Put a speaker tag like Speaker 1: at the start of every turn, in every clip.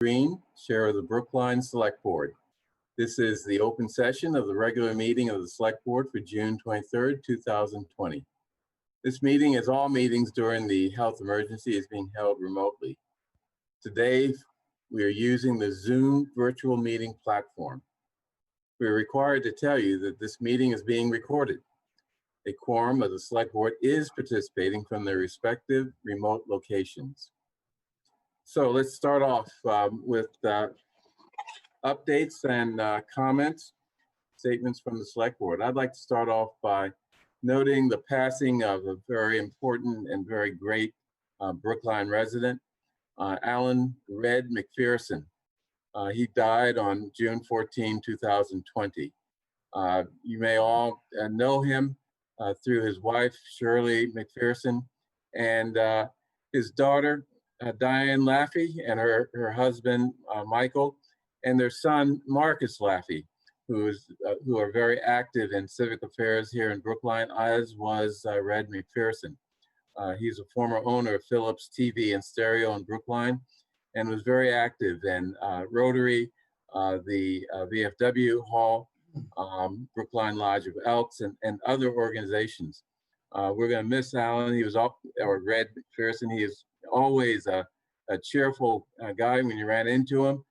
Speaker 1: Green, Chair of the Brookline Select Board. This is the open session of the regular meeting of the Select Board for June 23rd, 2020. This meeting, as all meetings during the health emergency, is being held remotely. Today, we are using the Zoom virtual meeting platform. We are required to tell you that this meeting is being recorded. A quorum of the Select Board is participating from their respective remote locations. So let's start off with updates and comments, statements from the Select Board. I'd like to start off by noting the passing of a very important and very great Brookline resident, Alan Red McPherson. He died on June 14, 2020. You may all know him through his wife, Shirley McPherson, and his daughter, Diane Laffey, and her husband, Michael, and their son, Marcus Laffey, who are very active in civic affairs here in Brookline, as was Red McPherson. He's a former owner of Philips TV and Stereo in Brookline and was very active in Rotary, the VFW Hall, Brookline Lodge of Elks, and other organizations. We're going to miss Alan. He was Red McPherson. He is always a cheerful guy when you ran into him.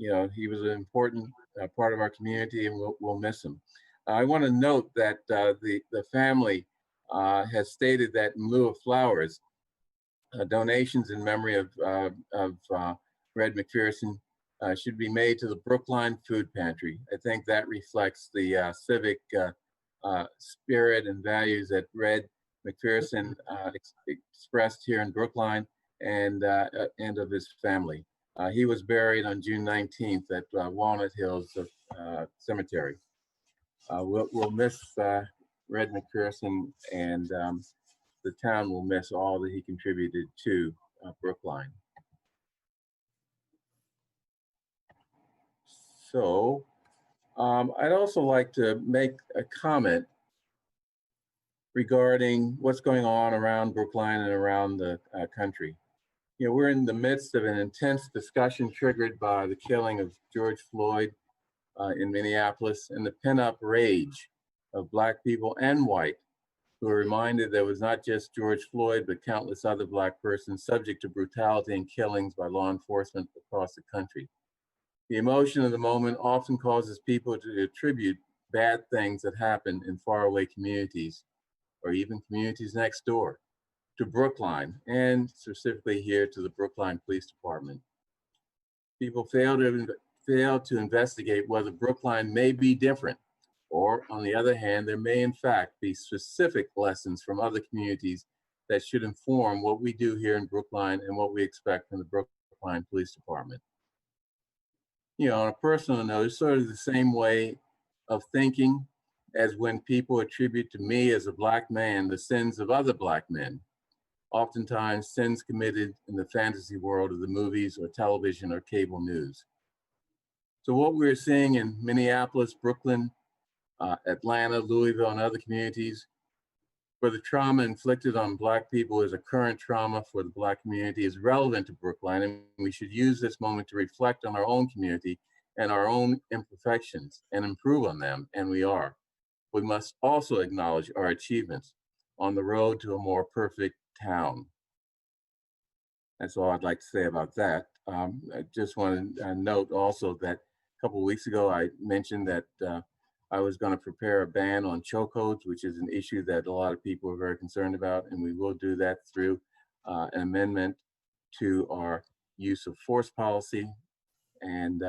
Speaker 1: You know, he was an important part of our community, and we'll miss him. I want to note that the family has stated that in lieu of flowers, donations in memory of Red McPherson should be made to the Brookline Food Pantry. I think that reflects the civic spirit and values that Red McPherson expressed here in Brookline and of his family. He was buried on June 19th at Walnut Hills Cemetery. We'll miss Red McPherson, and the town will miss all that he contributed to Brookline. So I'd also like to make a comment regarding what's going on around Brookline and around the country. You know, we're in the midst of an intense discussion triggered by the killing of George Floyd in Minneapolis and the pent-up rage of Black people and white who are reminded there was not just George Floyd, but countless other Black persons subject to brutality and killings by law enforcement across the country. The emotion of the moment often causes people to attribute bad things that happen in faraway communities or even communities next door to Brookline, and specifically here to the Brookline Police Department. People fail to investigate whether Brookline may be different, or on the other hand, there may in fact be specific lessons from other communities that should inform what we do here in Brookline and what we expect from the Brookline Police Department. You know, on a personal note, it's sort of the same way of thinking as when people attribute to me as a Black man the sins of other Black men, oftentimes sins committed in the fantasy world of the movies or television or cable news. So what we're seeing in Minneapolis, Brooklyn, Atlanta, Louisville, and other communities, where the trauma inflicted on Black people is a current trauma for the Black community, is relevant to Brookline, and we should use this moment to reflect on our own community and our own imperfections and improve on them, and we are. We must also acknowledge our achievements on the road to a more perfect town. That's all I'd like to say about that. I just want to note also that a couple of weeks ago, I mentioned that I was going to prepare a ban on chokeholds, which is an issue that a lot of people are very concerned about, and we will do that through an amendment to our use of force policy. And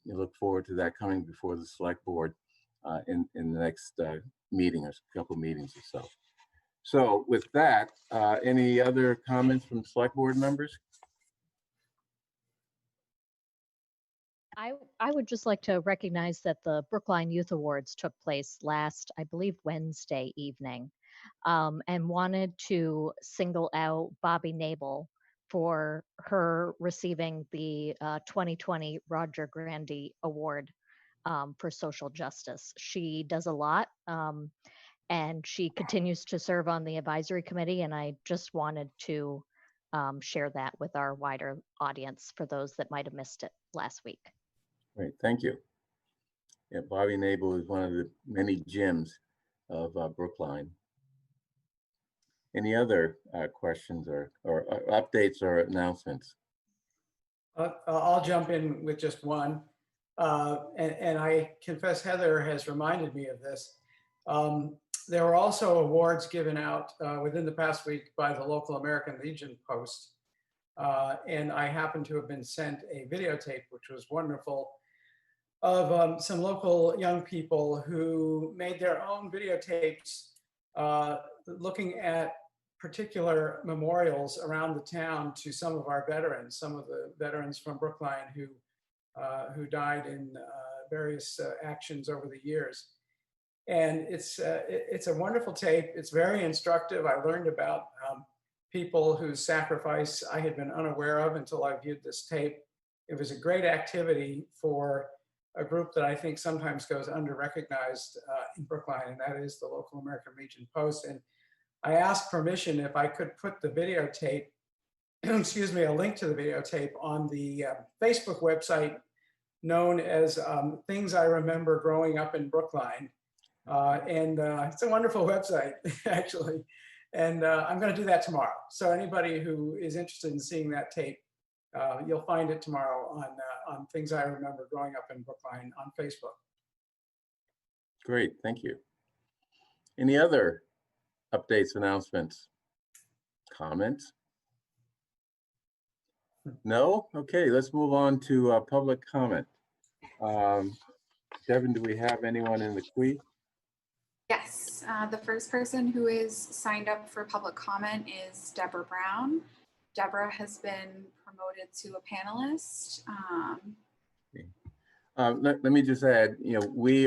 Speaker 1: we look forward to that coming before the Select Board in the next meeting or a couple of meetings or so. So with that, any other comments from Select Board members?
Speaker 2: I would just like to recognize that the Brookline Youth Awards took place last, I believe, Wednesday evening, and wanted to single out Bobby Nabel for her receiving the 2020 Roger Grandy Award for social justice. She does a lot, and she continues to serve on the advisory committee, and I just wanted to share that with our wider audience for those that might have missed it last week.
Speaker 1: Great, thank you. Yeah, Bobby Nabel is one of the many gems of Brookline. Any other questions or updates or announcements?
Speaker 3: I'll jump in with just one. And I confess Heather has reminded me of this. There were also awards given out within the past week by the local American Legion Post. And I happened to have been sent a videotape, which was wonderful, of some local young people who made their own videotapes looking at particular memorials around the town to some of our veterans, some of the veterans from Brookline who died in various actions over the years. And it's a wonderful tape. It's very instructive. I learned about people whose sacrifice I had been unaware of until I viewed this tape. It was a great activity for a group that I think sometimes goes under-recognized in Brookline, and that is the local American Legion Post. And I asked permission if I could put the videotape, excuse me, a link to the videotape on the Facebook website known as Things I Remember Growing Up in Brookline. It's a wonderful website, actually. And I'm going to do that tomorrow. So anybody who is interested in seeing that tape, you'll find it tomorrow on Things I Remember Growing Up in Brookline on Facebook.
Speaker 1: Great, thank you. Any other updates, announcements, comments? No? Okay, let's move on to public comment. Devin, do we have anyone in the queue?
Speaker 4: Yes, the first person who is signed up for public comment is Deborah Brown. Deborah has been promoted to a panelist.
Speaker 1: Let me just add, we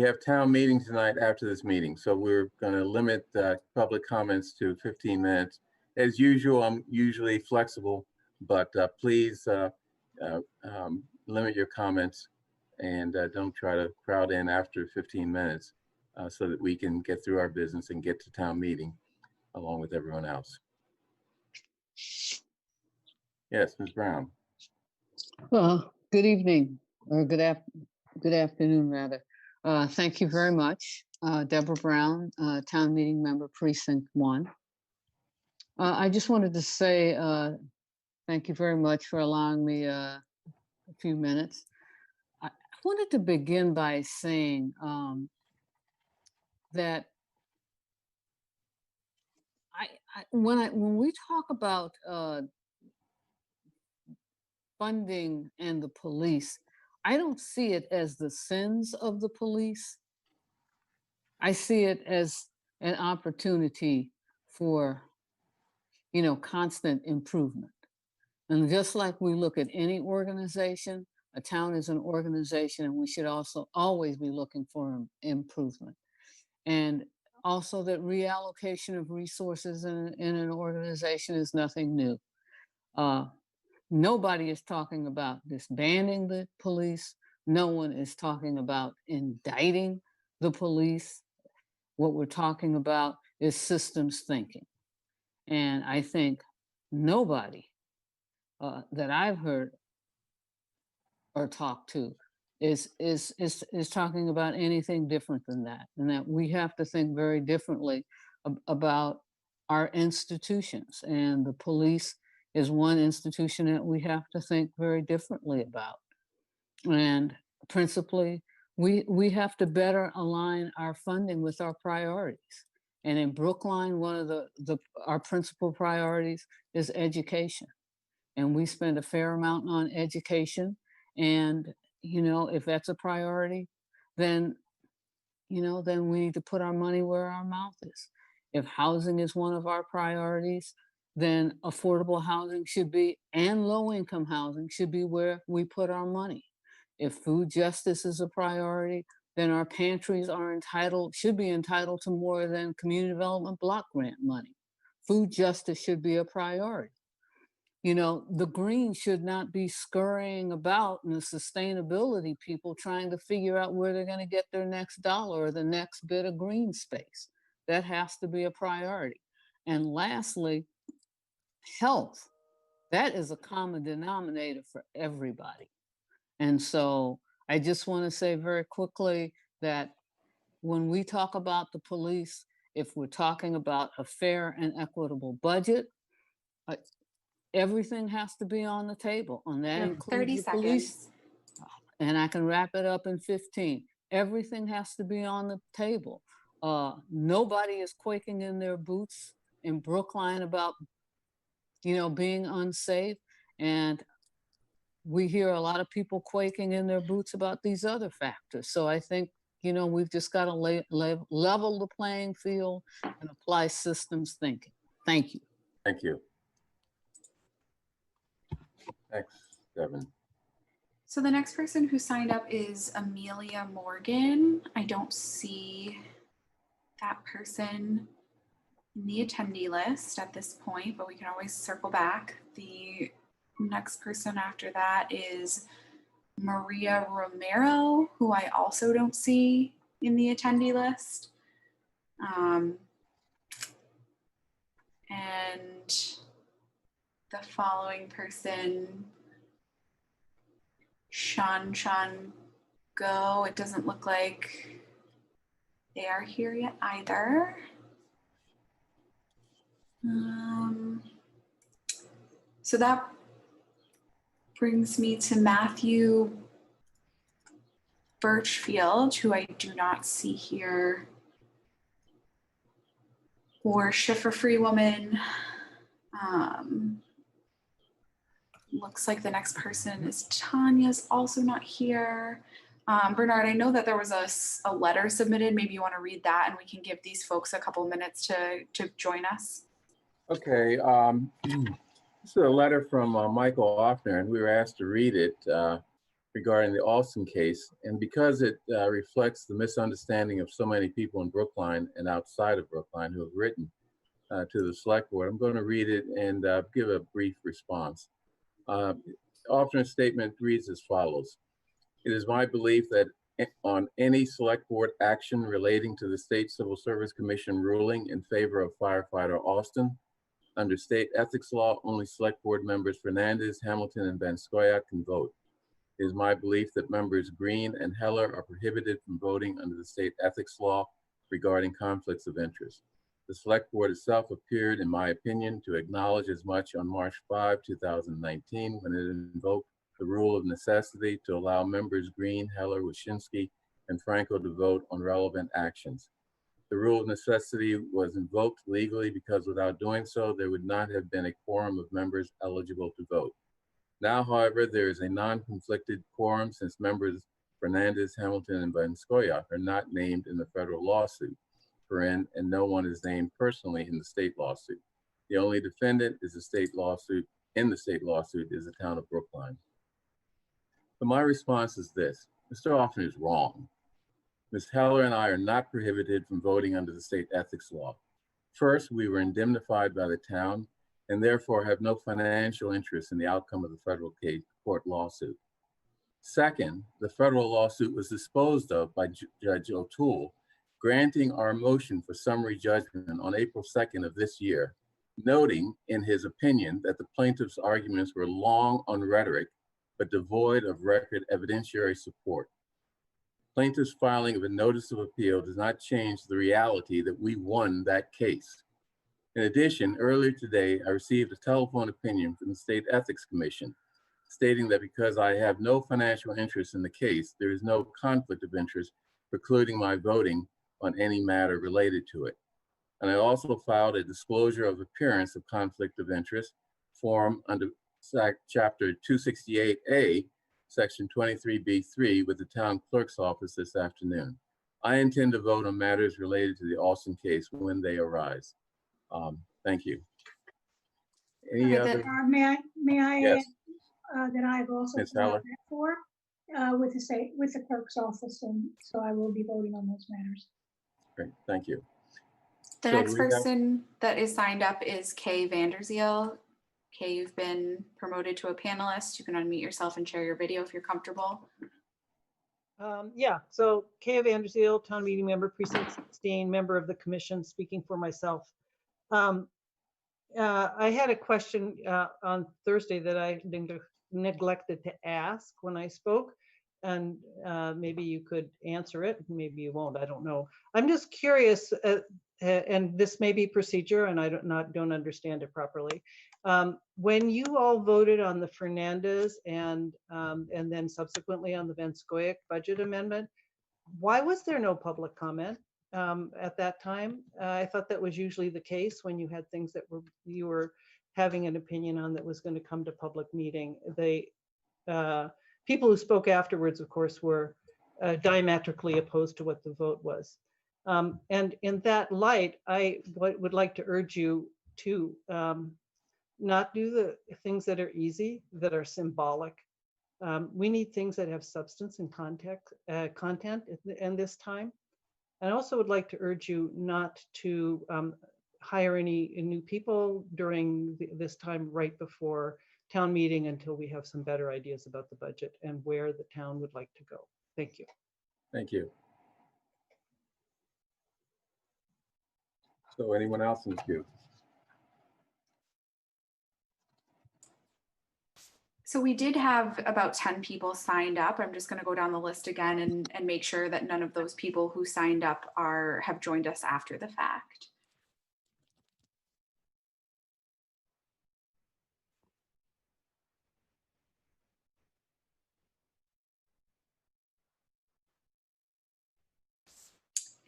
Speaker 1: have town meeting tonight after this meeting, so we're going to limit public comments to 15 minutes. As usual, I'm usually flexible, but please limit your comments and don't try to crowd in after 15 minutes so that we can get through our business and get to town meeting along with everyone else. Yes, Ms. Brown.
Speaker 5: Well, good evening, or good afternoon, rather. Thank you very much. Deborah Brown, Town Meeting Member, Precinct 1. I just wanted to say thank you very much for allowing me a few minutes. I wanted to begin by saying that when we talk about funding and the police, I don't see it as the sins of the police. I see it as an opportunity for, constant improvement. And just like we look at any organization, a town is an organization, and we should also always be looking for improvement. And also that reallocation of resources in an organization is nothing new. Nobody is talking about disbanding the police. No one is talking about indicting the police. What we're talking about is systems thinking. And I think nobody that I've heard or talked to is talking about anything different than that, and that we have to think very differently about our institutions, and the police is one institution that we have to think very differently about. And principally, we have to better align our funding with our priorities. And in Brookline, one of our principal priorities is education. And we spend a fair amount on education. And, if that's a priority, then we need to put our money where our mouth is. If housing is one of our priorities, then affordable housing should be, and low-income housing should be where we put our money. If food justice is a priority, then our pantries should be entitled to more than community development block grant money. Food justice should be a priority. The Greens should not be scurrying about, and the sustainability people trying to figure out where they're going to get their next dollar or the next bit of green space. That has to be a priority. And lastly, health. That is a common denominator for everybody. And so I just want to say very quickly that when we talk about the police, if we're talking about a fair and equitable budget, everything has to be on the table. And that
Speaker 4: You have
Speaker 5: includes
Speaker 4: 30
Speaker 5: the police.
Speaker 4: seconds.
Speaker 5: And I can wrap it up in 15. Everything has to be on the table. Nobody is quaking in their boots in Brookline about, being unsafe. And we hear a lot of people quaking in their boots about these other factors. So I think, we've just got to level the playing field and apply systems thinking. Thank you.
Speaker 1: Thank you. Thanks, Devin.
Speaker 4: So the next person who signed up is Amelia Morgan. I don't see that person in the attendee list at this point, but we can always circle back. The next person after that is Maria Romero, who I also don't see in the attendee list. And the following person, Shan Go, it doesn't look like they are here yet either. So that brings me to Matthew Birchfield, who I do not see here, or Schiffer Free Woman. Looks like the next person is Tanya's also not here. Bernard, I know that there was a letter submitted. Maybe you want to read that and we can give these folks a couple minutes to join us.
Speaker 1: Okay, this is a letter from Michael Offner, and we were asked to read it regarding the Alston case. And because it reflects the misunderstanding of so many people in Brookline and outside of Brookline who have written to the select board, I'm going to read it and give a brief response. Offner's statement reads as follows. It is my belief that on any select board action relating to the State Civil Service Commission ruling in favor of firefighter Alston, under state ethics law, only select board members Fernandez, Hamilton, and Banskoyak can vote. It is my belief that members Green and Heller are prohibited from voting under the state ethics law regarding conflicts of interest. The select board itself appeared, in my opinion, to acknowledge as much on March 5, 2019, when it invoked the rule of necessity to allow members Green, Heller, Wyszynski, and Franco to vote on relevant actions. The rule of necessity was invoked legally because without doing so, there would not have been a quorum of members eligible to vote. Now, however, there is a non-conflicted quorum since members Fernandez, Hamilton, and Banskoyak are not named in the federal lawsuit, and no one is named personally in the state lawsuit. The only defendant is the state lawsuit. In the state lawsuit is the town of Brookline. So my response is this: Mr. Offner is wrong. Ms. Heller and I are not prohibited from voting under the state ethics law. First, we were indemnified by the town and therefore have no financial interest in the outcome of the federal court lawsuit. Second, the federal lawsuit was disposed of by Judge O'Toole, granting our motion for summary judgment on April 2nd of this year, noting in his opinion that the plaintiff's arguments were long on rhetoric, but devoid of record evidentiary support. Plaintiff's filing of a notice of appeal does not change the reality that we won that case. In addition, earlier today, I received a telephone opinion from the State Ethics Commission stating that because I have no financial interest in the case, there is no conflict of interest precluding my voting on any matter related to it. And I also filed a disclosure of appearance of conflict of interest form under Chapter 268A, Section 23B3 with the town clerk's office this afternoon. I intend to vote on matters related to the Alston case when they arise. Thank you. Any
Speaker 4: Okay,
Speaker 1: other?
Speaker 6: May I
Speaker 1: Yes.
Speaker 6: add that I've also
Speaker 1: Ms.
Speaker 6: filed
Speaker 1: Heller.
Speaker 6: that for with the clerk's office, and so I will be voting on those matters.
Speaker 1: Great, thank you.
Speaker 4: The
Speaker 1: So
Speaker 4: next
Speaker 1: do we have-
Speaker 4: person that is signed up is Kay Vanderzeel. Kay, you've been promoted to a panelist. You can unmute yourself and share your video if you're comfortable.
Speaker 7: Yeah, so Kay Vanderzeel, town meeting member, precinct 16, member of the commission, speaking for myself. I had a question on Thursday that I neglected to ask when I spoke, and maybe you could answer it, maybe you won't, I don't know. I'm just curious, and this may be procedure and I don't understand it properly. When you all voted on the Fernandez and then subsequently on the Van Scoyoc budget amendment, why was there no public comment at that time? I thought that was usually the case when you had things that you were having an opinion on that was going to come to public meeting. They people who spoke afterwards, of course, were diametrically opposed to what the vote was. And in that light, I would like to urge you to not do the things that are easy, that are symbolic. We need things that have substance and content in this time. I also would like to urge you not to hire any new people during this time right before town meeting until we have some better ideas about the budget and where the town would like to go. Thank you.
Speaker 1: Thank you. So anyone else in the queue?
Speaker 4: So we did have about 10 people signed up. I'm just going to go down the list again and make sure that none of those people who signed up have joined us after the fact.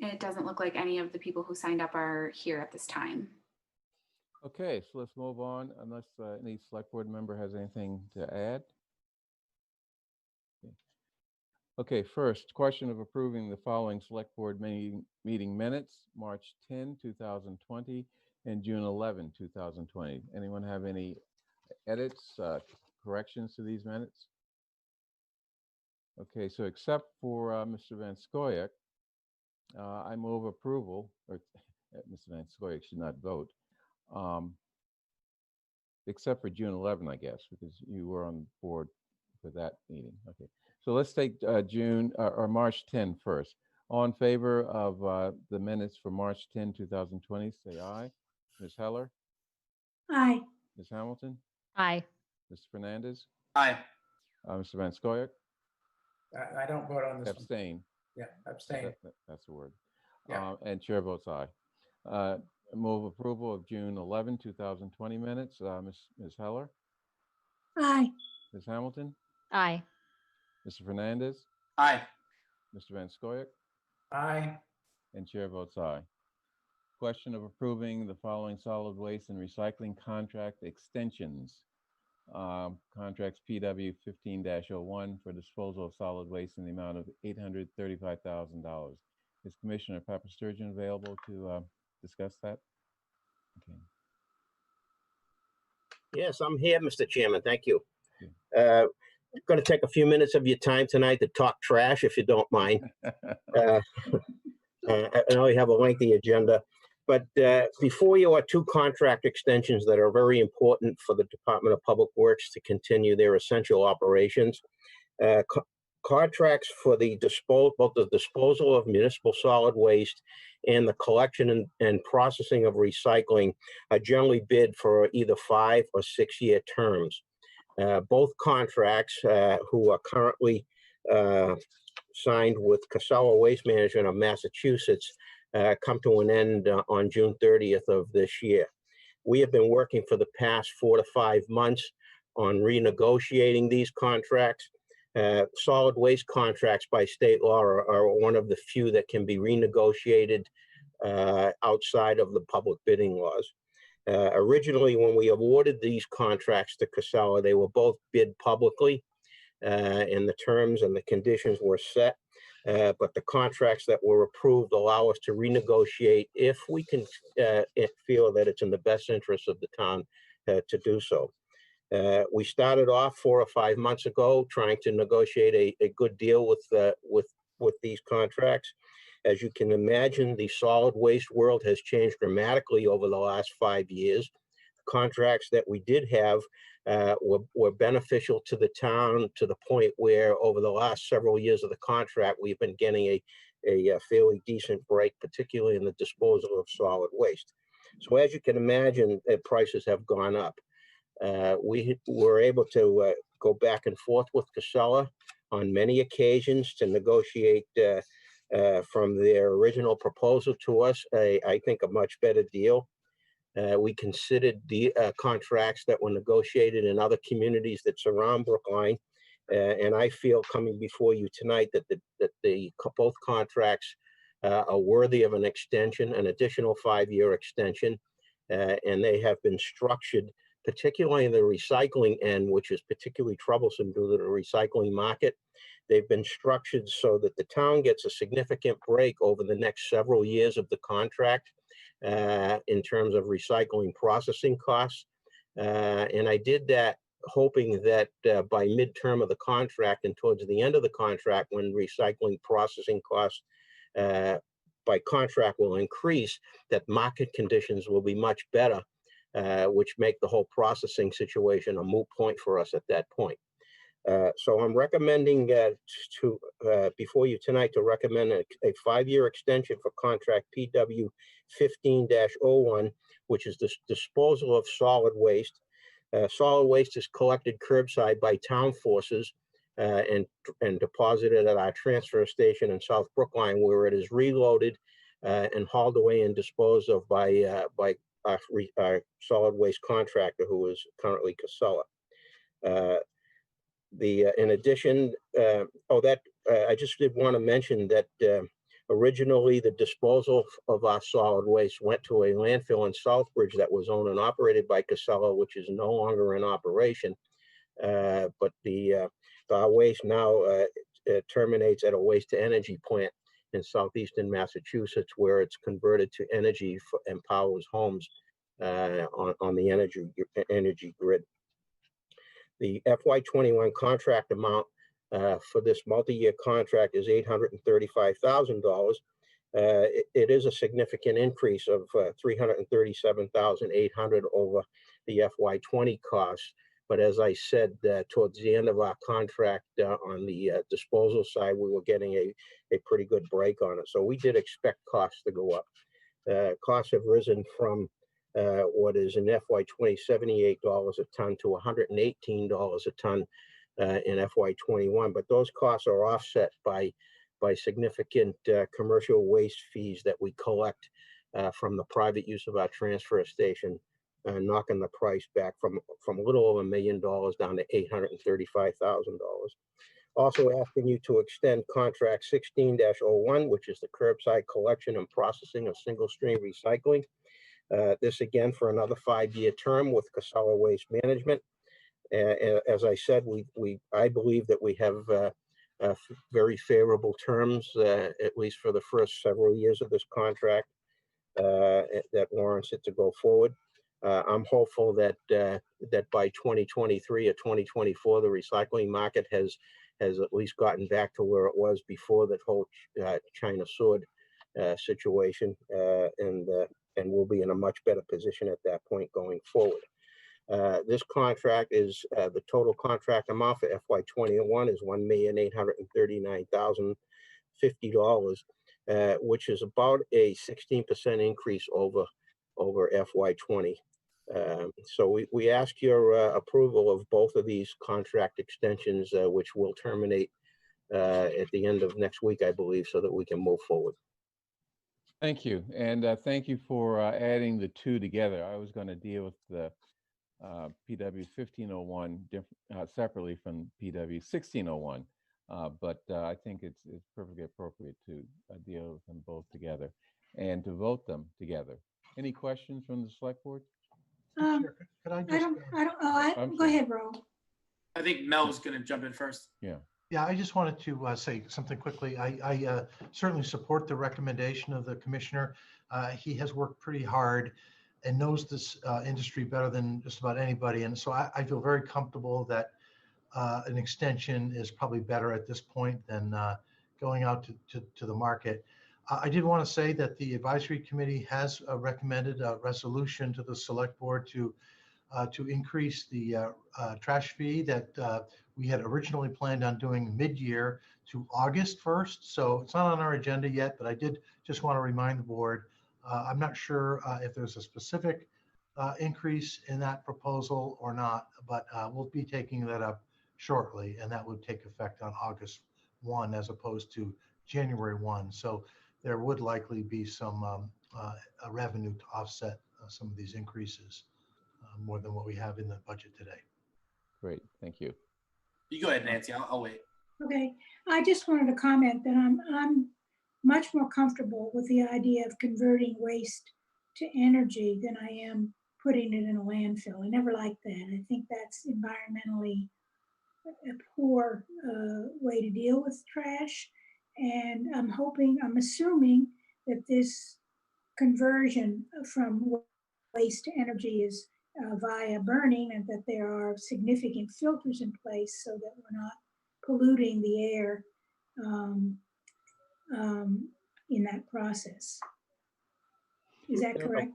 Speaker 4: It doesn't look like any of the people who signed up are here at this time.
Speaker 1: Okay, so let's move on unless any select board member has anything to add. Okay, first, question of approving the following select board meeting minutes, March 10, 2020 and June 11, 2020. Anyone have any edits, corrections to these minutes? Okay, so except for Mr. Van Scoyoc, I move approval, or Mr. Van Scoyoc should not vote, except for June 11, I guess, because you were on board for that meeting. Okay, so let's take June or March 10 first. All in favor of the minutes for March 10, 2020, say aye. Ms. Heller?
Speaker 6: Aye.
Speaker 1: Ms. Hamilton?
Speaker 2: Aye.
Speaker 1: Mr. Fernandez?
Speaker 8: Aye.
Speaker 1: Mr. Van Scoyoc?
Speaker 3: I don't vote on this one.
Speaker 1: Abstain.
Speaker 3: Yeah, abstain.
Speaker 1: That's the word.
Speaker 3: Yeah.
Speaker 1: And chair votes aye. Move approval of June 11, 2020 minutes. Ms. Heller?
Speaker 6: Aye.
Speaker 1: Ms. Hamilton?
Speaker 2: Aye.
Speaker 1: Mr. Fernandez?
Speaker 8: Aye.
Speaker 1: Mr. Van Scoyoc?
Speaker 3: Aye.
Speaker 1: And chair votes aye. Question of approving the following solid waste and recycling contract extensions. Contracts PW 15-01 for disposal of solid waste in the amount of $835,000. Is Commissioner Pepper Sturgeon available to discuss that? Okay.
Speaker 9: Yes, I'm here, Mr. Chairman. Thank you. I'm going to take a few minutes of your time tonight to talk trash, if you don't mind. I know you have a lengthy agenda, but before you are two contract extensions that are very important for the Department of Public Works to continue their essential operations. Contracts for both the disposal of municipal solid waste and the collection and processing of recycling are generally bid for either 5 or 6 year terms. Both contracts, who are currently signed with Casella Waste Management of Massachusetts, come to an end on June 30th of this year. We have been working for the past 4 to 5 months on renegotiating these contracts. Solid waste contracts by state law are one of the few that can be renegotiated outside of the public bidding laws. Originally, when we awarded these contracts to Casella, they were both bid publicly, and the terms and the conditions were set. But the contracts that were approved allow us to renegotiate if we can feel that it's in the best interest of the town to do so. We started off 4 or 5 months ago trying to negotiate a good deal with these contracts. As you can imagine, the solid waste world has changed dramatically over the last 5 years. Contracts that we did have were beneficial to the town to the point where over the last several years of the contract, we've been getting a fairly decent break, particularly in the disposal of solid waste. So as you can imagine, prices have gone up. We were able to go back and forth with Casella on many occasions to negotiate from their original proposal to us, I think a much better deal. We considered the contracts that were negotiated in other communities that surround Brookline. And I feel coming before you tonight that both contracts are worthy of an extension, an additional 5-year extension. And they have been structured, particularly in the recycling end, which is particularly troublesome due to the recycling market. They've been structured so that the town gets a significant break over the next several years of the contract in terms of recycling processing costs. And I did that hoping that by midterm of the contract and towards the end of the contract, when recycling processing costs by contract will increase, that market conditions will be much better, which make the whole processing situation a moot point for us at that point. So I'm recommending before you tonight to recommend a 5-year extension for contract PW 15-01, which is the disposal of solid waste. Solid waste is collected curbside by town forces and deposited at our transfer station in South Brookline, where it is reloaded and hauled away and disposed of by our solid waste contractor, who is currently Casella. In addition, I just did want to mention that originally the disposal of our solid waste went to a landfill in Southbridge that was owned and operated by Casella, which is no longer in operation. But our waste now terminates at a waste to energy plant in southeastern Massachusetts, where it's converted to energy and powers homes on the energy grid. The FY21 contract amount for this multi-year contract is $835,000. It is a significant increase of $337,800 over the FY20 costs. But as I said, towards the end of our contract on the disposal side, we were getting a pretty good break on it. So we did expect costs to go up. Costs have risen from what is in FY20 $78 a ton to $118 a ton in FY21, but those costs are offset by significant commercial waste fees that we collect from the private use of our transfer station, knocking the price back from a little over $1 million down to $835,000. Also asking you to extend contract 16-01, which is the curbside collection and processing of single stream recycling. This again for another 5-year term with Casella Waste Management. As I said, I believe that we have very favorable terms, at least for the first several years of this contract, that warrants it to go forward. I'm hopeful that by 2023 or 2024, the recycling market has at least gotten back to where it was before that whole China sword situation, and we'll be in a much better position at that point going forward. This contract is the total contract amount for FY21 is $1,839,050, which is about a 16% increase over FY20. So we ask your approval of both of these contract extensions, which will terminate at the end of next week, I believe, so that we can move forward.
Speaker 1: Thank you. And thank you for adding the two together. I was going to deal with the PW 1501 separately from PW 1601, but I think it's perfectly appropriate to deal with them both together and to vote them together. Any questions from the select board?
Speaker 6: Sure.
Speaker 8: Could I just?
Speaker 6: Go ahead, Ro.
Speaker 8: I think Mel was going to jump in first.
Speaker 1: Yeah.
Speaker 8: Yeah, I just wanted to say something quickly. I certainly support the recommendation of the commissioner. He has worked pretty hard and knows this industry better than just about anybody. And so I feel very comfortable that an extension is probably better at this point than going out to the market. I did want to say that the advisory committee has recommended a resolution to the select board to increase the trash fee that we had originally planned on doing mid-year to August 1st. So it's not on our agenda yet, but I did just want to remind the board I'm not sure if there's a specific increase in that proposal or not, but we'll be taking that up shortly, and that would take effect on August 1 as opposed to January 1. So there would likely be some revenue to offset some of these increases more than what we have in the budget today.
Speaker 10: Great, thank you.
Speaker 11: You go ahead, Nancy. I'll wait.
Speaker 6: Okay, I just wanted to comment that I'm much more comfortable with the idea of converting waste to energy than I am putting it in a landfill. I never liked that. I think that's environmentally a poor way to deal with trash. And I'm assuming that this conversion from waste to energy is via burning, and that there are significant filters in place so that we're not polluting the air in that process. Is that correct?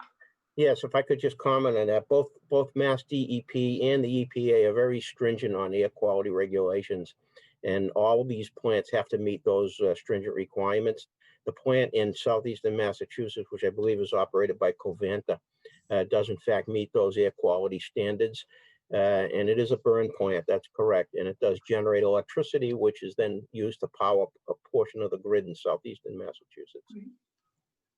Speaker 9: Yes, if I could just comment on that, both Mass DEP and the EPA are very stringent on air quality regulations, and all of these plants have to meet those stringent requirements. The plant in southeastern Massachusetts, which I believe is operated by Covanta, does in fact meet those air quality standards. And it is a burn plant, that's correct. And it does generate electricity, which is then used to power a portion of the grid in southeastern Massachusetts.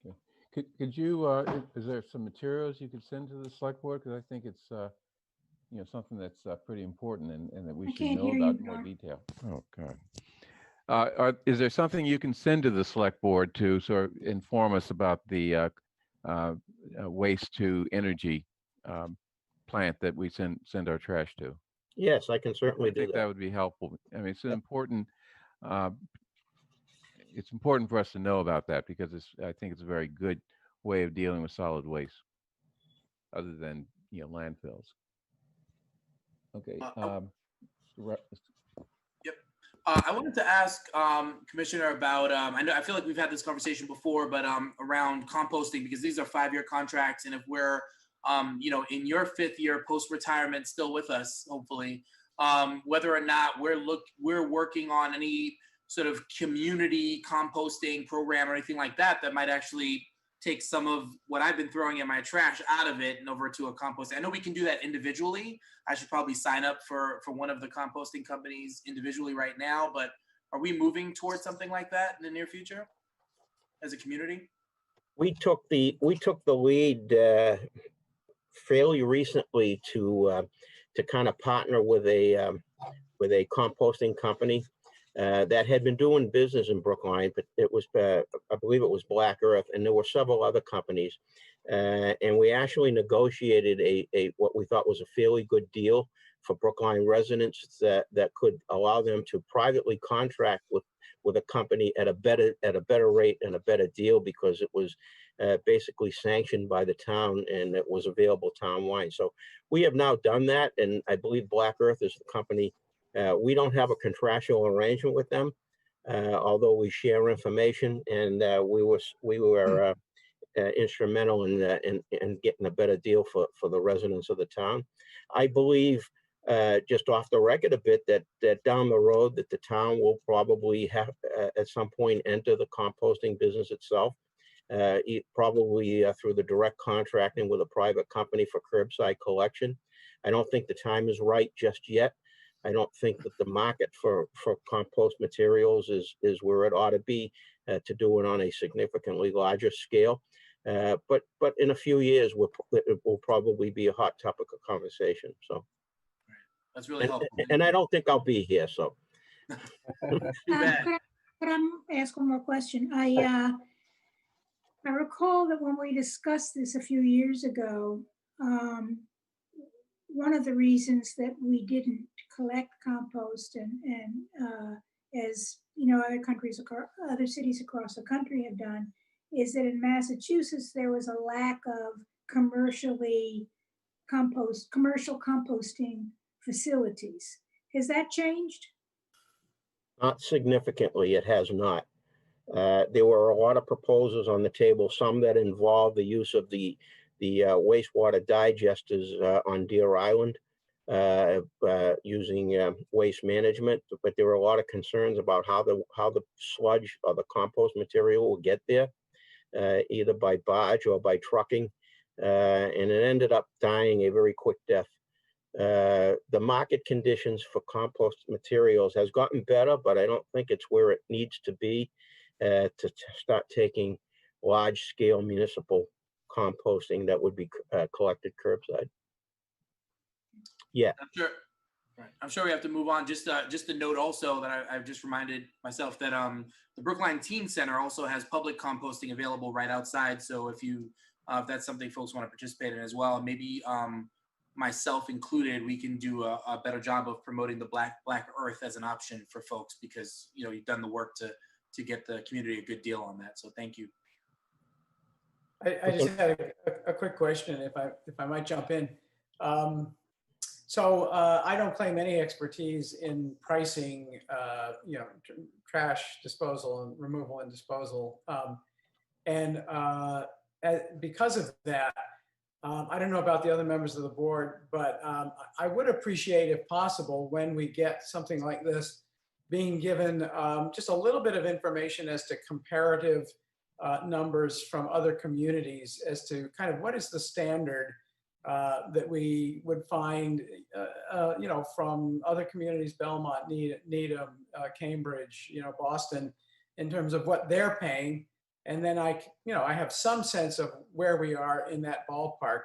Speaker 10: Okay. Could you, is there some materials you could send to the select board? Because I think it's, something that's pretty important and that we should know about in more detail. Oh, God. Is there something you can send to the select board to sort of inform us about the waste to energy plant that we send our trash to?
Speaker 9: Yes, I can certainly do that.
Speaker 10: That would be helpful. I mean, it's an important. It's important for us to know about that because I think it's a very good way of dealing with solid waste, other than landfills. Okay.
Speaker 11: Yep. I wanted to ask Commissioner about. I feel like we've had this conversation before, but around composting, because these are 5-year contracts, and if we're in your 5th year post-retirement, still with us, hopefully, whether or not we're working on any sort of community composting program or anything like that might actually take some of what I've been throwing in my trash out of it and over to a compost. I know we can do that individually. I should probably sign up for one of the composting companies individually right now, but are we moving towards something like that in the near future as a community?
Speaker 9: We took the lead fairly recently to kind of partner with a composting company that had been doing business in Brookline, but it was, I believe it was Black Earth, and there were several other companies. And we actually negotiated a what we thought was a fairly good deal for Brookline residents that could allow them to privately contract with a company at a better rate and a better deal, because it was basically sanctioned by the town and it was available townwide. So we have now done that, and I believe Black Earth is the company. We don't have a contractual arrangement with them, although we share information, and we were instrumental in getting a better deal for the residents of the town. I believe, just off the record a bit, that down the road that the town will probably have at some point enter the composting business itself, probably through the direct contracting with a private company for curbside collection. I don't think the time is right just yet. I don't think that the market for compost materials is where it ought to be to do it on a significantly larger scale. But in a few years, it will probably be a hot topic of conversation. So
Speaker 11: that's really helpful.
Speaker 9: And I don't think I'll be here. So
Speaker 6: could I ask one more question? I recall that when we discussed this a few years ago, one of the reasons that we didn't collect compost and as other cities across the country have done, is that in Massachusetts there was a lack of commercial composting facilities. Has that changed?
Speaker 9: Not significantly, it has not. There were a lot of proposals on the table, some that involved the use of the wastewater digesters on Deer Island, using waste management, but there were a lot of concerns about how the sludge or the compost material will get there. either by barge or by trucking, and it ended up dying a very quick death. The market conditions for compost materials has gotten better, but I don't think it's where it needs to be to start taking large-scale municipal composting that would be collected curbside. Yeah.
Speaker 11: I'm sure we have to move on. Just a note also that I've just reminded myself that the Brookline Teen Center also has public composting available right outside. So if that's something folks want to participate in as well, and maybe myself included, we can do a better job of promoting the Black Earth as an option for folks, because you've done the work to get the community a good deal on that. So thank you.
Speaker 3: I just had a quick question, if I might jump in. So I don't claim any expertise in pricing, trash disposal and removal and disposal. Because of that, I don't know about the other members of the board, but I would appreciate, if possible, when we get something like this, being given just a little bit of information as to comparative numbers from other communities as to kind of what is the standard that we would find, from other communities, Belmont, Needham, Cambridge, Boston, in terms of what they're paying. And then I have some sense of where we are in that ballpark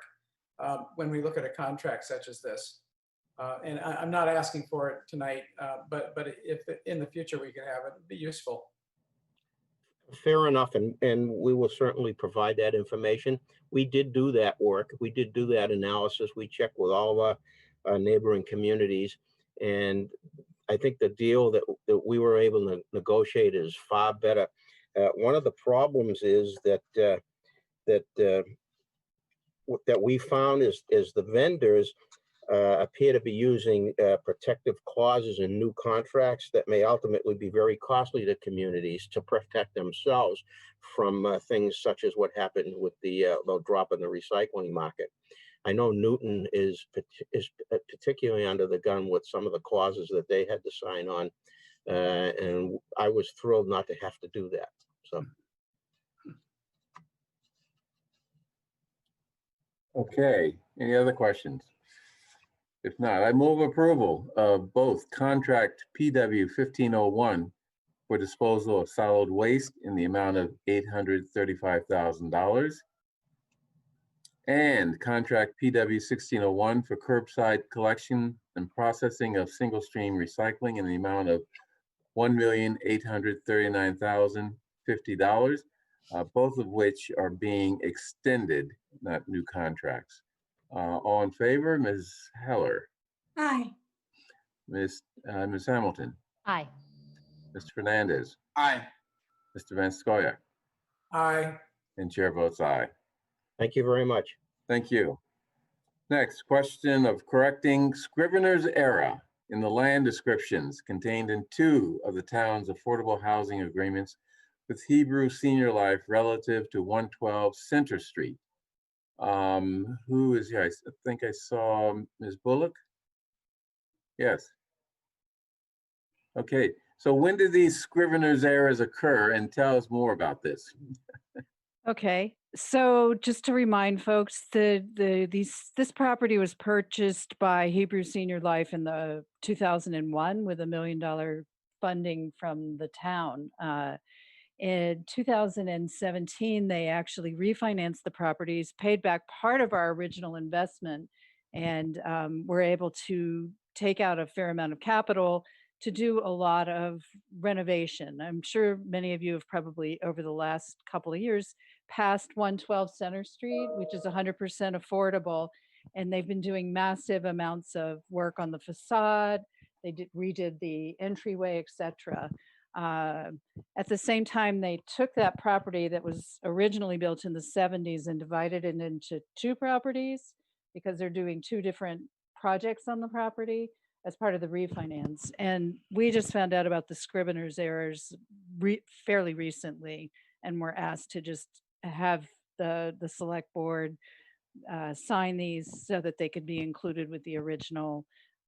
Speaker 3: when we look at a contract such as this. And I'm not asking for it tonight, but if in the future we could have it, it'd be useful.
Speaker 9: Fair enough, and we will certainly provide that information. We did do that work. We did do that analysis. We checked with all of our neighboring communities, and I think the deal that we were able to negotiate is far better. One of the problems is that what we found is the vendors appear to be using protective clauses in new contracts that may ultimately be very costly to communities to protect themselves from things such as what happened with the drop in the recycling market. I know Newton is particularly under the gun with some of the clauses that they had to sign on, and I was thrilled not to have to do that. So.
Speaker 1: Okay, any other questions? If not, I move approval of both contract PW 1501 for disposal of solid waste in the amount of $835,000 and contract PW 1601 for curbside collection and processing of single stream recycling in the amount of $1,839,050, both of which are being extended, not new contracts. All in favor, Ms. Heller?
Speaker 6: Aye.
Speaker 1: Ms. Hamilton?
Speaker 2: Aye.
Speaker 1: Mr. Fernandez?
Speaker 11: Aye.
Speaker 1: Mr. Van Scoyac?
Speaker 3: Aye.
Speaker 1: And chair votes aye.
Speaker 9: Thank you very much.
Speaker 1: Thank you. Next, question of correcting scrivener's error in the land descriptions contained in 2 of the town's affordable housing agreements with Hebrew Senior Life relative to 112 Center Street. Who is here? I think I saw Ms. Bullock. Yes. Okay, so when did these scrivener's errors occur, and tell us more about this?
Speaker 12: Okay, so just to remind folks, this property was purchased by Hebrew Senior Life in the 2001 with $1 million funding from the town. In 2017, they actually refinanced the properties, paid back part of our original investment, and were able to take out a fair amount of capital to do a lot of renovation. I'm sure many of you have probably over the last couple of years passed 112 Center Street, which is 100% affordable. And they've been doing massive amounts of work on the facade. They redid the entryway, etc. At the same time, they took that property that was originally built in the 70s and divided it into 2 properties because they're doing 2 different projects on the property as part of the refinance. And we just found out about the scrivener's errors fairly recently, and were asked to just have the select board sign these so that they could be included with the original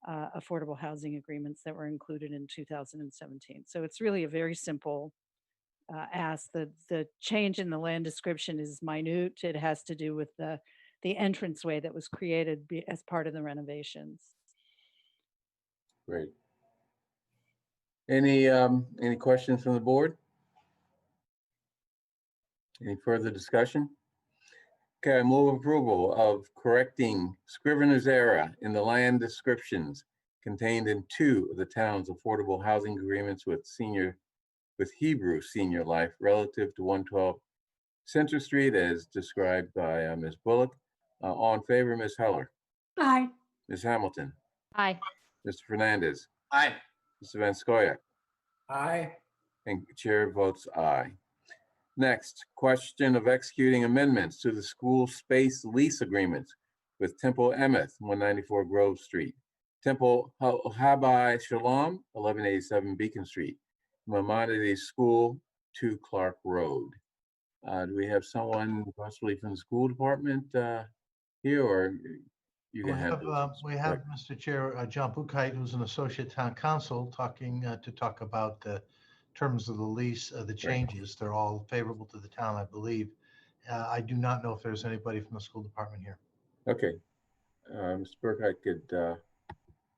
Speaker 12: affordable housing agreements that were included in 2017. So it's really a very simple asked. The change in the land description is minute. It has to do with the entranceway that was created as part of the renovations.
Speaker 1: Great. Any questions from the board? Any further discussion? Okay, I move approval of correcting scrivener's error in the land descriptions contained in 2 of the town's affordable housing agreements with Hebrew Senior Life relative to 112 Center Street as described by Ms. Bullock. All in favor, Ms. Heller,
Speaker 6: Aye.
Speaker 1: Ms. Hamilton,
Speaker 2: Aye.
Speaker 1: Mr. Fernandez,
Speaker 11: Aye.
Speaker 1: Mr. Van Scoyac,
Speaker 3: Aye.
Speaker 1: and chair votes aye. Next, question of executing amendments to the school space lease agreements with Temple Emeth, 194 Grove Street, Temple Habai Shalom, 1187 Beacon Street, Maimonides School, 2 Clark Road. Do we have someone possibly from the school department here, or you can handle
Speaker 8: We have, Mr. Chair, John Bukite, who's an associate town council, to talk about the terms of the lease, the changes. They're all favorable to the town, I believe. I do not know if there's anybody from the school department here.
Speaker 1: Okay. Mr. Burkhardt, do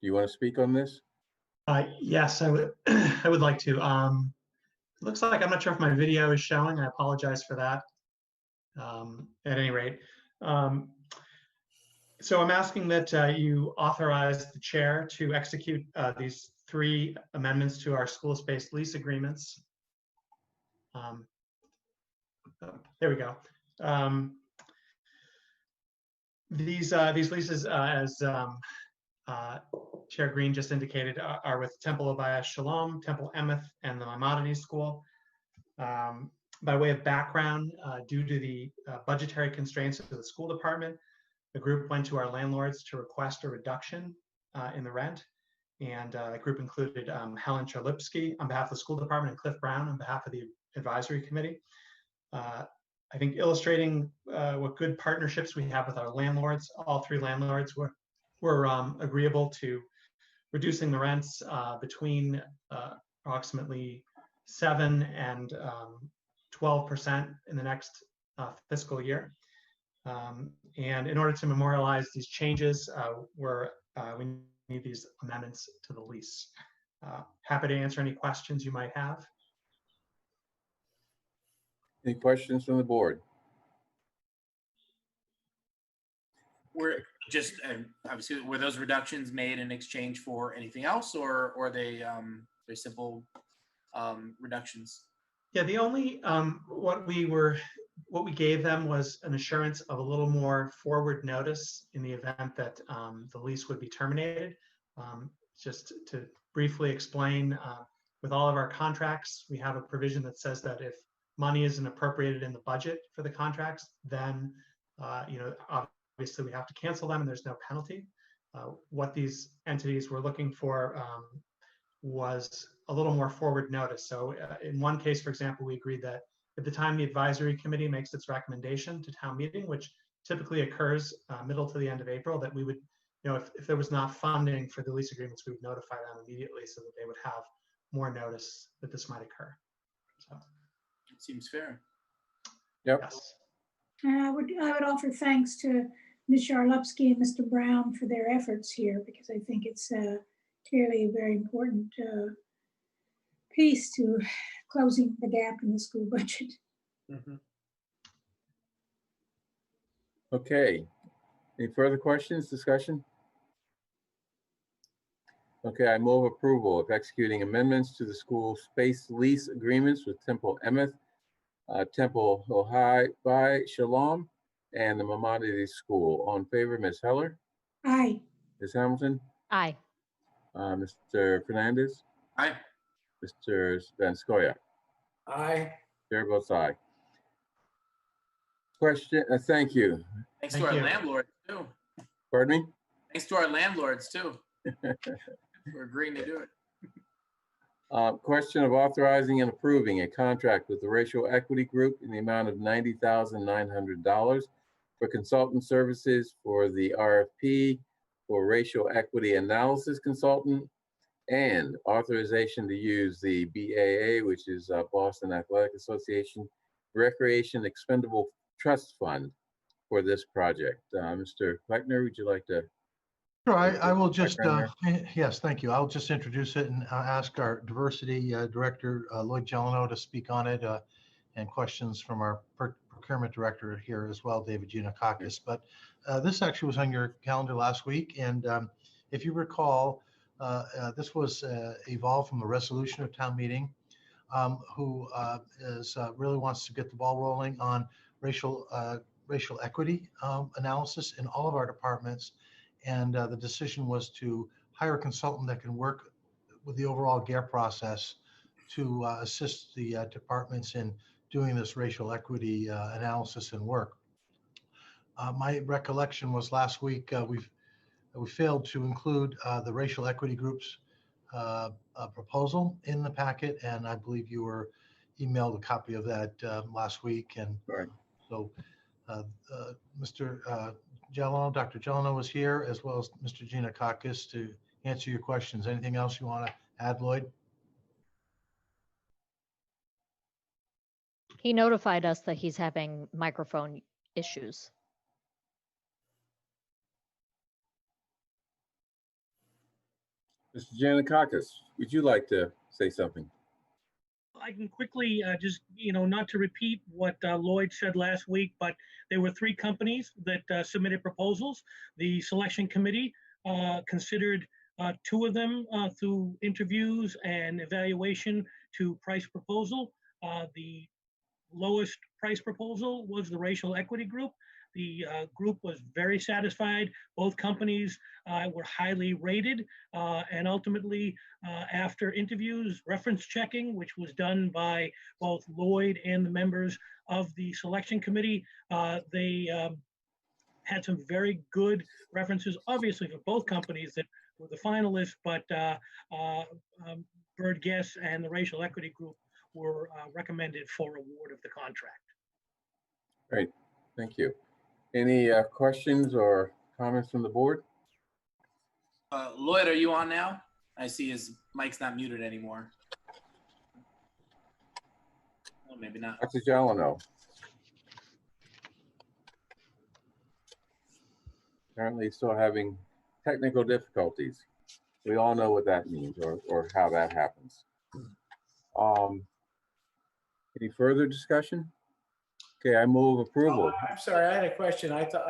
Speaker 1: you want to speak on this?
Speaker 13: Yes, I would. I would like to. It looks like I'm not sure if my video is showing. I apologize for that. At any rate, so I'm asking that you authorize the chair to execute these 3 amendments to our school space lease agreements. There we go. These leases, as Chair Green just indicated, are with Temple Abaya Shalom, Temple Emeth, and the Maimonides School. By way of background, due to the budgetary constraints of the school department, the group went to our landlords to request a reduction in the rent. And the group included Helen Charlipsky on behalf of the school department and Cliff Brown on behalf of the advisory committee. I think illustrating what good partnerships we have with our landlords, all 3 landlords were agreeable to reducing the rents between approximately 7 and 12% in the next fiscal year. And in order to memorialize these changes, we need these amendments to the lease. Happy to answer any questions you might have.
Speaker 1: Any questions from the board?
Speaker 11: Obviously, were those reductions made in exchange for anything else, or are they simple reductions?
Speaker 13: Yeah, the only what we gave them was an assurance of a little more forward notice in the event that the lease would be terminated. Just to briefly explain, with all of our contracts, we have a provision that says that if money isn't appropriated in the budget for the contracts, then obviously we have to cancel them and there's no penalty. What these entities were looking for was a little more forward notice. So in one case, for example, we agreed that at the time the advisory committee makes its recommendation to town meeting, which typically occurs middle to the end of April, that we would, if there was not funding for the lease agreements, we would notify them immediately so that they would have more notice that this might occur. So
Speaker 11: it seems fair.
Speaker 1: Yep.
Speaker 13: Yes.
Speaker 6: And I would offer thanks to Ms. Charlupsky and Mr. Brown for their efforts here, because I think it's clearly a very important piece to closing the gap in the school budget.
Speaker 13: Mm-hmm.
Speaker 1: Okay. Any further questions, discussion? Okay, I move approval of executing amendments to the school space lease agreements with Temple Emeth, Temple Ojai by Shalom, and the Maimonides School. All in favor, Ms. Heller?
Speaker 6: Aye.
Speaker 1: Ms. Hamilton?
Speaker 2: Aye.
Speaker 1: Mr. Fernandez?
Speaker 11: Aye.
Speaker 1: Mr. Van Scoyac?
Speaker 3: Aye.
Speaker 1: Chair votes aye. Question, thank you.
Speaker 11: Thanks
Speaker 13: Thank
Speaker 11: to our
Speaker 13: you.
Speaker 11: landlords too.
Speaker 1: Pardon me?
Speaker 11: Thanks to our landlords too. We're agreeing to do it.
Speaker 1: Question of authorizing and approving a contract with the Racial Equity Group in the amount of $90,900 for consultant services for the RFP for racial equity analysis consultant and authorization to use the BAA, which is Boston Athletic Association Recreation Expendable Trust Fund for this project. Mr. Kleckner, would you like to?
Speaker 8: Sure, I will just,
Speaker 1: background
Speaker 8: yes, thank you. I'll just introduce it and ask our diversity director, Lloyd Gelano, to speak on it, and questions from our procurement director here as well, David Giannakakis. But this actually was on your calendar last week. And if you recall, this was evolved from a resolution of town meeting, who really wants to get the ball rolling on racial equity analysis in all of our departments. And the decision was to hire a consultant that can work with the overall GARE process to assist the departments in doing this racial equity analysis and work. My recollection was last week we failed to include the racial equity group's proposal in the packet, and I believe you were emailed a copy of that last week. And
Speaker 1: Right.
Speaker 8: so Mr. Gelano, Dr. Gelano was here, as well as Mr. Giannakakis, to answer your questions. Anything else you want to add, Lloyd?
Speaker 2: He notified us that he's having microphone issues.
Speaker 1: Mr. Giannakakis, would you like to say something?
Speaker 14: I can quickly just, not to repeat what Lloyd said last week, but there were 3 companies that submitted proposals. The selection committee considered 2 of them through interviews and evaluation to price proposal. The lowest price proposal was the racial equity group. The group was very satisfied. Both companies were highly rated, and ultimately, after interviews, reference checking, which was done by both Lloyd and the members of the selection committee, they had some very good references, obviously, for both companies that were the finalists, but Bird Guess and the racial equity group were recommended for award of the contract.
Speaker 1: Great, thank you. Any questions or comments from the board?
Speaker 11: Lloyd, are you on now? I see his mic's not muted anymore. Well, maybe not.
Speaker 1: Dr. Gelano. Apparently still having technical difficulties. We all know what that means, or how that happens. Any further discussion? Okay, I move approval.
Speaker 3: I'm sorry, I had a question. I thought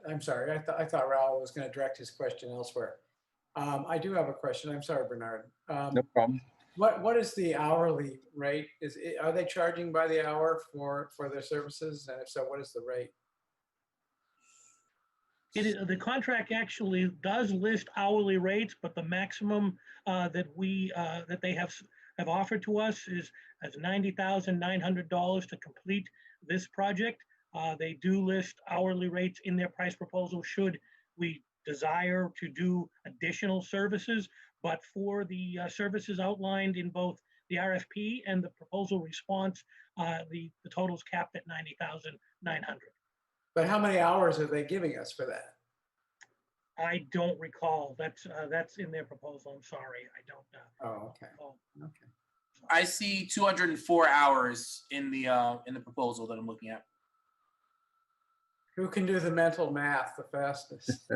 Speaker 3: Raul was going to direct his question elsewhere. I do have a question. I'm sorry, Bernard.
Speaker 1: No problem.
Speaker 3: What is the hourly rate? Are they charging by the hour for their services? And if so, what is the rate?
Speaker 14: The contract actually does list hourly rates, but the maximum that they have offered to us is $90,900 to complete this project. They do list hourly rates in their price proposal should we desire to do additional services, but for the services outlined in both the RFP and the proposal response, the total's capped at $90,900.
Speaker 3: But how many hours are they giving us for that?
Speaker 14: I don't recall. That's in their proposal. I'm sorry, I don't know.
Speaker 3: Oh, okay. Okay.
Speaker 11: I see 204 hours in the proposal that I'm looking at.
Speaker 3: Who can do the mental math the fastest?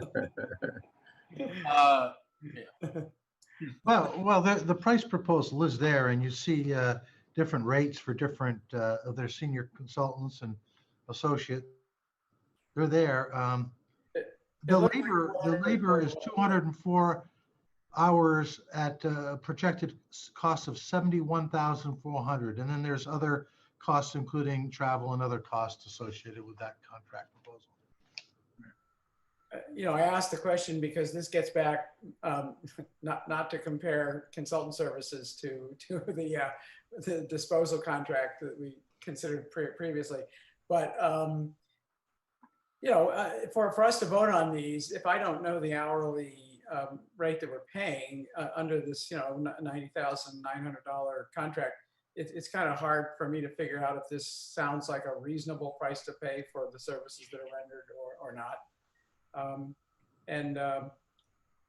Speaker 11: Yeah.
Speaker 8: Well, the price proposal is there, and you see different rates for different of their senior consultants and associate. They're there. The labor is 204 hours at a projected cost of $71,400, and then there's other costs, including travel and other costs associated with that contract proposal.
Speaker 3: I asked the question because this gets back, not to compare consultant services to the disposal contract that we considered previously, but for us to vote on these, if I don't know the hourly rate that we're paying under this, $90,900 contract, it's kind of hard for me to figure out if this sounds like a reasonable price to pay for the services that are rendered or not.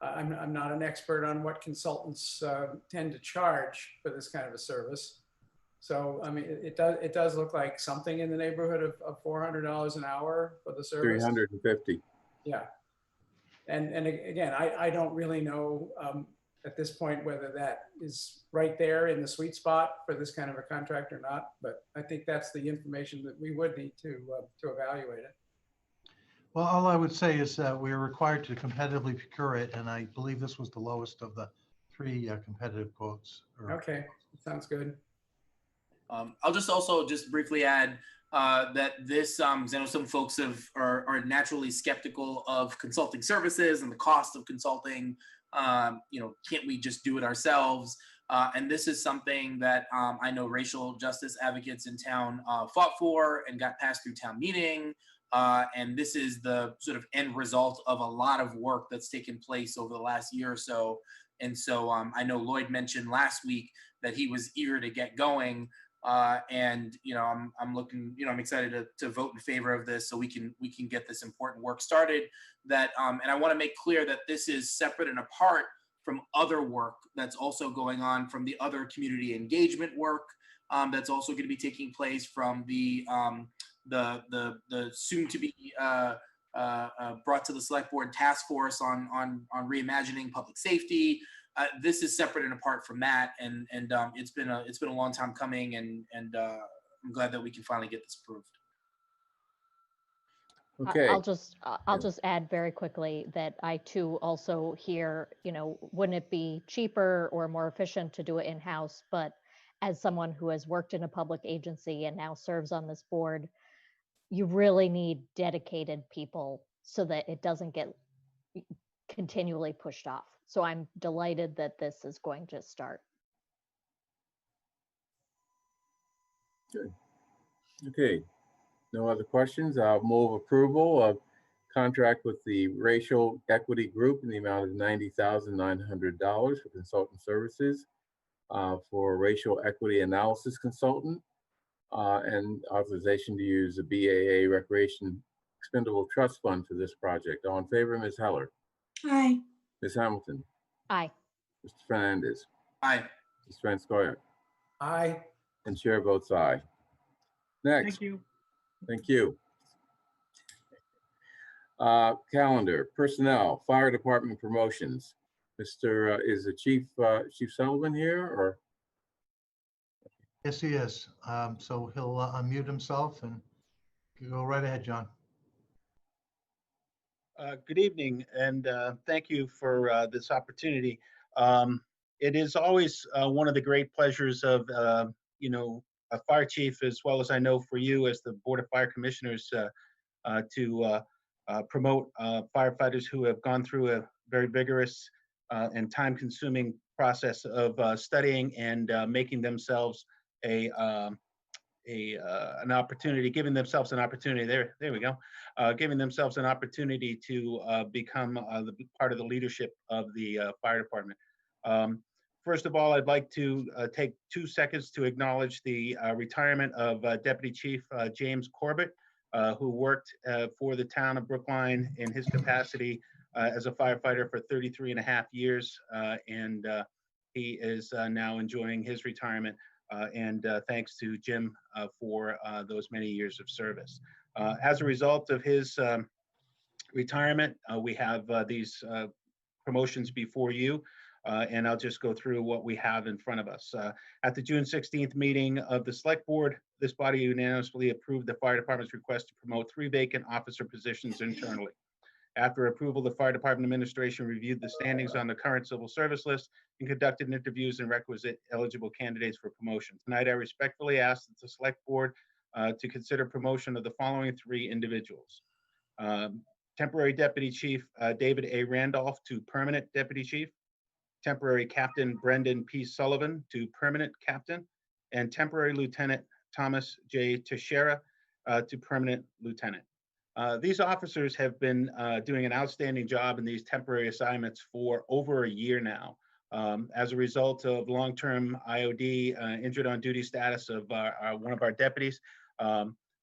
Speaker 3: I'm not an expert on what consultants tend to charge for this kind of a service. So, I mean, it does look like something in the neighborhood of $400 an hour for the service.
Speaker 1: 350.
Speaker 3: Yeah. And again, I don't really know at this point whether that is right there in the sweet spot for this kind of a contract or not, but I think that's the information that we would need to evaluate it.
Speaker 8: Well, all I would say is that we're required to competitively procure it, and I believe this was the lowest of the three competitive quotes.
Speaker 3: Okay, sounds good.
Speaker 11: I'll just also just briefly add that this, 'cause I know some folks are naturally skeptical of consulting services and the cost of consulting. Can't we just do it ourselves? And this is something that I know racial justice advocates in town fought for and got passed through town meeting. And this is the sort of end result of a lot of work that's taken place over the last year or so. And so I know Lloyd mentioned last week that he was eager to get going. I'm looking, I'm excited to vote in favor of this so we can get this important work started. And I want to make clear that this is separate and apart from other work that's also going on, from the other community engagement work that's also going to be taking place, from the soon to be brought to the select board task force on reimagining public safety. This is separate and apart from that, and it's been a long time coming, and I'm glad that we can finally get this approved.
Speaker 1: Okay.
Speaker 2: I'll just add very quickly that I too also hear, wouldn't it be cheaper or more efficient to do it in-house? But as someone who has worked in a public agency and now serves on this board, you really need dedicated people so that it doesn't get continually pushed off. So I'm delighted that this is going to start.
Speaker 1: Good. Okay. No other questions. I'll move approval of contract with the Racial Equity Group in the amount of $90,900 for consultant services for racial equity analysis consultant and authorization to use the BAA Recreation Expendable Trust Fund for this project. All in favor, Ms. Heller?
Speaker 6: Aye.
Speaker 1: Ms. Hamilton?
Speaker 2: Aye.
Speaker 1: Mr. Fernandez?
Speaker 11: Aye.
Speaker 1: Ms. Transkoya?
Speaker 3: Aye.
Speaker 1: And chair votes aye. Next.
Speaker 14: Thank you.
Speaker 1: Thank you. Calendar, personnel, fire department promotions. Mr. Is the Chief Sullivan here, or?
Speaker 8: Yes, he is. So he'll unmute himself and you go right ahead, John.
Speaker 15: Good evening, and thank you for this opportunity. It is always one of the great pleasures of, a fire chief, as well as I know for you as the Board of Fire Commissioners, to promote firefighters who have gone through a very vigorous and time-consuming process of studying and making themselves an opportunity, giving themselves an opportunity. There we go. Giving themselves an opportunity to become part of the leadership of the fire department. First of all, I'd like to take 2 seconds to acknowledge the retirement of Deputy Chief James Corbett, who worked for the town of Brookline in his capacity as a firefighter for 33.5 years. And he is now enjoying his retirement. And thanks to Jim for those many years of service. As a result of his retirement, we have these promotions before you. And I'll just go through what we have in front of us. At the June 16th meeting of the Select Board, this body unanimously approved the Fire Department's request to promote 3 vacant officer positions internally. After approval, the Fire Department Administration reviewed the standings on the current civil service list and conducted interviews and requisite eligible candidates for promotion. Tonight, I respectfully ask that the Select Board to consider promotion of the following 3 individuals. Temporary Deputy Chief David A. Randolph to Permanent Deputy Chief. Temporary Captain Brendan P. Sullivan to Permanent Captain, and Temporary Lieutenant Thomas J. Teixeira to Permanent Lieutenant. These officers have been doing an outstanding job in these temporary assignments for over a year now. As a result of long-term IOD, injured on duty status of one of our deputies,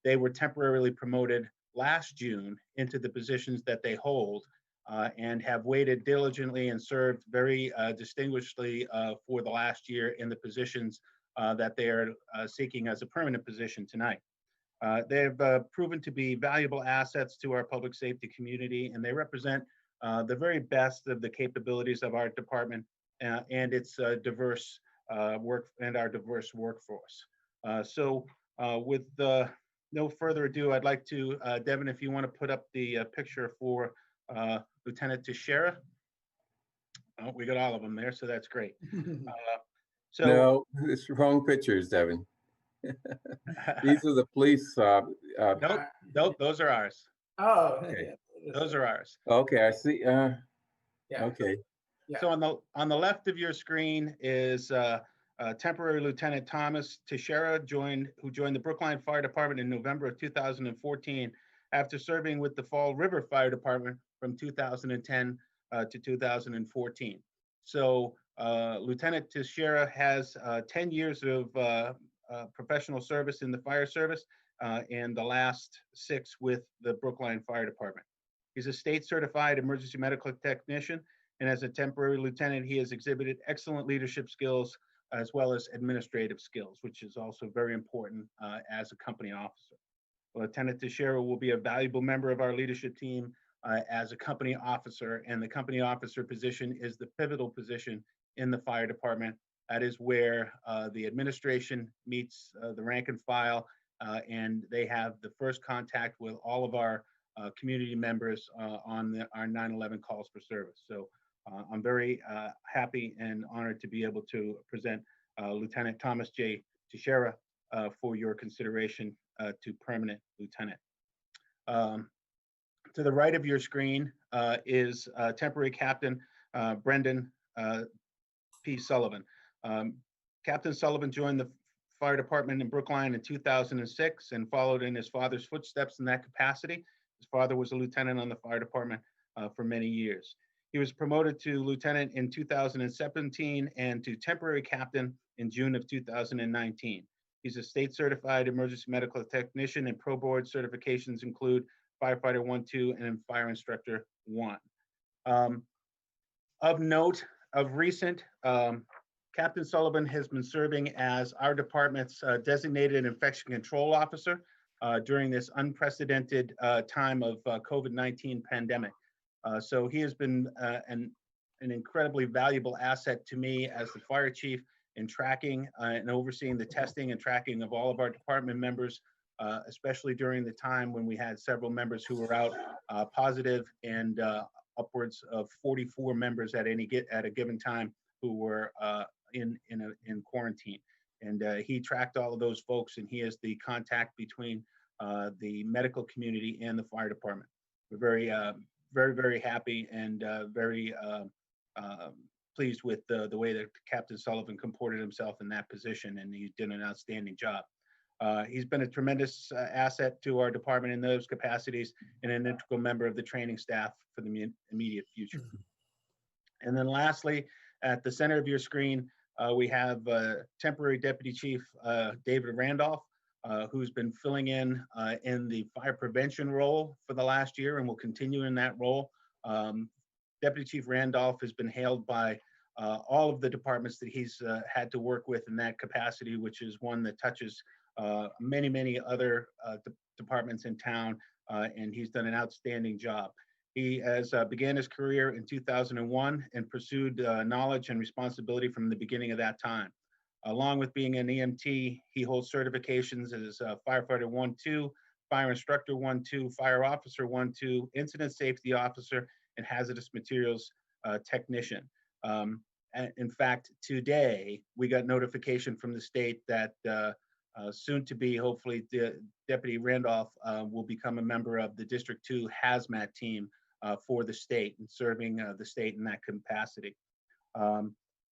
Speaker 15: they were temporarily promoted last June into the positions that they hold and have waited diligently and served very distinguishedly for the last year in the positions that they are seeking as a permanent position tonight. They have proven to be valuable assets to our public safety community, and they represent the very best of the capabilities of our department and its diverse our diverse workforce. So with no further ado, I'd like to, Devin, if you want to put up the picture for Lieutenant Teixeira. Oh, we got all of them there, so that's great. So
Speaker 1: No, it's wrong pictures, Devin. These are the police.
Speaker 15: nope, those are ours.
Speaker 3: Oh,
Speaker 1: Okay.
Speaker 15: Those are ours.
Speaker 1: Okay, I see.
Speaker 3: yeah.
Speaker 1: Okay.
Speaker 3: Yeah.
Speaker 15: So on the left of your screen is temporary Lieutenant Thomas Teixeira, who joined the Brookline Fire Department in November of 2014 after serving with the Fall River Fire Department from 2010 to 2014. So Lieutenant Teixeira has 10 years of professional service in the fire service and the last 6 with the Brookline Fire Department. He's a state certified emergency medical technician, and as a temporary lieutenant, he has exhibited excellent leadership skills as well as administrative skills, which is also very important as a company officer. Lieutenant Teixeira will be a valuable member of our leadership team as a company officer, and the company officer position is the pivotal position in the fire department. That is where the administration meets the rank and file, and they have the first contact with all of our community members on our 9/11 calls for service. So I'm very happy and honored to be able to present Lieutenant Thomas J. Teixeira for your consideration to permanent lieutenant. To the right of your screen is temporary Captain Brendan P. Sullivan. Captain Sullivan joined the fire department in Brookline in 2006 and followed in his father's footsteps in that capacity. His father was a lieutenant on the fire department for many years. He was promoted to lieutenant in 2017 and to temporary captain in June of 2019. He's a state certified emergency medical technician, and pro board certifications include firefighter 1, 2, and fire instructor 1. Of note, of recent, Captain Sullivan has been serving as our department's designated infection control officer during this unprecedented time of COVID-19 pandemic. So he has been an incredibly valuable asset to me as the fire chief in tracking and overseeing the testing and tracking of all of our department members, especially during the time when we had several members who were out positive and upwards of 44 members at a given time who were in quarantine. And he tracked all of those folks, and he is the contact between the medical community and the fire department. We're very happy and very pleased with the way that Captain Sullivan comported himself in that position, and he did an outstanding job. He's been a tremendous asset to our department in those capacities and an integral member of the training staff for the immediate future. And then lastly, at the center of your screen, we have temporary Deputy Chief David Randolph, who's been filling in the fire prevention role for the last year and will continue in that role. Deputy Chief Randolph has been hailed by all of the departments that he's had to work with in that capacity, which is one that touches many other departments in town, and he's done an outstanding job. He began his career in 2001 and pursued knowledge and responsibility from the beginning of that time. Along with being an EMT, he holds certifications as firefighter 1, 2, fire instructor 1, 2, fire officer 1, 2, incident safety officer, and hazardous materials technician. In fact, today we got notification from the state that soon to be, hopefully, Deputy Randolph will become a member of the District 2 hazmat team for the state and serving the state in that capacity.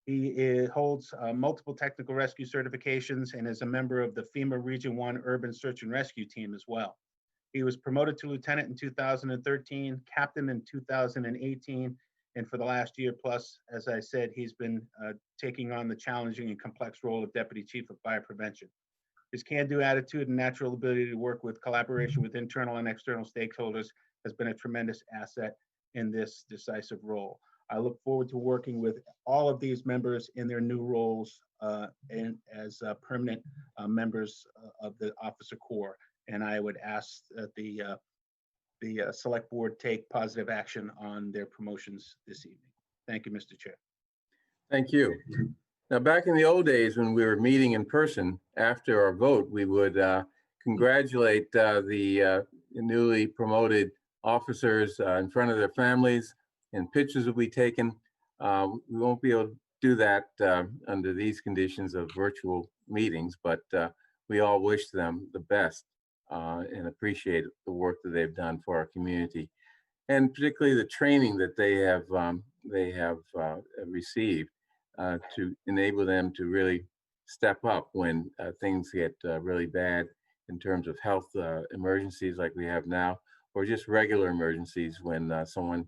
Speaker 15: He holds multiple technical rescue certifications and is a member of the FEMA Region 1 Urban Search and Rescue Team as well. He was promoted to lieutenant in 2013, captain in 2018, and for the last year plus, as I said, he's been taking on the challenging and complex role of Deputy Chief of Fire Prevention. His can-do attitude and natural ability to work with collaboration with internal and external stakeholders has been a tremendous asset in this decisive role. I look forward to working with all of these members in their new roles and as permanent members of the officer corps. And I would ask that the select board take positive action on their promotions this evening. Thank you, Mr. Chair.
Speaker 1: Thank you. Now, back in the old days when we were meeting in person after our vote, we would congratulate the newly promoted officers in front of their families, and pictures will be taken. We won't be able to do that under these conditions of virtual meetings, but we all wish them the best and appreciate the work that they've done for our community, and particularly the training that they have received to enable them to really step up when things get really bad in terms of health emergencies like we have now, or just regular emergencies when someone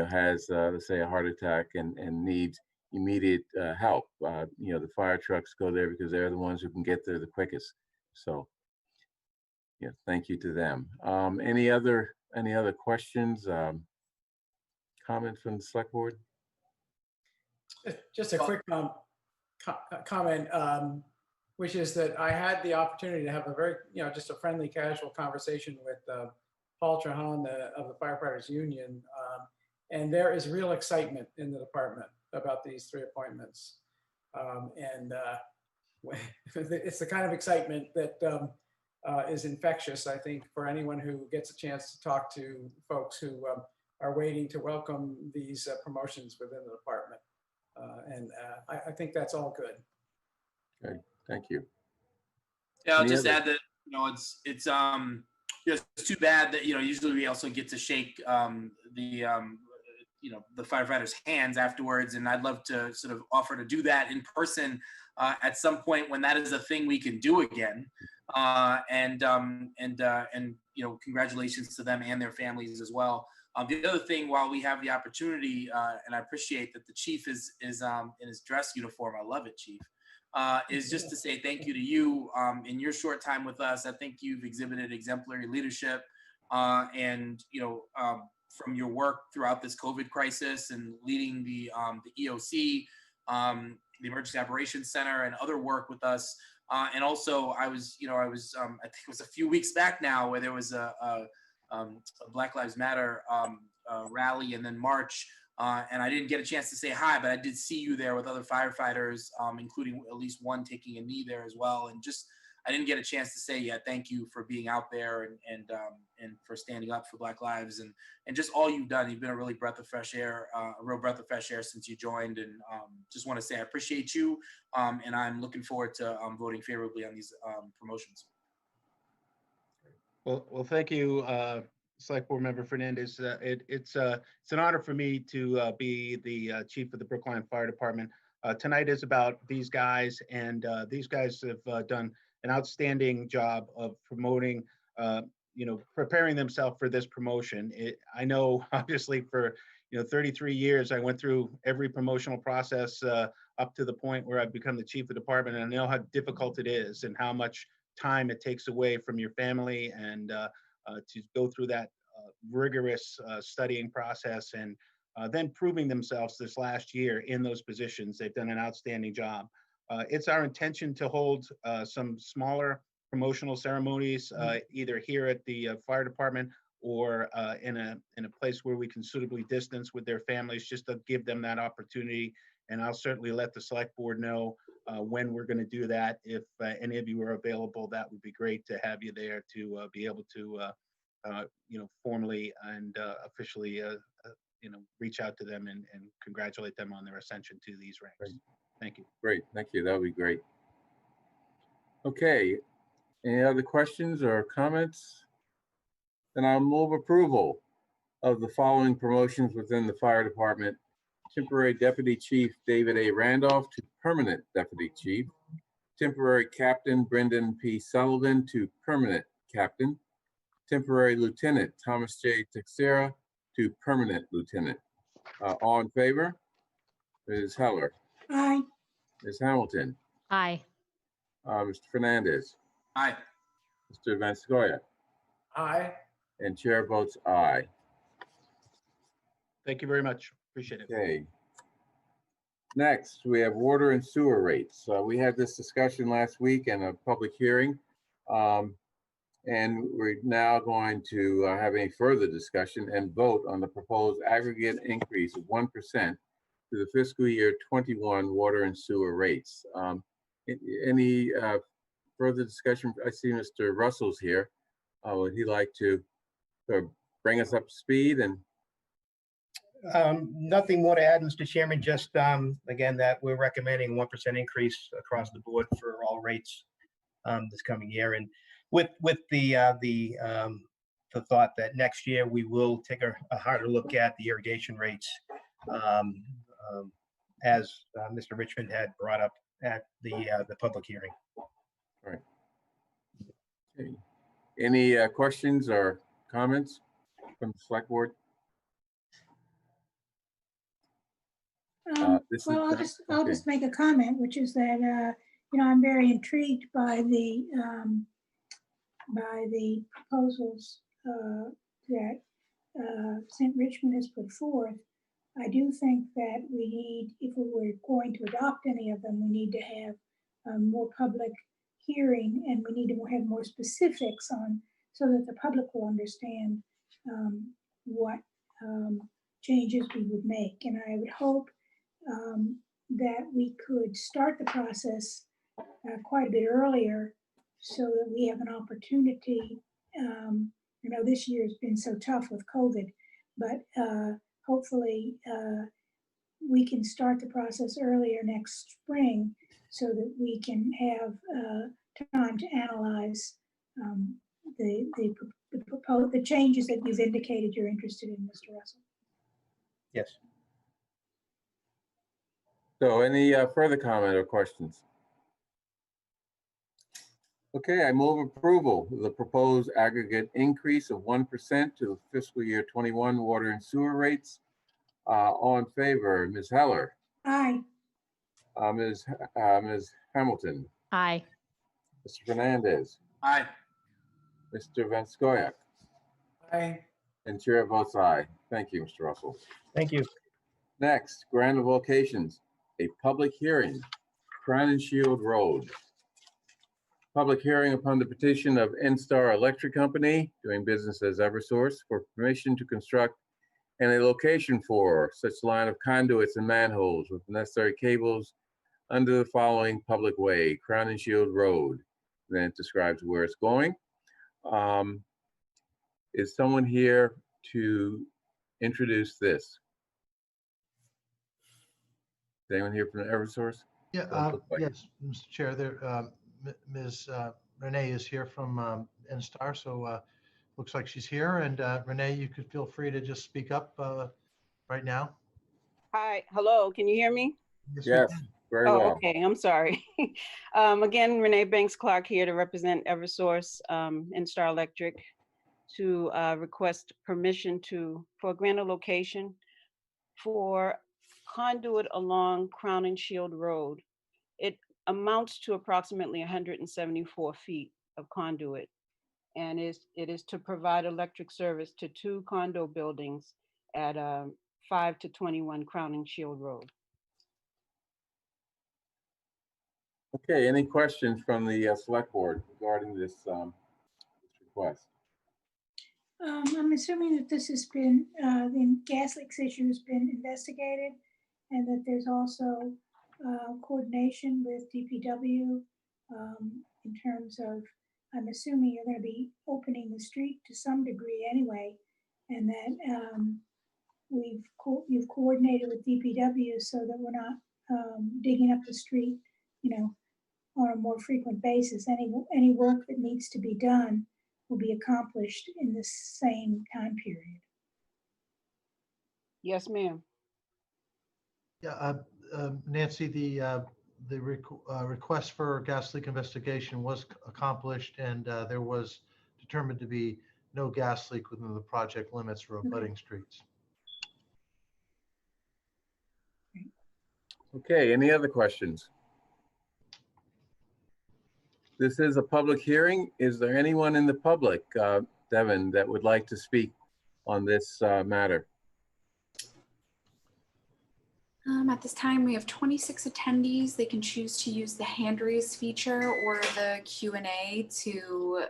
Speaker 1: has, let's say, a heart attack and needs immediate help. The fire trucks go there because they're the ones who can get there the quickest. So, thank you to them. Any other questions, comments from the select board?
Speaker 3: Just a quick comment, which is that I had the opportunity to have a very, just a friendly, casual conversation with Paul Trahan of the Firefighters Union. And there is real excitement in the department about these 3 appointments. It's the kind of excitement that is infectious, I think, for anyone who gets a chance to talk to folks who are waiting to welcome these promotions within the department. I think that's all good.
Speaker 1: Okay, thank you.
Speaker 11: Yeah, I'll just add that it's it's too bad that usually we also get to shake the firefighters' hands afterwards, and I'd love to sort of offer to do that in person at some point when that is a thing we can do again. Congratulations to them and their families as well. The other thing, while we have the opportunity, and I appreciate that the chief is in his dress uniform, I love it, Chief, is just to say thank you to you in your short time with us. I think you've exhibited exemplary leadership, from your work throughout this COVID crisis and leading the EOC, the Emergency Operations Center, and other work with us. And also, I think it was a few weeks back now where there was a Black Lives Matter rally and then march, and I didn't get a chance to say hi, but I did see you there with other firefighters, including at least one taking a knee there as well. And just, I didn't get a chance to say thank you for being out there and for standing up for Black lives and just all you've done. You've been a really breath of fresh air, a real breath of fresh air since you joined. And just want to say I appreciate you, and I'm looking forward to voting favorably on these promotions.
Speaker 15: Well, thank you, Select Board Member Fernandez. It's an honor for me to be the chief of the Brookline Fire Department. Tonight is about these guys, and these guys have done an outstanding job of promoting, preparing themselves for this promotion. I know, obviously, for 33 years, I went through every promotional process up to the point where I've become the chief of the department, and I know how difficult it is and how much time it takes away from your family, and to go through that rigorous studying process, and then proving themselves this last year in those positions. They've done an outstanding job. It's our intention to hold some smaller promotional ceremonies, either here at the fire department or in a place where we can suitably distance with their families, just to give them that opportunity. And I'll certainly let the select board know when we're going to do that. If any of you are available, that would be great to have you there to be able to, formally and officially, reach out to them and congratulate them on their ascension to these ranks.
Speaker 1: Great.
Speaker 15: Thank you.
Speaker 1: Great, thank you. That would be great. Okay, any other questions or comments? Then I'll move approval of the following promotions within the fire department. Temporary Deputy Chief David A. Randolph to Permanent Deputy Chief. Temporary Captain Brendan P. Sullivan to Permanent Captain. Temporary Lieutenant Thomas J. Texera to Permanent Lieutenant. All in favor? Ms. Heller.
Speaker 6: Aye.
Speaker 1: Ms. Hamilton.
Speaker 2: Aye.
Speaker 1: Mr. Fernandez.
Speaker 11: Aye.
Speaker 1: Mr. Vanscoya.
Speaker 3: Aye.
Speaker 1: And chair votes aye.
Speaker 15: Thank you very much. Appreciate it.
Speaker 1: Okay. Next, we have water and sewer rates. We had this discussion last week in a public hearing. And we're now going to have a further discussion and vote on the proposed aggregate increase of 1% to the fiscal year 21 water and sewer rates. Any further discussion? I see Mr. Russell's here. Would he like to bring us up to speed? And
Speaker 16: nothing more to add, Mr. Chairman, just again, that we're recommending 1% increase across the board for all rates this coming year. And with the thought that next year we will take a harder look at the irrigation rates as Mr. Richmond had brought up at the public hearing.
Speaker 1: All right. Okay. Any questions or comments from the select board?
Speaker 6: Well, I'll just make a comment, which is that I'm very intrigued by the proposals that St. Richmond has put forth. I do think that we need, if we were going to adopt any of them, we need to have more public hearing, and we need to have more specifics on, so that the public will understand what changes we would make. And I would hope that we could start the process quite a bit earlier, so that we have an opportunity. This year has been so tough with COVID, but hopefully we can start the process earlier next spring, so that we can have time to analyze the changes that you've indicated you're interested in, Mr. Russell.
Speaker 16: Yes.
Speaker 1: So any further comment or questions? Okay, I move approval of the proposed aggregate increase of 1% to the fiscal year 21 water and sewer rates. All in favor, Ms. Heller?
Speaker 6: Aye.
Speaker 1: Ms. Hamilton?
Speaker 2: Aye.
Speaker 1: Mr. Fernandez?
Speaker 11: Aye.
Speaker 1: Mr. Van Scoyac?
Speaker 3: Aye.
Speaker 1: And chair votes aye. Thank you, Mr. Russell.
Speaker 16: Thank you.
Speaker 1: Next, grant of locations, a public hearing, Crown and Shield Road. Public hearing upon the petition of N-Star Electric Company, doing business as Eversource, for permission to construct and a location for such line of conduits and manholes with necessary cables under the following public way, Crown and Shield Road. Then it describes where it's going. Is someone here to introduce this? Is anyone here from Eversource?
Speaker 8: Yeah, yes, Mr. Chair, there, Ms. Renee is here from N-Star, so looks like she's here. And Renee, you could feel free to just speak up right now.
Speaker 17: Hi, hello, can you hear me?
Speaker 1: Yes, very well.
Speaker 17: Okay, I'm sorry. Again, Renee Banks-Clark here to represent Eversource, N-Star Electric, to request permission for a grant of location for conduit along Crown and Shield Road. It amounts to approximately 174 feet of conduit, and it is to provide electric service to 2 condo buildings at 5 to 21 Crown and Shield Road.
Speaker 1: Okay, any questions from the select board regarding this request?
Speaker 6: I'm assuming that this has been, the gas leaks issue has been investigated, and that there's also coordination with DPW in terms of, I'm assuming you're going to be opening the street to some degree anyway, and that you've coordinated with DPW so that we're not digging up the street, on a more frequent basis. Any work that needs to be done will be accomplished in the same time period.
Speaker 17: Yes, ma'am.
Speaker 8: Yeah, Nancy, the request for gas leak investigation was accomplished, and there was determined to be no gas leak within the project limits for abutting streets.
Speaker 1: Okay, any other questions? This is a public hearing. Is there anyone in the public, Devin, that would like to speak on this matter?
Speaker 4: At this time, we have 26 attendees. They can choose to use the hand raise feature or the Q&A to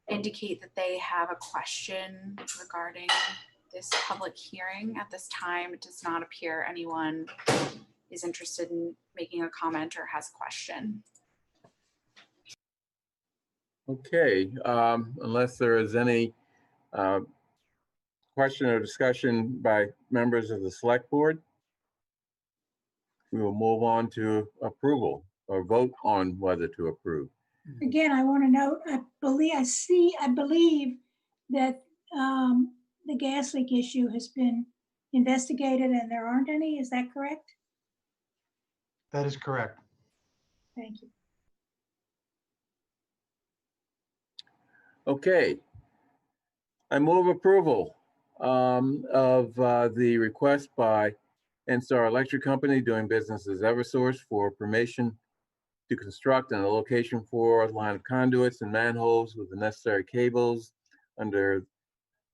Speaker 4: indicate that they have a question regarding this public hearing. At this time, it does not appear anyone is interested in making a comment or has a question.
Speaker 1: Okay, unless there is any question or discussion by members of the select board, we will move on to approval or vote on whether to approve.
Speaker 6: Again, I want to note, I believe that the gas leak issue has been investigated and there aren't any. Is that correct?
Speaker 8: That is correct.
Speaker 6: Thank you.
Speaker 1: Okay. I move approval of the request by NSTAR Electric Company doing business as Eversource for permission to construct and a location for a line of conduits and manholes with the necessary cables under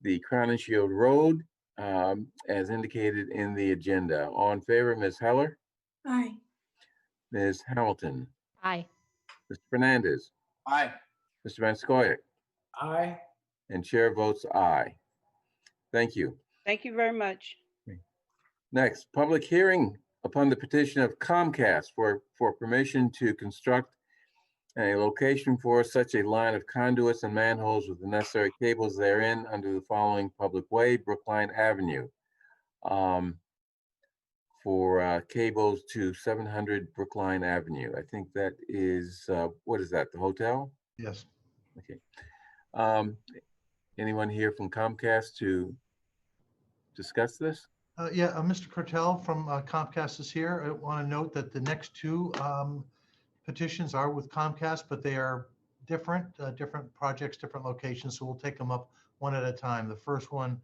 Speaker 1: the Crown and Shield Road as indicated in the agenda. All in favor, Ms. Heller?
Speaker 6: Aye.
Speaker 1: Ms. Hamilton?
Speaker 2: Aye.
Speaker 1: Mr. Fernandez?
Speaker 11: Aye.
Speaker 1: Mr. Van Scoyac?
Speaker 3: Aye.
Speaker 1: And chair votes aye. Thank you.
Speaker 17: Thank you very much.
Speaker 1: Next, public hearing upon the petition of Comcast for permission to construct a location for such a line of conduits and manholes with the necessary cables therein under the following public way, Brookline Avenue. For cables to 700 Brookline Avenue. I think that is, what is that, the hotel?
Speaker 8: Yes.
Speaker 1: Okay. Anyone here from Comcast to discuss this?
Speaker 8: Yeah, Mr. Cortell from Comcast is here. I want to note that the next two petitions are with Comcast, but they are different projects, different locations. So we'll take them up one at a time. The first one,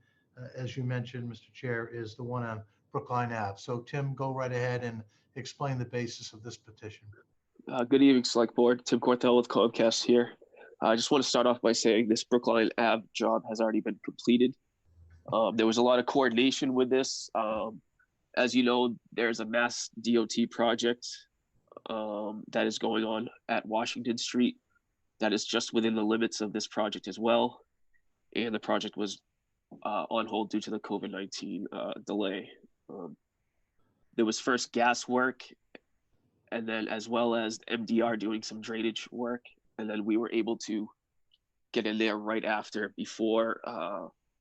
Speaker 8: as you mentioned, Mr. Chair, is the one on Brookline Ave. So Tim, go right ahead and explain the basis of this petition.
Speaker 18: Good evening, Select Board. Tim Cortell with Comcast here. I just want to start off by saying this Brookline Ave job has already been completed. There was a lot of coordination with this. As you know, there's a mass DOT project that is going on at Washington Street that is just within the limits of this project as well. And the project was on hold due to the COVID-19 delay. There was first gas work, and then as well as MDR doing some drainage work. And then we were able to get in there right after, before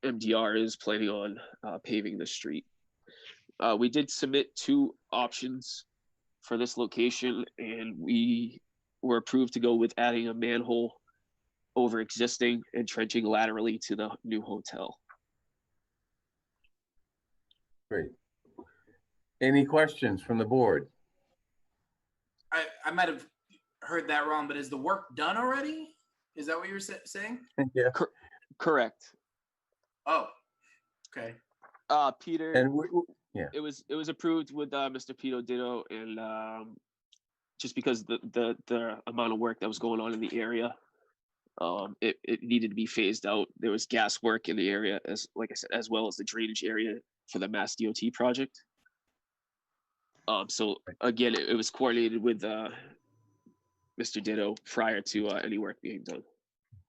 Speaker 18: MDR is planning on paving the street. We did submit 2 options for this location, and we were approved to go with adding a manhole over existing and trenching laterally to the new hotel.
Speaker 1: Great. Any questions from the board?
Speaker 11: I might have heard that wrong, but is the work done already? Is that what you were saying?
Speaker 1: Yeah.
Speaker 18: Correct.
Speaker 11: Oh, okay.
Speaker 18: Peter,
Speaker 1: and yeah,
Speaker 18: it was approved with Mr. Pito Ditto, and just because the amount of work that was going on in the area, it needed to be phased out. There was gas work in the area, as like I said, as well as the drainage area for the Mass DOT project. So again, it was coordinated with Mr. Ditto prior to any work being done.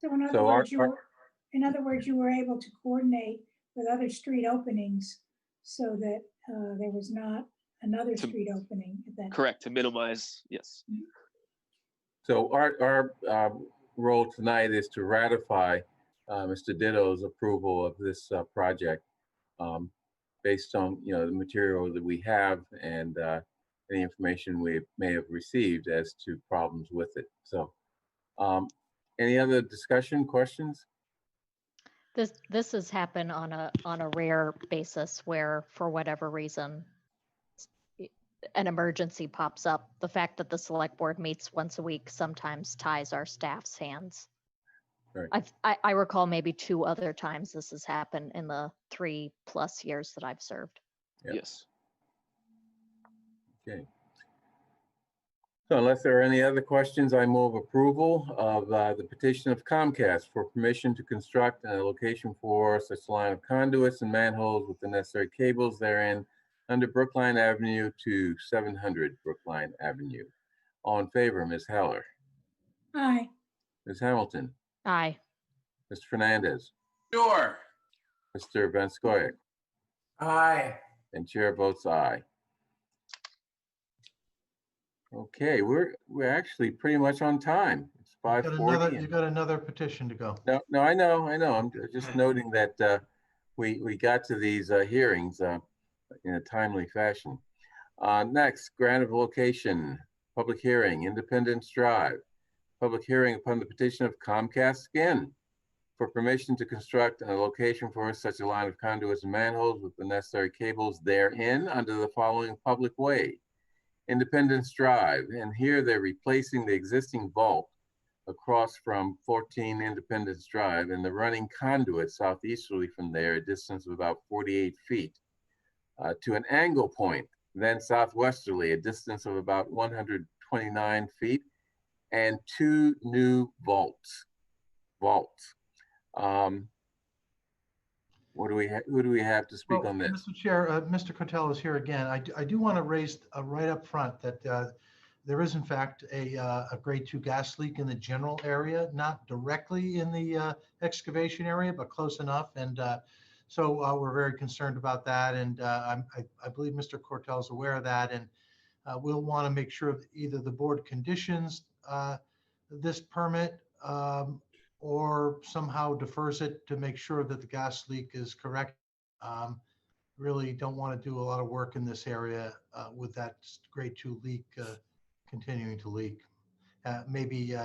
Speaker 6: So in other words, you were able to coordinate with other street openings so that there was not another street opening at that.
Speaker 18: Correct, to minimize, yes.
Speaker 1: So our role tonight is to ratify Mr. Ditto's approval of this project based on the material that we have and any information we may have received as to problems with it. So any other discussion, questions?
Speaker 2: This has happened on a rare basis where, for whatever reason, an emergency pops up. The fact that the select board meets once a week sometimes ties our staff's hands.
Speaker 1: Right.
Speaker 2: I recall maybe 2 other times this has happened in the 3+ years that I've served.
Speaker 1: Yep.
Speaker 18: Yes.
Speaker 1: Okay. So unless there are any other questions, I move approval of the petition of Comcast for permission to construct a location for such line of conduits and manholes with the necessary cables therein under Brookline Avenue to 700 Brookline Avenue. All in favor, Ms. Heller,
Speaker 6: Aye.
Speaker 1: Ms. Hamilton,
Speaker 2: Aye.
Speaker 1: Mr. Fernandez,
Speaker 11: Sure.
Speaker 1: Mr. Van Scoyac,
Speaker 3: Aye.
Speaker 1: and chair votes aye. Okay, we're actually pretty much on time. It's 5:40.
Speaker 8: You got another petition to go.
Speaker 1: No, I know. I'm just noting that we got to these hearings in a timely fashion. Next, grant of location, public hearing, Independence Drive. Public hearing upon the petition of Comcast Skin for permission to construct a location for such a line of conduits and manholes with the necessary cables therein under the following public way. Independence Drive, and here they're replacing the existing vault across from 14 Independence Drive and the running conduit southeasterly from there, a distance of about 48 feet, to an angle point, then southwesterly, a distance of about 129 feet, and 2 new vaults. Who do we have to speak on this?
Speaker 8: Mr. Chair, Mr. Cotel is here again. I do want to raise right up front that there is in fact a grade 2 gas leak in the general area, not directly in the excavation area, but close enough. And so we're very concerned about that. And I believe Mr. Cotel is aware of that. And we'll want to make sure that either the board conditions this permit or somehow defers it to make sure that the gas leak is correct. Really don't want to do a lot of work in this area with that grade 2 leak continuing to leak. Maybe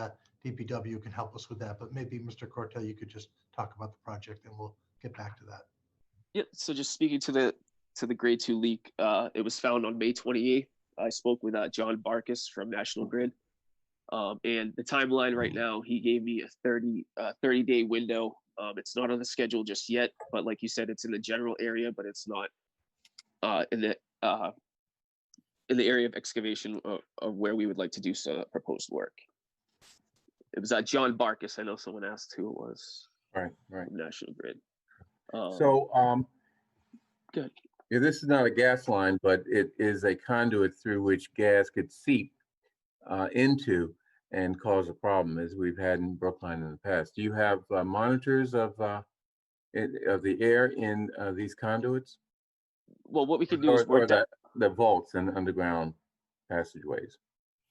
Speaker 8: DPW can help us with that, but maybe Mr. Cortel, you could just talk about the project and we'll get back to that.
Speaker 18: Yeah, so just speaking to the grade 2 leak, it was found on May 28th. I spoke with John Barkis from National Grid. And the timeline right now, he gave me a 30-day window. It's not on the schedule just yet, but like you said, it's in the general area, but it's not in the area of excavation of where we would like to do some proposed work. It was John Barkis. I know someone asked who it was.
Speaker 1: Right.
Speaker 18: From National Grid.
Speaker 1: Good. Yeah, this is not a gas line, but it is a conduit through which gas could seep into and cause a problem, as we've had in Brookline in the past. Do you have monitors of the air in these conduits?
Speaker 18: Well, what we could do is work
Speaker 1: the vaults and underground passageways.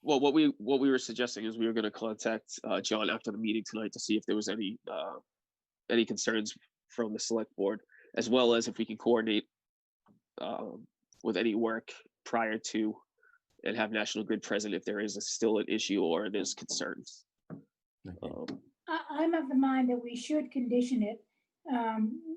Speaker 18: Well, what we were suggesting is we were going to contact John after the meeting tonight to see if there was any concerns from the select board, as well as if we can coordinate with any work prior to and have National Grid present if there is still an issue or there's concerns.
Speaker 6: I'm of the mind that we should condition it.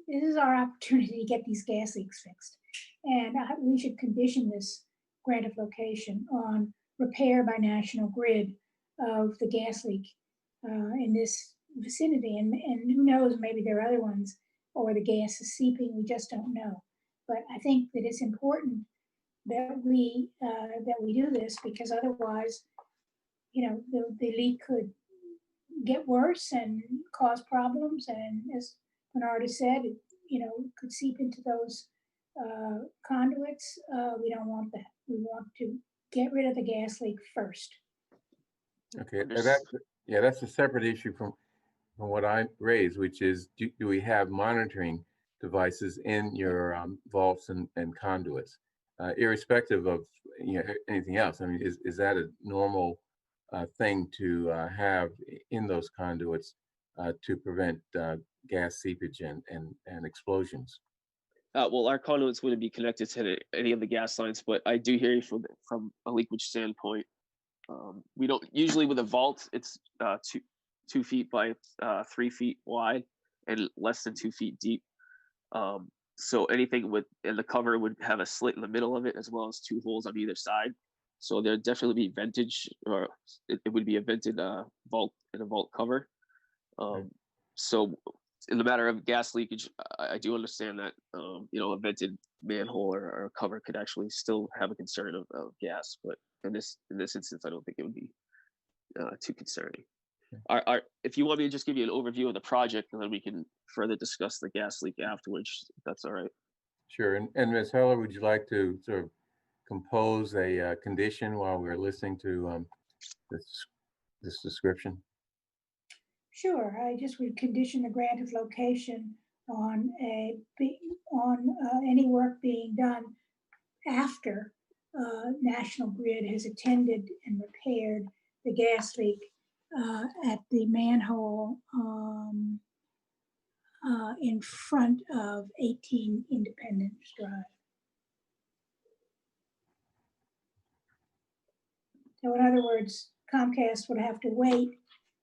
Speaker 6: This is our opportunity to get these gas leaks fixed. And we should condition this grant of location on repair by National Grid of the gas leak in this vicinity. And who knows, maybe there are other ones, or the gas is seeping, we just don't know. But I think that it's important that we do this, because otherwise, the leak could get worse and cause problems. And as Bernard has said, it could seep into those conduits. We don't want that. We want to get rid of the gas leak first.
Speaker 1: Okay, that's a separate issue from what I raised, which is do we have monitoring devices in your vaults and conduits, irrespective of anything else? I mean, is that a normal thing to have in those conduits to prevent gas seepage and explosions?
Speaker 18: Well, our conduits wouldn't be connected to any of the gas lines, but I do hear you from a leakage standpoint. We don't usually with a vault, it's 2 feet by 3 feet wide and less than 2 feet deep. So anything and the cover would have a slit in the middle of it, as well as 2 holes on either side. So there'd definitely be ventage, or it would be a vented vault and a vault cover. So in the matter of gas leakage, I do understand that a vented manhole or a cover could actually still have a concern of gas, but in this instance, I don't think it would be too concerning. If you want me to just give you an overview of the project, and then we can further discuss the gas leak afterwards, if that's all right.
Speaker 1: Sure. And Ms. Heller, would you like to sort of compose a condition while we're listening to this description?
Speaker 6: Sure, I just would condition the grant of location on any work being done after National Grid has attended and repaired the gas leak at the manhole in front of 18 Independence Drive. So in other words, Comcast would have to wait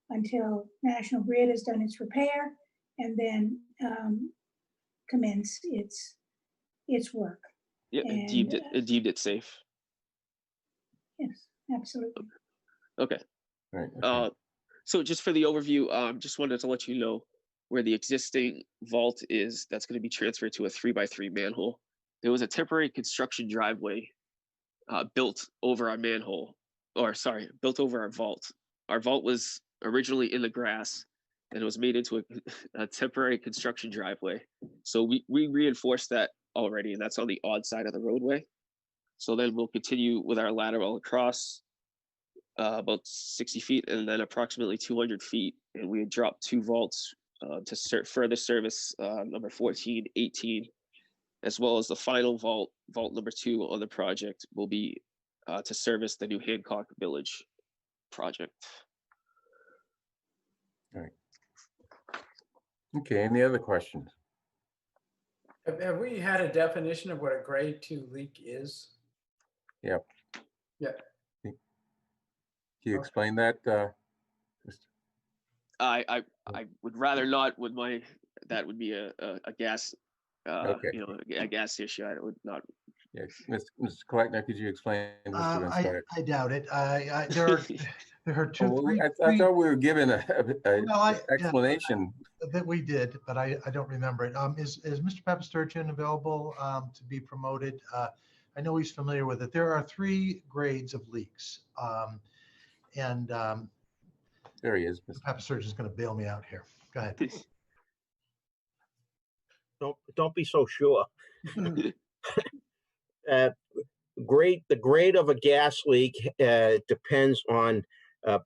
Speaker 6: until National Grid has done its repair and then commence its work.
Speaker 18: Yeah,
Speaker 6: And,
Speaker 18: deemed it safe.
Speaker 6: Yes, absolutely.
Speaker 18: Okay.
Speaker 1: Right. Okay.
Speaker 18: So just for the overview, just wanted to let you know where the existing vault is that's going to be transferred to a 3x3 manhole. There was a temporary construction driveway built over our manhole, or sorry, built over our vault. Our vault was originally in the grass and it was made into a temporary construction driveway. So we reinforced that already, and that's on the odd side of the roadway. So then we'll continue with our lateral across about 60 feet and then approximately 200 feet. And we had dropped 2 vaults to further service number 14, 18, as well as the final vault number 2 on the project will be to service the new Hancock Village project.
Speaker 1: All right. Okay, any other questions?
Speaker 3: Have we had a definition of what a grade 2 leak is?
Speaker 1: Yep.
Speaker 3: Yeah.
Speaker 1: Can you explain that?
Speaker 18: I would rather not with my, that would be a gas,
Speaker 1: Okay.
Speaker 18: you know, a gas issue. I would not.
Speaker 1: Yes, Mr. Kleckner, could you explain? Mr. Van Stuyt?
Speaker 8: I doubt it. There are two.
Speaker 1: Oh, I thought we were given an explanation.
Speaker 8: Yeah, that we did, but I don't remember it. Is Mr. Papasturgeon available to be promoted? I know he's familiar with it. There are 3 grades of leaks.
Speaker 1: There he is.
Speaker 8: Mr. Papasturgeon is going to bail me out here. Go ahead.
Speaker 9: Don't be so sure. The grade of a gas leak depends on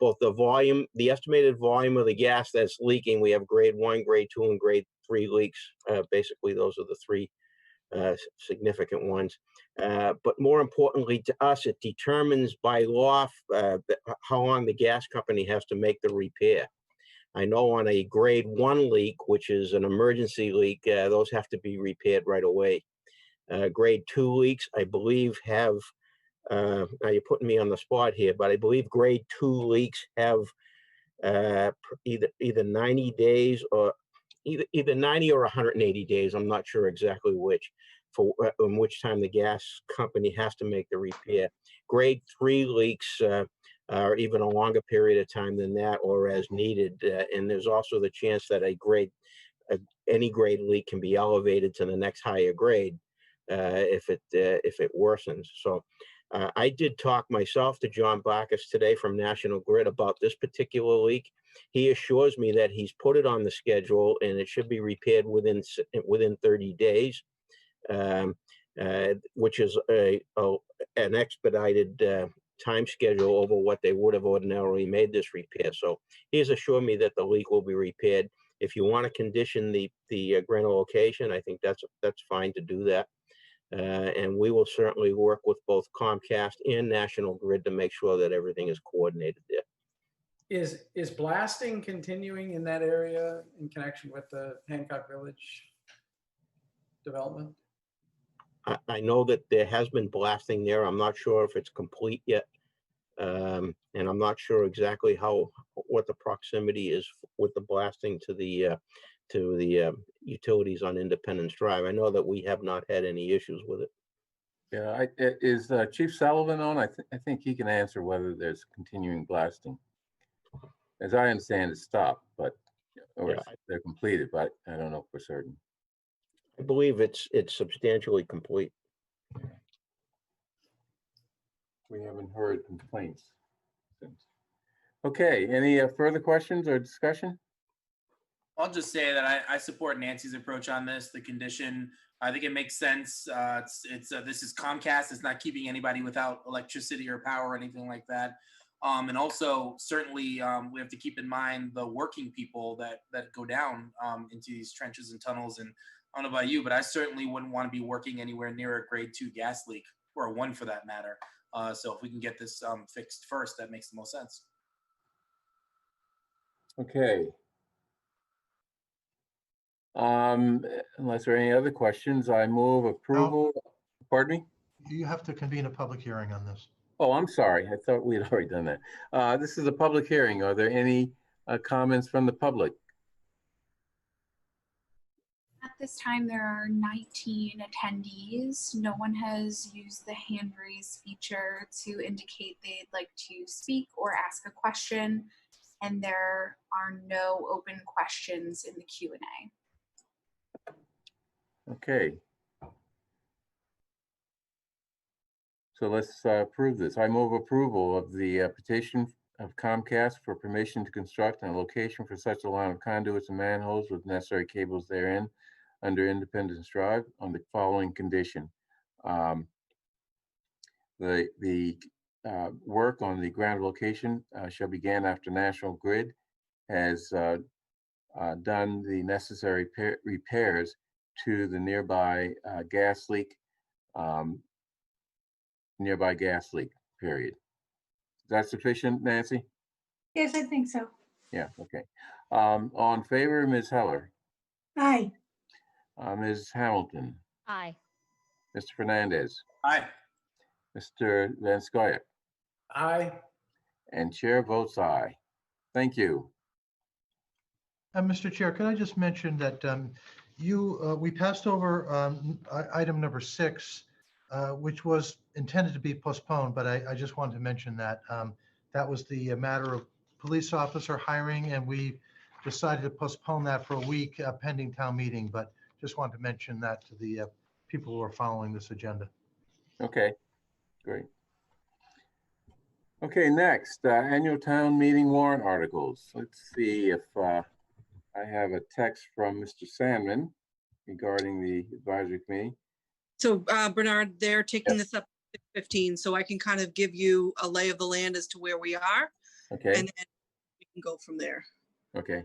Speaker 9: both the volume, the estimated volume of the gas that's leaking. We have grade 1, grade 2, and grade 3 leaks. Basically, those are the 3 significant ones. But more importantly to us, it determines by law how long the gas company has to make the repair. I know on a grade 1 leak, which is an emergency leak, those have to be repaired right away. Grade 2 leaks, I believe, have, now you're putting me on the spot here, but I believe grade 2 leaks have either 90 days or either 90 or 180 days. I'm not sure exactly which, for in which time the gas company has to make the repair. Grade 3 leaks are even a longer period of time than that, or as needed. And there's also the chance that any grade leak can be elevated to the next higher grade if it worsens. So I did talk myself to John Bacchus today from National Grid about this particular leak. He assures me that he's put it on the schedule and it should be repaired within 30 days, which is an expedited time schedule over what they would have ordinarily made this repair. So he has assured me that the leak will be repaired. If you want to condition the grant of location, I think that's fine to do that. And we will certainly work with both Comcast and National Grid to make sure that everything is coordinated there.
Speaker 3: Is blasting continuing in that area in connection with the Hancock Village development?
Speaker 9: I know that there has been blasting there. I'm not sure if it's complete yet. And I'm not sure exactly what the proximity is with the blasting to the utilities on Independence Drive. I know that we have not had any issues with it.
Speaker 1: Yeah, is Chief Sullivan on? I think he can answer whether there's continuing blasting. As I understand, it's stopped, but or they're completed, but I don't know for certain.
Speaker 9: I believe it's substantially complete.
Speaker 1: We haven't heard complaints since. Okay, any further questions or discussion?
Speaker 11: I'll just say that I support Nancy's approach on this. The condition, I think it makes sense. This is Comcast. It's not keeping anybody without electricity or power or anything like that. And also, certainly, we have to keep in mind the working people that go down into these trenches and tunnels. And I don't know about you, but I certainly wouldn't want to be working anywhere near a grade 2 gas leak, or a 1 for that matter. So if we can get this fixed first, that makes the most sense.
Speaker 1: Okay. Unless there are any other questions, I move approval. Pardon me?
Speaker 8: You have to convene a public hearing on this.
Speaker 1: Oh, I'm sorry. I thought we had already done that. This is a public hearing. Are there any comments from the public?
Speaker 4: At this time, there are 19 attendees. No one has used the hand raise feature to indicate they'd like to speak or ask a question, and there are no open questions in the Q&A.
Speaker 1: Okay. So let's approve this. I move approval of the petition of Comcast for permission to construct a location for such a line of conduits and manholes with necessary cables therein under Independence Drive on the following condition. The work on the ground location shall begin after National Grid has done the necessary repairs to the nearby gas leak, period. Is that sufficient, Nancy?
Speaker 6: Yes, I think so.
Speaker 1: Yeah, okay. All in favor, Ms. Heller?
Speaker 6: Aye.
Speaker 1: Ms. Hamilton?
Speaker 2: Aye.
Speaker 1: Mr. Fernandez?
Speaker 11: Aye.
Speaker 1: Mr. Van Scoyac?
Speaker 3: Aye.
Speaker 1: And chair votes aye. Thank you.
Speaker 8: Mr. Chair, can I just mention that we passed over item number 6, which was intended to be postponed, but I just wanted to mention that that was the matter of police officer hiring, and we decided to postpone that for a week pending town meeting, but just wanted to mention that to the people who are following this agenda.
Speaker 1: Okay, great. Okay, next, annual town meeting warrant articles. Let's see if I have a text from Mr. Sandman regarding the advisory committee.
Speaker 19: So Bernard, they're taking this up at 15, so I can kind of give you a lay of the land as to where we are.
Speaker 1: Okay.
Speaker 19: And then we can go from there.
Speaker 1: Okay.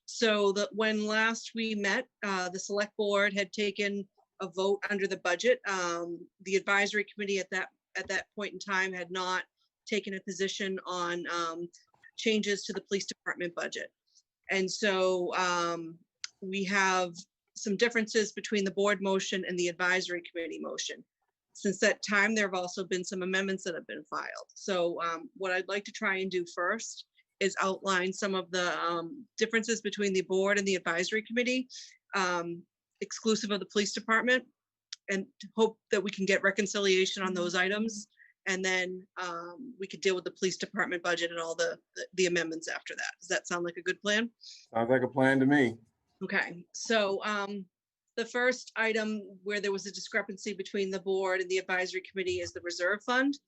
Speaker 19: So that when last we met, the select board had taken a vote under the budget. The advisory committee at that point in time had not taken a position on changes to the police department budget. And so we have some differences between the board motion and the advisory committee motion. Since that time, there have also been some amendments that have been filed. So what I'd like to try and do first is outline some of the differences between the board and the advisory committee, exclusive of the police department, and hope that we can get reconciliation on those items. And then we could deal with the police department budget and all the amendments after that. Does that sound like a good plan?
Speaker 1: Sounds like a plan to me.
Speaker 19: Okay, so the first item where there was a discrepancy between the board and the advisory committee is the reserve fund.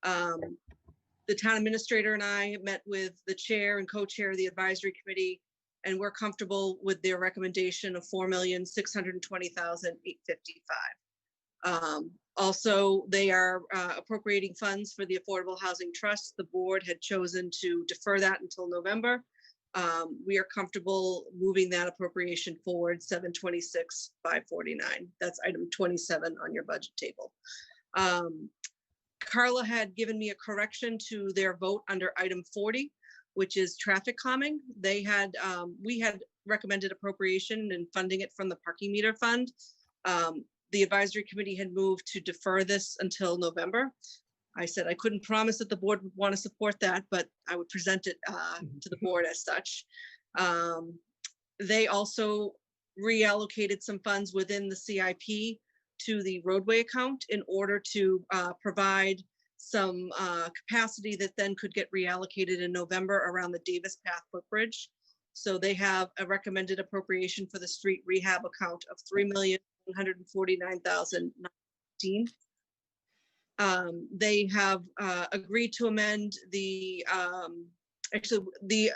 Speaker 19: The town administrator and I met with the chair and co-chair of the advisory committee, and we're comfortable with their recommendation of $4,620,855. Also, they are appropriating funds for the Affordable Housing Trust. The board had chosen to defer that until November. We are comfortable moving that appropriation forward, $726,549. That's item 27 on your budget table. Carla had given me a correction to their vote under item 40, which is traffic calming. They had, we had recommended appropriation and funding it from the parking meter fund. The advisory committee had moved to defer this until November. I said I couldn't promise that the board would want to support that, but I would present it to the board as such. They also reallocated some funds within the CIP to the roadway account in order to provide some capacity that then could get reallocated in November around the Davis Path footbridge. So they have a recommended appropriation for the street rehab account of $3,149,019. They have agreed to amend the, actually the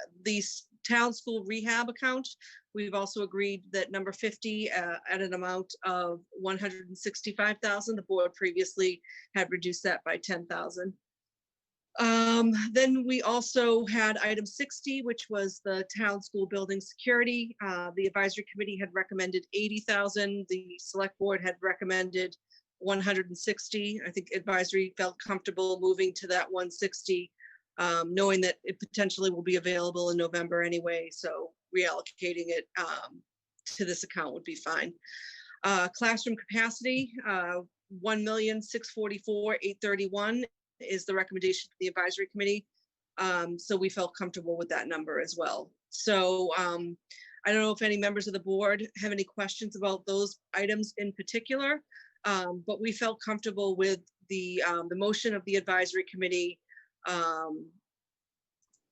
Speaker 19: town school rehab account, we've also agreed that number 50 at an amount of 165,000. The board previously had reduced that by 10,000. Then we also had item 60, which was the town school building security. The advisory committee had recommended 80,000. The select board had recommended 160. I think advisory felt comfortable moving to that 160, knowing that it potentially will be available in November anyway. So reallocating it to this account would be fine. Classroom capacity, 1,644,831 is the recommendation for the advisory committee. So we felt comfortable with that number as well. So I don't know if any members of the board have any questions about those items in particular, but we felt comfortable with the motion of the advisory committee,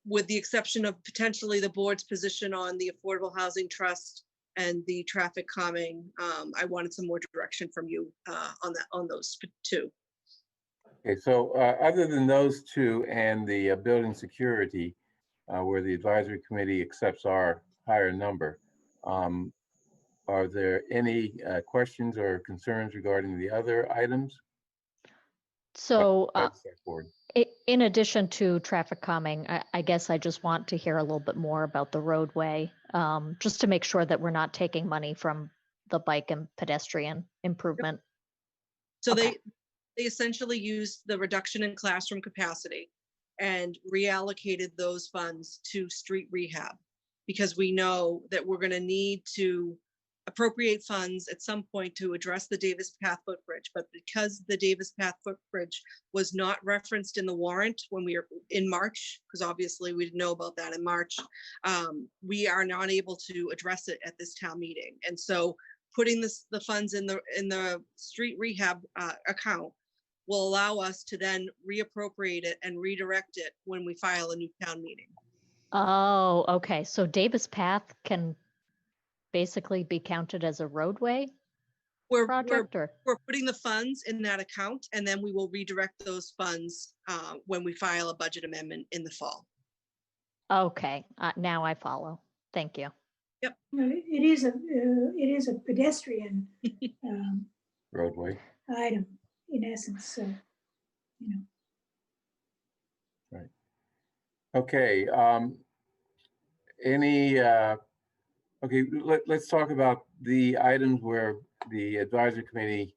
Speaker 19: with the exception of potentially the board's position on the Affordable Housing Trust and the traffic calming. I wanted some more direction from you on those two.
Speaker 1: Okay, so other than those two and the building security, where the advisory committee accepts our higher number, are there any questions or concerns regarding the other items?
Speaker 2: So
Speaker 1: by the select board?
Speaker 2: in addition to traffic calming, I guess I just want to hear a little bit more about the roadway, just to make sure that we're not taking money from the bike and pedestrian improvement.
Speaker 19: So they essentially used the reduction in classroom capacity and reallocated those funds to street rehab, because we know that we're going to need to appropriate funds at some point to address the Davis Path footbridge. But because the Davis Path footbridge was not referenced in the warrant when we were in March, because obviously we didn't know about that in March, we are not able to address it at this town meeting. And so putting the funds in the street rehab account will allow us to then reappropriate it and redirect it when we file a new town meeting.
Speaker 2: Oh, okay. So Davis Path can basically be counted as a roadway project, or?
Speaker 19: We're putting the funds in that account, and then we will redirect those funds when we file a budget amendment in the fall.
Speaker 2: Okay, now I follow. Thank you.
Speaker 19: Yep.
Speaker 6: It is a pedestrian
Speaker 1: roadway
Speaker 6: item in essence. So, you know.
Speaker 1: Right. Okay. Okay, let's talk about the items where the advisory committee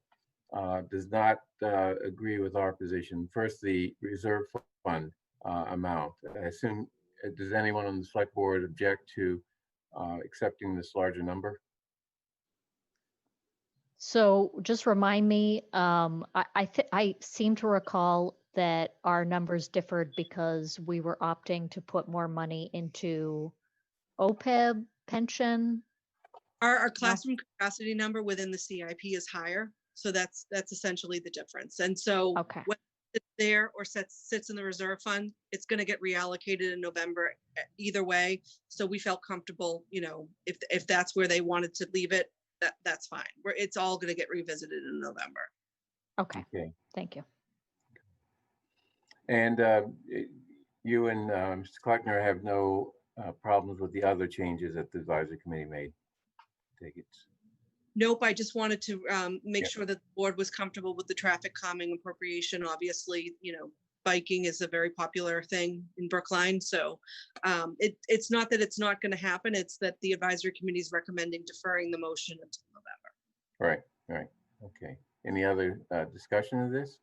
Speaker 1: does not agree with our position. First, the reserve fund amount. I assume, does anyone on the select board object to accepting this larger number?
Speaker 2: So just remind me, I seem to recall that our numbers differed because we were opting to put more money into OPEB pension.
Speaker 19: Our classroom capacity number within the CIP is higher. So that's essentially the difference. And so when it's there or sits in the reserve fund, it's going to get reallocated in November either way. So we felt comfortable, you know, if that's where they wanted to leave it, that's fine. It's all going to get revisited in November.
Speaker 2: Okay. Thank you.
Speaker 1: And you and Mr. Kleckner have no problems with the other changes that the advisory committee made? Take it.
Speaker 19: Nope, I just wanted to make sure that the board was comfortable with the traffic calming appropriation. Obviously, you know, biking is a very popular thing in Brookline. So it's not that it's not going to happen. It's that the advisory committee is recommending deferring the motion until November.
Speaker 1: Right. Okay. Any other discussion of this?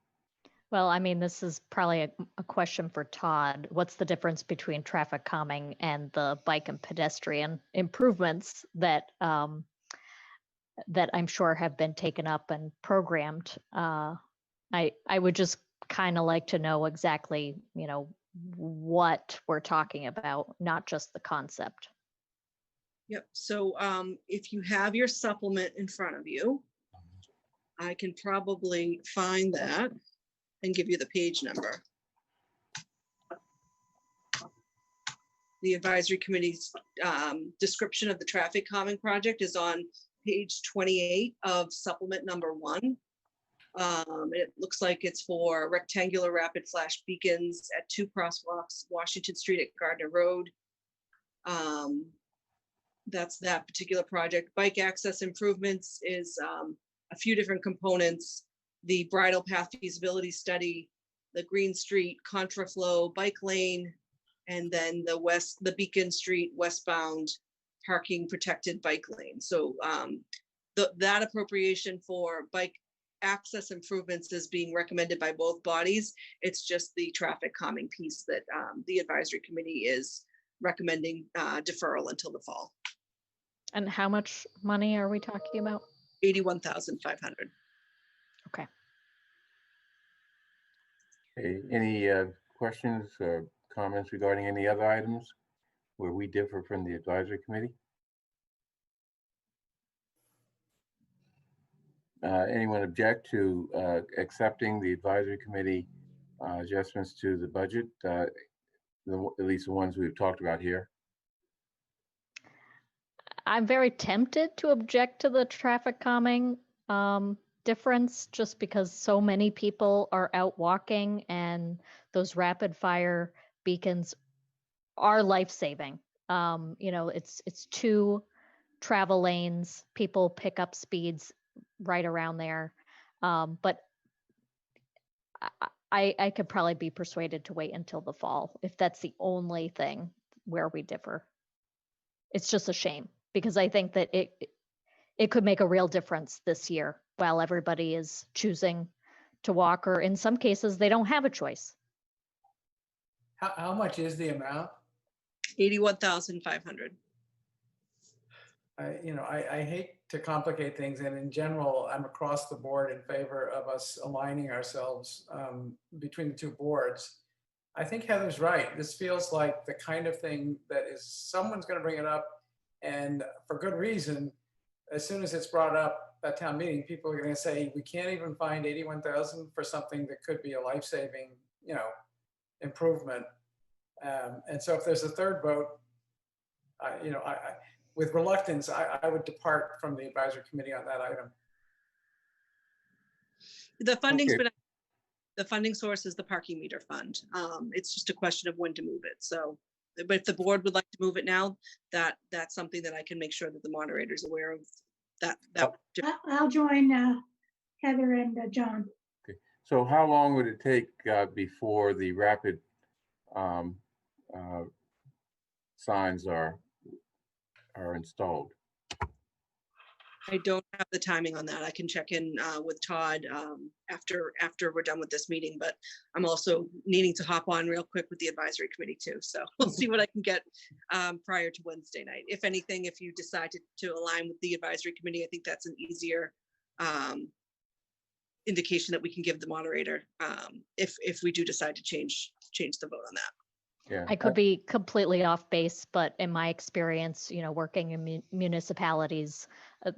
Speaker 2: Well, I mean, this is probably a question for Todd. What's the difference between traffic calming and the bike and pedestrian improvements that that I'm sure have been taken up and programmed? I would just kind of like to know exactly, you know, what we're talking about, not just the concept.
Speaker 19: Yep. So if you have your supplement in front of you, I can probably find that and give you the page number. The advisory committee's description of the traffic calming project is on page 28 of supplement number 1. It looks like it's for rectangular rapid flash beacons at 2 crosswalks, Washington Street at Gardner Road. That's that particular project. Bike access improvements is a few different components. The bridle path feasibility study, the Green Street contraflow bike lane, and then the Beacon Street westbound parking protected bike lane. So that appropriation for bike access improvements is being recommended by both bodies. It's just the traffic calming piece that the advisory committee is recommending deferral until the fall.
Speaker 2: And how much money are we talking about?
Speaker 19: 81,500.
Speaker 2: Okay.
Speaker 1: Any questions or comments regarding any other items where we differ from the advisory committee? Anyone object to accepting the advisory committee adjustments to the budget, at least the ones we've talked about here?
Speaker 2: I'm very tempted to object to the traffic calming difference just because so many people are out walking and those rapid fire beacons are life-saving. It's 2 travel lanes, people pick up speeds right around there. But I could probably be persuaded to wait until the fall if that's the only thing where we differ. It's just a shame because I think that it could make a real difference this year while everybody is choosing to walk, or in some cases, they don't have a choice.
Speaker 3: How much is the amount?
Speaker 19: 81,500.
Speaker 3: I hate to complicate things, and in general, I'm across the board in favor of us aligning ourselves between the 2 boards. I think Heather's right. This feels like the kind of thing that is someone's going to bring it up, and for good reason. As soon as it's brought up at town meeting, people are going to say we can't even find 81,000 for something that could be a life-saving, improvement. And so if there's a third vote, with reluctance, I would depart from the advisory committee on that item.
Speaker 19: The funding's been, the funding source is the parking meter fund. It's just a question of when to move it. So, but if the board would like to move it now, that's something that I can make sure that the moderator is aware of.
Speaker 6: I'll join Heather and John.
Speaker 1: Okay. So how long would it take before the rapid signs are installed?
Speaker 19: I don't have the timing on that. I can check in with Todd after we're done with this meeting, but I'm also needing to hop on real quick with the advisory committee too. So we'll see what I can get prior to Wednesday night. If anything, if you decide to align with the advisory committee, I think that's an easier indication that we can give the moderator if we do decide to change the vote on that.
Speaker 1: Yeah.
Speaker 2: I could be completely off base, but in my experience, working in municipalities,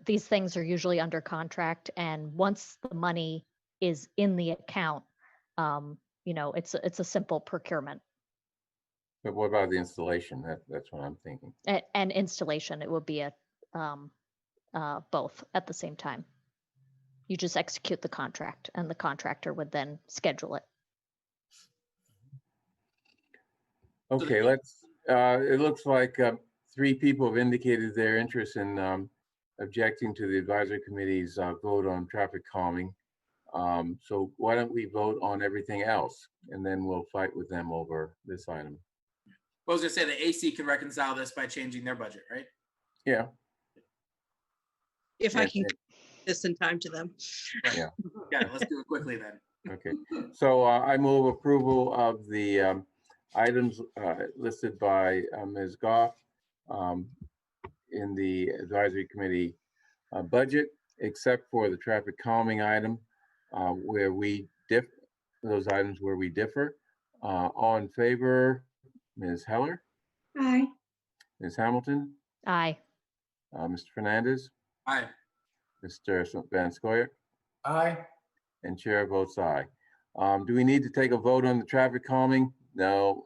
Speaker 2: these things are usually under contract. And once the money is in the account, it's a simple procurement.
Speaker 1: But what about the installation? That's what I'm thinking.
Speaker 2: And installation, it would be both at the same time. You just execute the contract and the contractor would then schedule it.
Speaker 1: Okay, it looks like 3 people have indicated their interest in objecting to the advisory committee's vote on traffic calming. So why don't we vote on everything else and then we'll fight with them over this item.
Speaker 11: I was gonna say the AC can reconcile this by changing their budget, right?
Speaker 1: Yeah.
Speaker 19: If I can get this in time to them.
Speaker 1: Yeah.
Speaker 11: Yeah, let's do it quickly then.
Speaker 1: Okay, so I move approval of the items listed by Ms. Goff in the advisory committee budget, except for the traffic calming item where we differ, those items where we differ. All in favor, Ms. Heller?
Speaker 6: Aye.
Speaker 1: Ms. Hamilton?
Speaker 2: Aye.
Speaker 1: Mr. Fernandez?
Speaker 11: Aye.
Speaker 1: Mr. Van Scoyer?
Speaker 3: Aye.
Speaker 1: And chair votes aye. Do we need to take a vote on the traffic calming? No.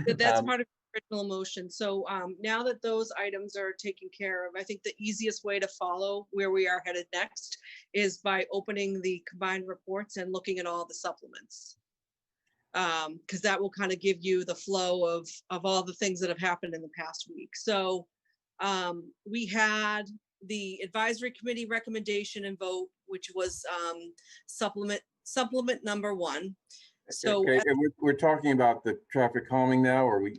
Speaker 19: That's part of the original motion. So now that those items are taken care of, I think the easiest way to follow where we are headed next is by opening the combined reports and looking at all the supplements. because that will kind of give you the flow of all the things that have happened in the past week. So we had the advisory committee recommendation and vote, which was supplement number 1. So
Speaker 1: Okay, and we're talking about the traffic calming now, or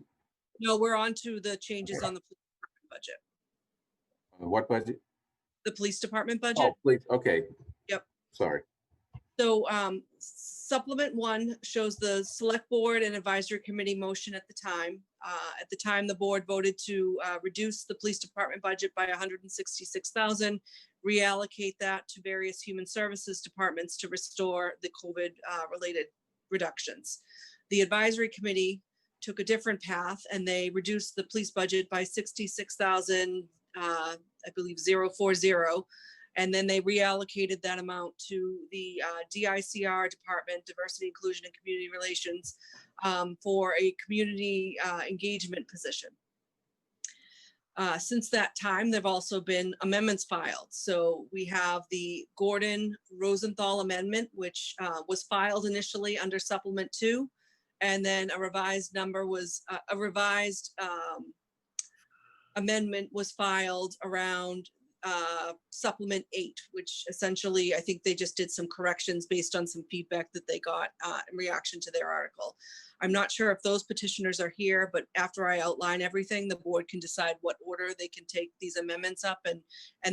Speaker 19: no, we're on to the changes on the police department budget.
Speaker 1: what budget?
Speaker 19: The police department budget.
Speaker 1: Oh, please, okay.
Speaker 19: Yep.
Speaker 1: Sorry.
Speaker 19: So supplement 1 shows the select board and advisory committee motion at the time. At the time, the board voted to reduce the police department budget by 166,000, reallocate that to various human services departments to restore the COVID related reductions. The advisory committee took a different path and they reduced the police budget by 66,000, I believe 040. And then they reallocated that amount to the DICR department, Diversity, Inclusion, and Community Relations, for a community engagement position. Since that time, there've also been amendments filed. So we have the Gordon Rosenthal amendment, which was filed initially under supplement 2, and then a revised amendment was filed around supplement 8, which essentially I think they just did some corrections based on some feedback that they got in reaction to their article. I'm not sure if those petitioners are here, but after I outline everything, the board can decide what order they can take these amendments up and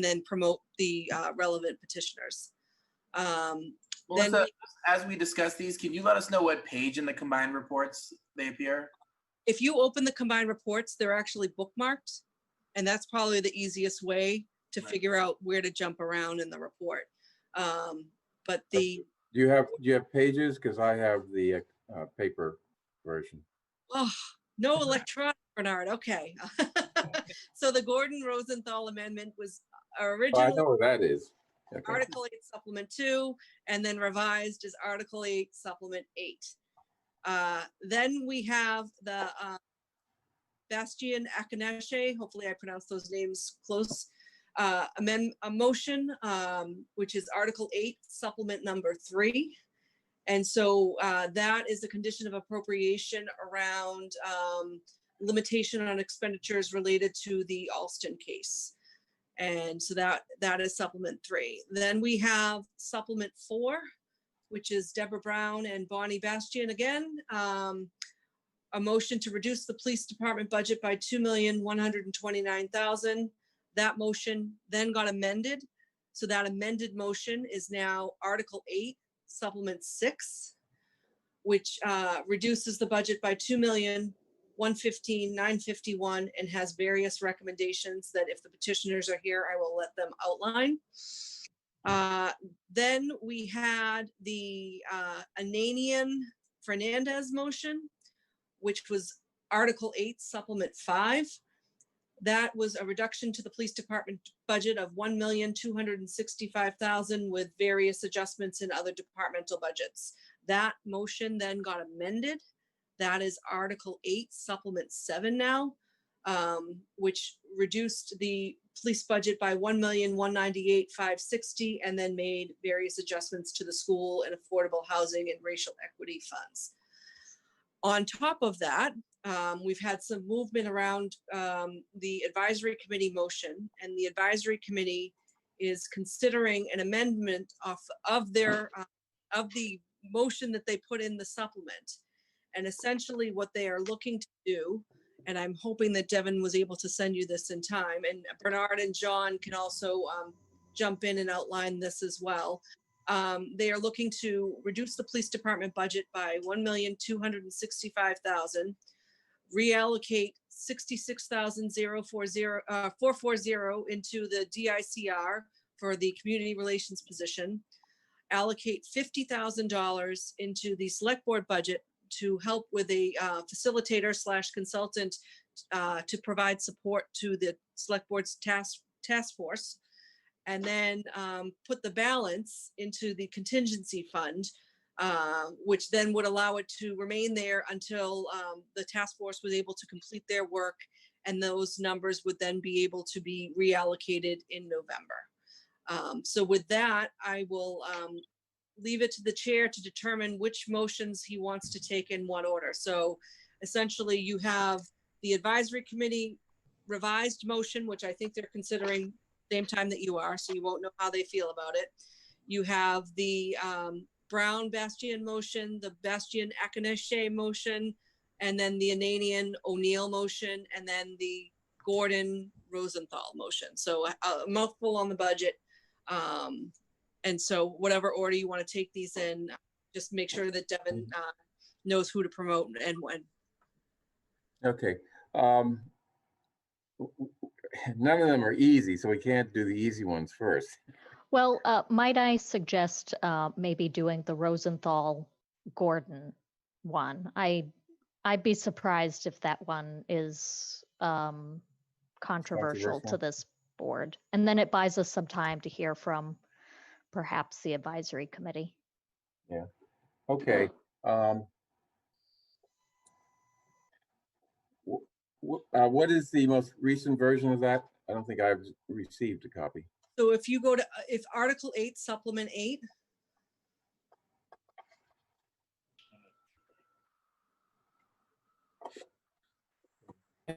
Speaker 19: then promote the relevant petitioners.
Speaker 11: Melissa, as we discuss these, can you let us know what page in the combined reports they appear?
Speaker 19: If you open the combined reports, they're actually bookmarked, and that's probably the easiest way to figure out where to jump around in the report. But the
Speaker 1: Do you have pages? Because I have the paper version.
Speaker 19: oh, no electronic, Bernard. Okay. So the Gordon Rosenthal amendment was originally
Speaker 1: I know what that is. Okay.
Speaker 19: Article 8 Supplement 2, and then revised as Article 8 Supplement 8. Then we have the Bastian Akaneshe, hopefully I pronounced those names close, a motion, which is Article 8 Supplement number 3. And so that is a condition of appropriation around limitation on expenditures related to the Alston case. And so that is supplement 3. Then we have supplement 4, which is Deborah Brown and Bonnie Bastian again. A motion to reduce the police department budget by $2,129,000. That motion then got amended. So that amended motion is now Article 8, Supplement 6, which reduces the budget by $2,115,951 and has various recommendations that if the petitioners are here, I will let them outline. Then we had the Ananian Fernandez motion, which was Article 8, Supplement 5. That was a reduction to the police department budget of $1,265,000 with various adjustments in other departmental budgets. That motion then got amended. That is Article 8, Supplement 7 now, which reduced the police budget by $1,198,560 and then made various adjustments to the school and affordable housing and racial equity funds. On top of that, we've had some movement around the advisory committee motion, and the advisory committee is considering an amendment of the motion that they put in the supplement. And essentially what they are looking to do, and I'm hoping that Devin was able to send you this in time, and Bernard and John can also jump in and outline this as well. They are looking to reduce the police department budget by $1,265,000, reallocate $66,440 into the DICR for the community relations position, allocate $50,000 into the select board budget to help with a facilitator / consultant to provide support to the select board's task force, and then put the balance into the contingency fund, which then would allow it to remain there until the task force was able to complete their work, and those numbers would then be able to be reallocated in November. So with that, I will leave it to the chair to determine which motions he wants to take in what order. So essentially you have the advisory committee revised motion, which I think they're considering same time that you are, so you won't know how they feel about it. You have the Brown Bastian motion, the Bastian Akaneshe motion, and then the Ananian O'Neill motion, and then the Gordon Rosenthal motion. So a mouthful on the budget. And so whatever order you want to take these in, just make sure that Devin knows who to promote and when.
Speaker 1: Okay. None of them are easy, so we can't do the easy ones first.
Speaker 2: Well, might I suggest maybe doing the Rosenthal Gordon one? I'd be surprised if that one is controversial to this board. And then it buys us some time to hear from perhaps the advisory committee.
Speaker 1: Yeah. Okay. What is the most recent version of that? I don't think I've received a copy.
Speaker 19: So if you go to, if Article 8, Supplement 8.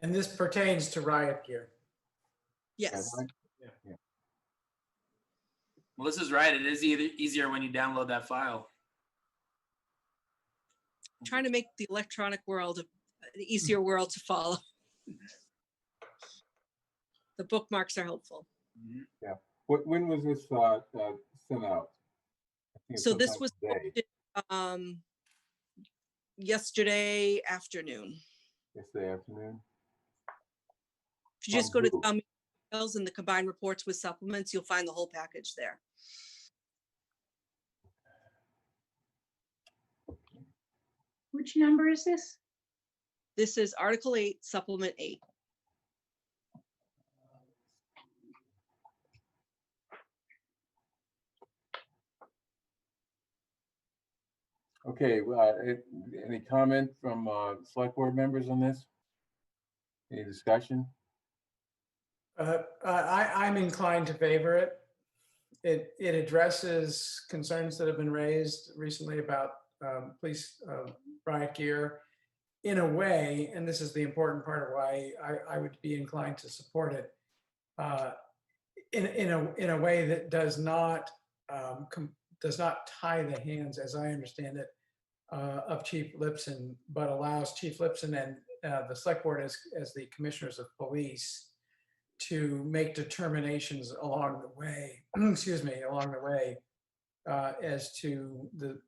Speaker 3: And this pertains to riot gear.
Speaker 19: Yes.
Speaker 1: Yeah.
Speaker 11: Well, this is right. It is easier when you download that file.
Speaker 19: Trying to make the electronic world an easier world to follow. The bookmarks are helpful.
Speaker 1: Yeah. When was this sent out?
Speaker 19: So this was posted, yesterday afternoon.
Speaker 1: Yesterday afternoon.
Speaker 19: If you just go to town meeting details and the combined reports with supplements, you'll find the whole package there.
Speaker 6: Which number is this?
Speaker 19: This is Article 8, Supplement 8.
Speaker 1: Okay, any comment from select board members on this? Any discussion?
Speaker 3: I'm inclined to favor it. It addresses concerns that have been raised recently about police riot gear in a way, and this is the important part of why I would be inclined to support it, in a way that does not tie the hands, as I understand it, of Chief Lipson, but allows Chief Lipson and the select board as the commissioners of police to make determinations along the way, as to the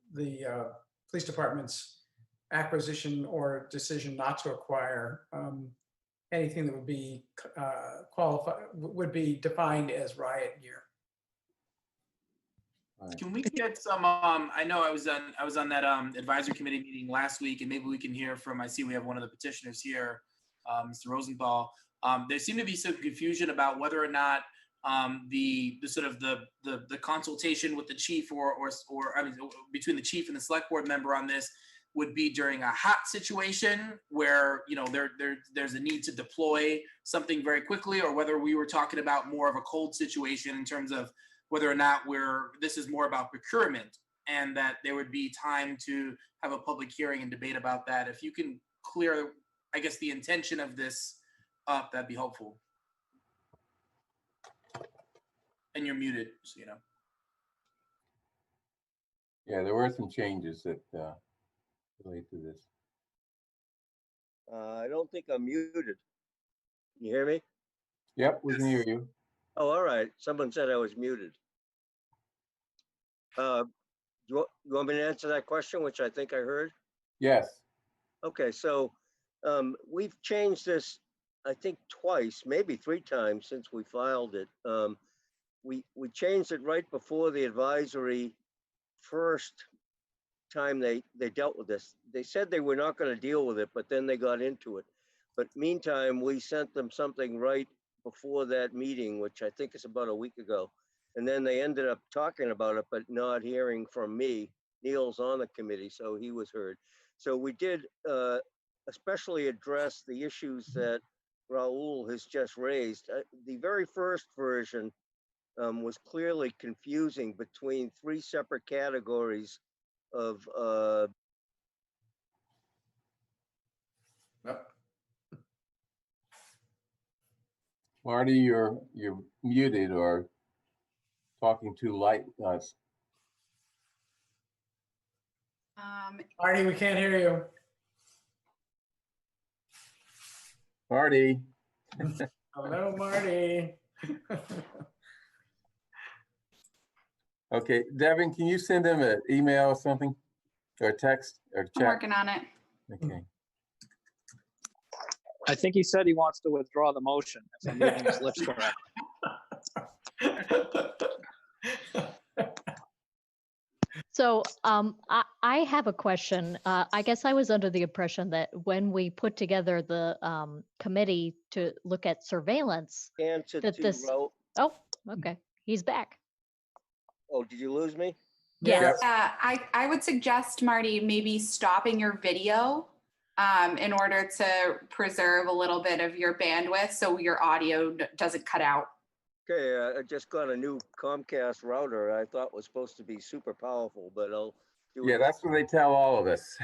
Speaker 3: police department's acquisition or decision not to acquire anything that would be would be defined as riot gear.
Speaker 11: Can we get some, I know I was on that advisory committee meeting last week, and maybe we can hear from, I see we have one of the petitioners here, Mr. Rosenthal. There seemed to be some confusion about whether or not the sort of the consultation with the chief or I mean, between the chief and the select board member on this would be during a hot situation where, you know, there's a need to deploy something very quickly, or whether we were talking about more of a cold situation in terms of whether or not this is more about procurement, and that there would be time to have a public hearing and debate about that. If you can clear, I guess, the intention of this up, that'd be helpful. And you're muted, so you know.
Speaker 1: Yeah, there were some changes that relate to this.
Speaker 20: I don't think I'm muted. Can you hear me?
Speaker 1: Yep, we can hear you.
Speaker 20: Oh, all right. Someone said I was muted. You want me to answer that question, which I think I heard?
Speaker 1: Yes.
Speaker 20: Okay, so we've changed this, I think twice, maybe 3 times since we filed it. We changed it right before the advisory first time they dealt with this. They said they were not going to deal with it, but then they got into it. But meantime, we sent them something right before that meeting, which I think is about a week ago. And then they ended up talking about it, but not hearing from me. Neil's on the committee, so he was heard. So we did especially address the issues that Raul has just raised. The very first version was clearly confusing between three separate categories of
Speaker 1: Marty, you're muted or talking too light.
Speaker 3: Marty, we can't hear you.
Speaker 1: Marty.
Speaker 3: Hello, Marty.
Speaker 1: Okay, Devin, can you send him an email or something, or a text or chat?
Speaker 4: I'm working on it.
Speaker 1: Okay.
Speaker 21: I think he said he wants to withdraw the motion, if I'm reading his lips correct.
Speaker 2: So I have a question. I guess I was under the impression that when we put together the committee to look at surveillance, that this. Oh, okay, he's back.
Speaker 20: Oh, did you lose me?
Speaker 4: Yes. I would suggest, Marty, maybe stopping your video in order to preserve a little bit of your bandwidth so your audio doesn't cut out.
Speaker 20: Okay, I just got a new Comcast router I thought was supposed to be super powerful, but I'll do it.
Speaker 1: Yeah, that's what they tell all of us.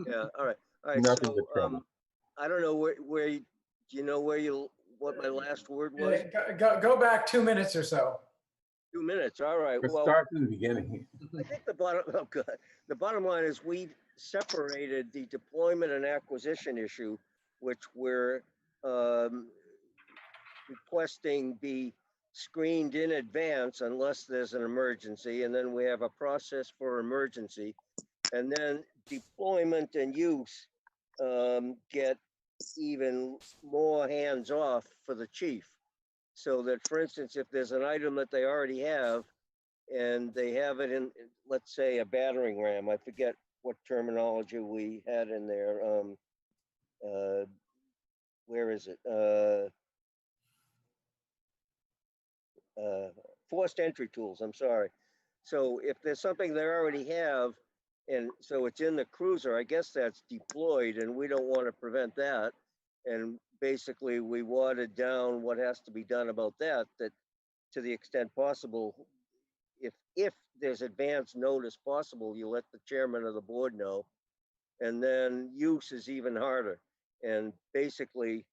Speaker 20: Yeah, all right. All right,
Speaker 1: Nothing
Speaker 20: so
Speaker 1: but trouble.
Speaker 20: I don't know where do you know what my last word was?
Speaker 3: Go back 2 minutes or so.
Speaker 20: 2 minutes, all right.
Speaker 1: Let's
Speaker 20: Well,
Speaker 1: start from the beginning.
Speaker 20: I think the bottom line is we've separated the deployment and acquisition issue, which we're requesting be screened in advance unless there's an emergency, and then we have a process for emergency, and then deployment and use get even more hands off for the chief. So that, for instance, if there's an item that they already have and they have it in, let's say, a battering ram, I forget what terminology we had in there. Where is it? Forced entry tools, I'm sorry. So if there's something they already have, and so it's in the cruiser, I guess that's deployed, and we don't want to prevent that. And basically we watered down what has to be done about that, that to the extent possible, if there's advance notice possible, you let the chairman of the board know. And then use is even harder. And basically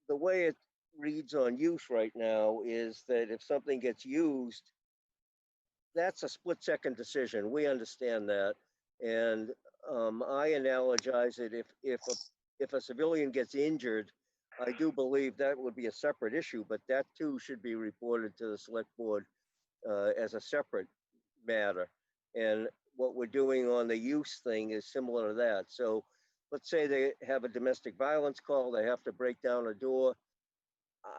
Speaker 20: the way it reads on use right now is that if something gets used, that's a split-second decision. We understand that. And I analogize it, if a civilian gets injured, I do believe that would be a separate issue, but that too should be reported to the select board as a separate matter. And what we're doing on the use thing is similar to that. So let's say they have a domestic violence call, they have to break down a door.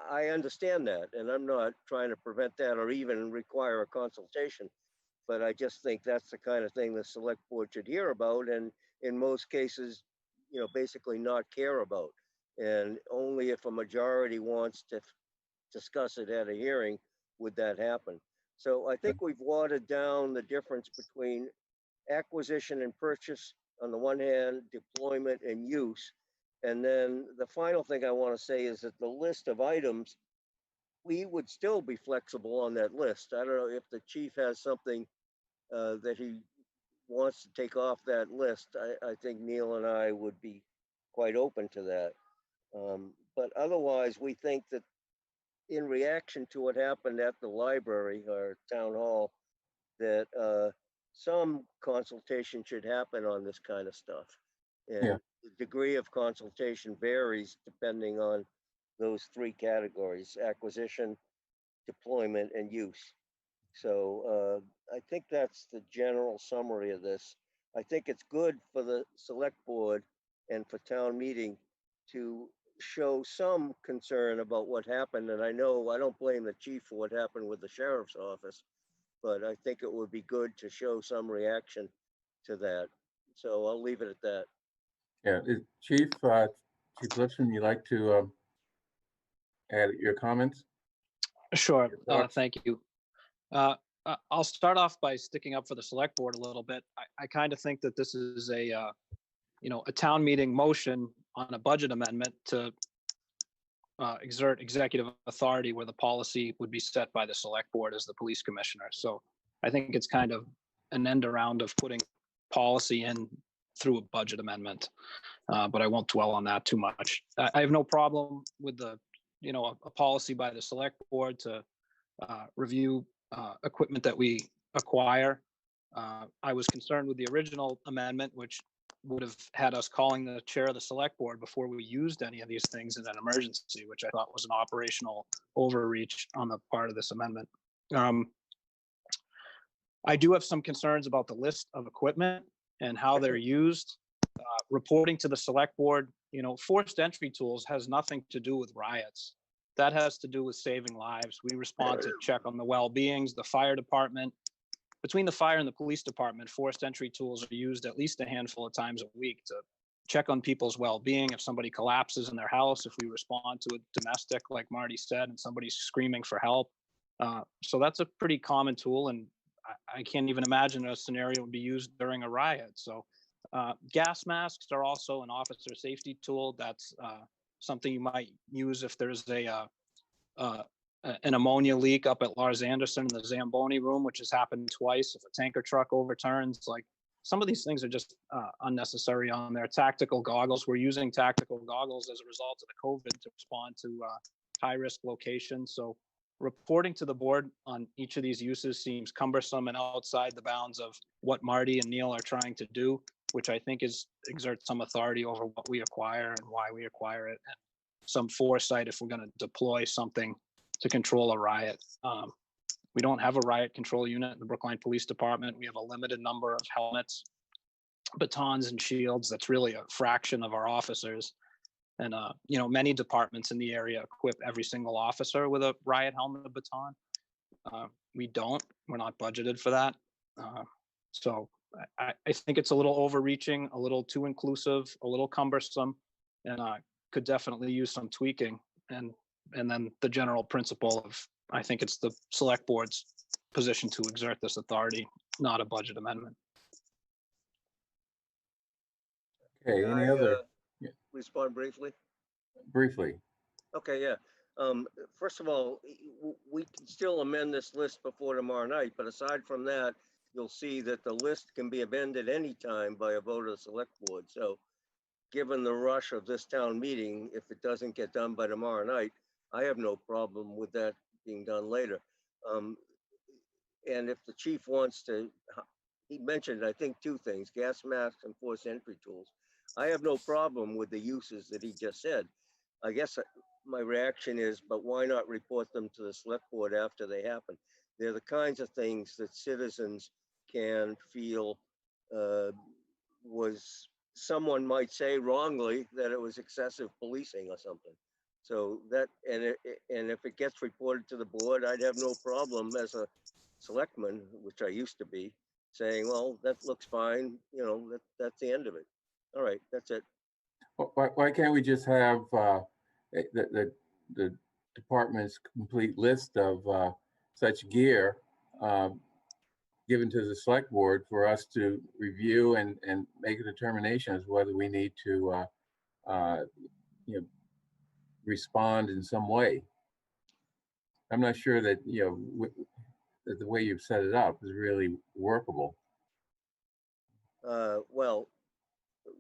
Speaker 20: I understand that, and I'm not trying to prevent that or even require a consultation, but I just think that's the kind of thing the select board should hear about, and in most cases, you know, basically not care about. And only if a majority wants to discuss it at a hearing would that happen. So I think we've watered down the difference between acquisition and purchase on the one hand, deployment and use. And then the final thing I want to say is that the list of items, we would still be flexible on that list. I don't know if the chief has something that he wants to take off that list. I think Neil and I would be quite open to that. But otherwise, we think that in reaction to what happened at the library or town hall, that some consultation should happen on this kind of stuff. And the degree of consultation varies depending on those three categories: acquisition, deployment, and use. So I think that's the general summary of this. I think it's good for the select board and for town meeting to show some concern about what happened. And I know I don't blame the chief for what happened with the sheriff's office, but I think it would be good to show some reaction to that. So I'll leave it at that.
Speaker 1: Yeah, Chief Lipson, you like to add your comments?
Speaker 21: Sure. Thank you. I'll start off by sticking up for the select board a little bit. I kind of think that this is a town meeting motion on a budget amendment to exert executive authority where the policy would be set by the select board as the police commissioner. So I think it's kind of an end around of putting policy in through a budget amendment. But I won't dwell on that too much. I have no problem with the, a policy by the select board to review equipment that we acquire. I was concerned with the original amendment, which would have had us calling the chair of the select board before we used any of these things in an emergency, which I thought was an operational overreach on the part of this amendment. I do have some concerns about the list of equipment and how they're used. Reporting to the select board, forced entry tools has nothing to do with riots. That has to do with saving lives. We respond to check on the well-beings, the fire department. Between the fire and the police department, forced entry tools are used at least a handful of times a week to check on people's well-being. If somebody collapses in their house, if we respond to a domestic, like Marty said, and somebody's screaming for help. So that's a pretty common tool, and I can't even imagine a scenario would be used during a riot. So gas masks are also an officer safety tool. That's something you might use if there's an ammonia leak up at Lars Anderson in the Zamboni room, which has happened twice. If a tanker truck overturns, like some of these things are just unnecessary on there. Tactical goggles, we're using tactical goggles as a result of the COVID to respond to high risk locations. So reporting to the board on each of these uses seems cumbersome and outside the bounds of what Marty and Neil are trying to do, which I think is exert some authority over what we acquire and why we acquire it, and some foresight if we're going to deploy something to control a riot. We don't have a riot control unit in the Brookline Police Department. We have a limited number of helmets, batons, and shields. That's really a fraction of our officers. And, many departments in the area equip every single officer with a riot helmet or baton. We don't. We're not budgeted for that. So I think it's a little overreaching, a little too inclusive, a little cumbersome, and could definitely use some tweaking. And then the general principle of, I think it's the select board's position to exert this authority, not a budget amendment.
Speaker 1: Okay, any other?
Speaker 20: Respond briefly?
Speaker 1: Briefly.
Speaker 20: Okay, yeah. First of all, we can still amend this list before tomorrow night, but aside from that, you'll see that the list can be amended anytime by a vote of the select board. So given the rush of this town meeting, if it doesn't get done by tomorrow night, I have no problem with that being done later. And if the chief wants to, he mentioned, I think, two things, gas masks and forced entry tools. I have no problem with the uses that he just said. I guess my reaction is, but why not report them to the select board after they happen? They're the kinds of things that citizens can feel was, someone might say wrongly that it was excessive policing or something. So that, and if it gets reported to the board, I'd have no problem as a selectman, which I used to be, saying, well, that looks fine. That's the end of it. All right, that's it.
Speaker 1: Why can't we just have the department's complete list of such gear given to the select board for us to review and make a determination as whether we need to respond in some way? I'm not sure that that the way you've set it up is really workable.
Speaker 20: Well,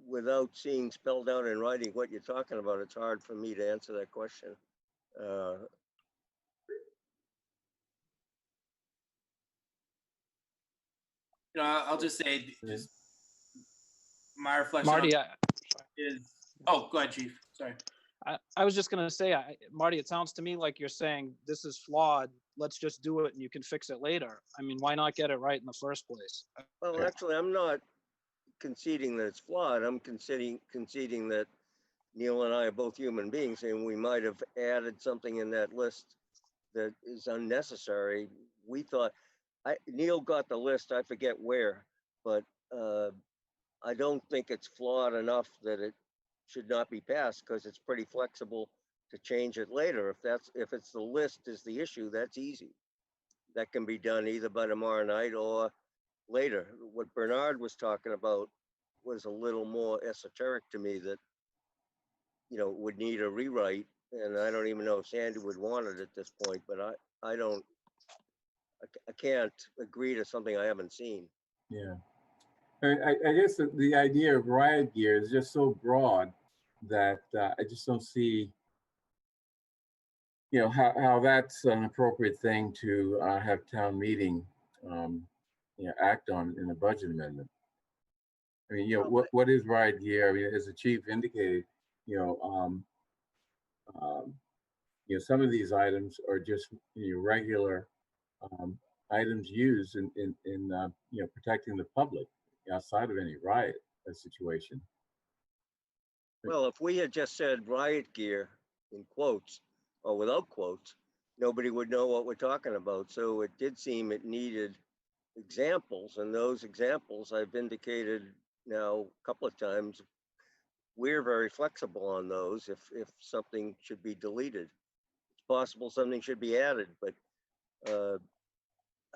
Speaker 20: without seeing spelled out in writing what you're talking about, it's hard for me to answer that question.
Speaker 11: I'll just say, just my reflection
Speaker 21: Marty,
Speaker 11: is, oh, go ahead, Chief. Sorry.
Speaker 21: I was just going to say, Marty, it sounds to me like you're saying this is flawed. Let's just do it and you can fix it later. I mean, why not get it right in the first place?
Speaker 20: Well, actually, I'm not conceding that it's flawed. I'm conceding that Neil and I are both human beings, and we might have added something in that list that is unnecessary. We thought, Neil got the list, I forget where, but I don't think it's flawed enough that it should not be passed, because it's pretty flexible to change it later. If it's the list is the issue, that's easy. That can be done either by tomorrow night or later. What Bernard was talking about was a little more esoteric to me, that would need a rewrite and I don't even know if Sandy would want it at this point, but I can't agree to something I haven't seen.
Speaker 1: Yeah. I guess the idea of riot gear is just so broad that I just don't see, how that's an appropriate thing to have town meeting, act on in a budget amendment. I mean, what is riot gear? I mean, as the chief indicated, some of these items are just regular items used in protecting the public outside of any riot situation.
Speaker 20: Well, if we had just said riot gear in quotes or without quotes, nobody would know what we're talking about. So it did seem it needed examples, and those examples I've indicated now a couple of times. We're very flexible on those. If something should be deleted, it's possible something should be added, but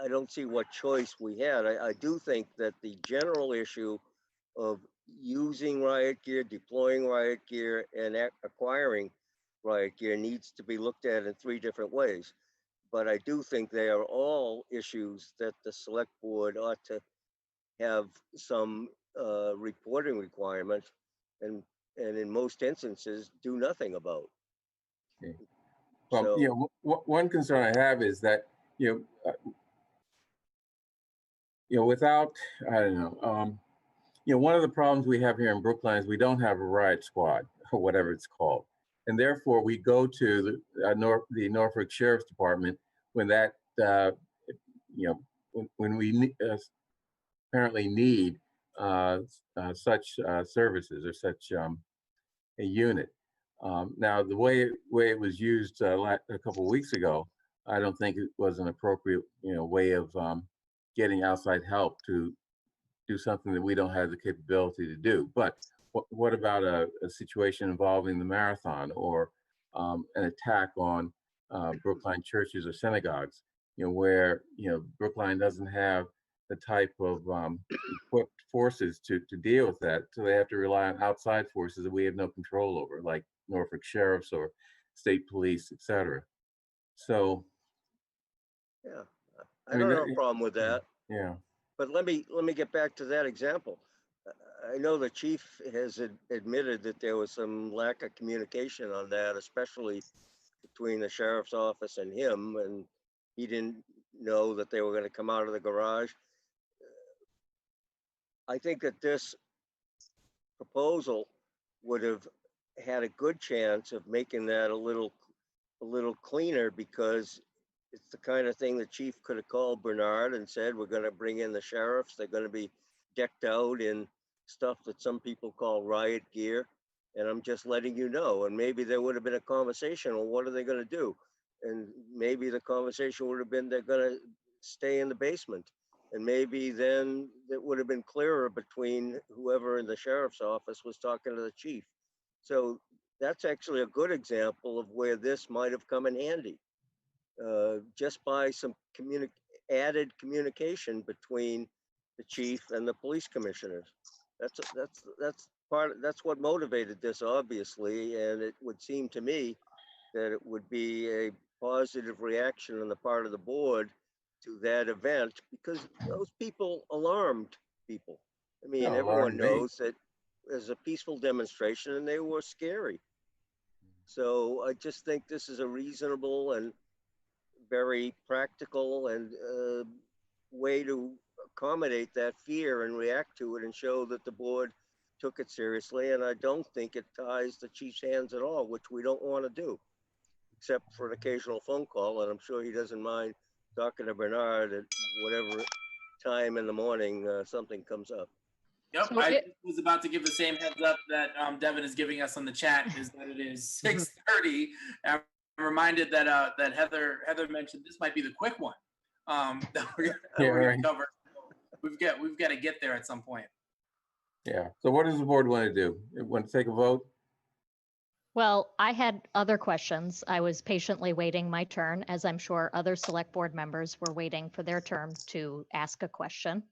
Speaker 20: I don't see what choice we had. I do think that the general issue of using riot gear, deploying riot gear, and acquiring riot gear needs to be looked at in 3 different ways. But I do think they are all issues that the select board ought to have some reporting requirements, and in most instances do nothing about.
Speaker 1: Okay. Well,
Speaker 20: So,
Speaker 1: one concern I have is that without, I don't know, one of the problems we have here in Brookline is we don't have a riot squad or whatever it's called. And therefore we go to the Norfolk Sheriff's Department when that, when we apparently need such services or such a unit. Now, the way it was used a couple of weeks ago, I don't think it was an appropriate, way of getting outside help to do something that we don't have the capability to do. But what about a situation involving the marathon or an attack on Brookline churches or synagogues, where, Brookline doesn't have the type of equipped forces to deal with that. So they have to rely on outside forces that we have no control over, like Norfolk Sheriffs or state police, et cetera. So.
Speaker 20: yeah, I don't have a problem with that.
Speaker 1: Yeah.
Speaker 20: But let me get back to that example. I know the chief has admitted that there was some lack of communication on that, especially between the sheriff's office and him, and he didn't know that they were going to come out of the garage. I think that this proposal would have had a good chance of making that a little cleaner, because it's the kind of thing the chief could have called Bernard and said, we're going to bring in the sheriffs. They're going to be decked out in stuff that some people call riot gear. And I'm just letting you know. And maybe there would have been a conversation, well, what are they going to do? And maybe the conversation would have been, they're going to stay in the basement. And maybe then it would have been clearer between whoever in the sheriff's office was talking to the chief. So that's actually a good example of where this might have come in handy. Just by some added communication between the chief and the police commissioners. That's what motivated this, obviously, and it would seem to me that it would be a positive reaction on the part of the board to that event, because those people alarmed people. I mean, everyone knows that there's a peaceful demonstration and they were scary. So I just think this is a reasonable and very practical and way to accommodate that fear and react to it and show that the board took it seriously. And I don't think it ties the chief's hands at all, which we don't want to do, except for an occasional phone call. And I'm sure he doesn't mind talking to Bernard at whatever time in the morning something comes up.
Speaker 11: Yep, so I was about to give the same heads up that Devin is giving us on the chat, is that it is 6:30. I'm reminded that that Heather mentioned this might be the quick one that we're going to cover. We've got to get there at some point.
Speaker 1: Yeah. So what does the board want to do? Want to take a vote?
Speaker 2: Well, I had other questions. I was patiently waiting my turn, as I'm sure other select board members were waiting for their turn to ask a question.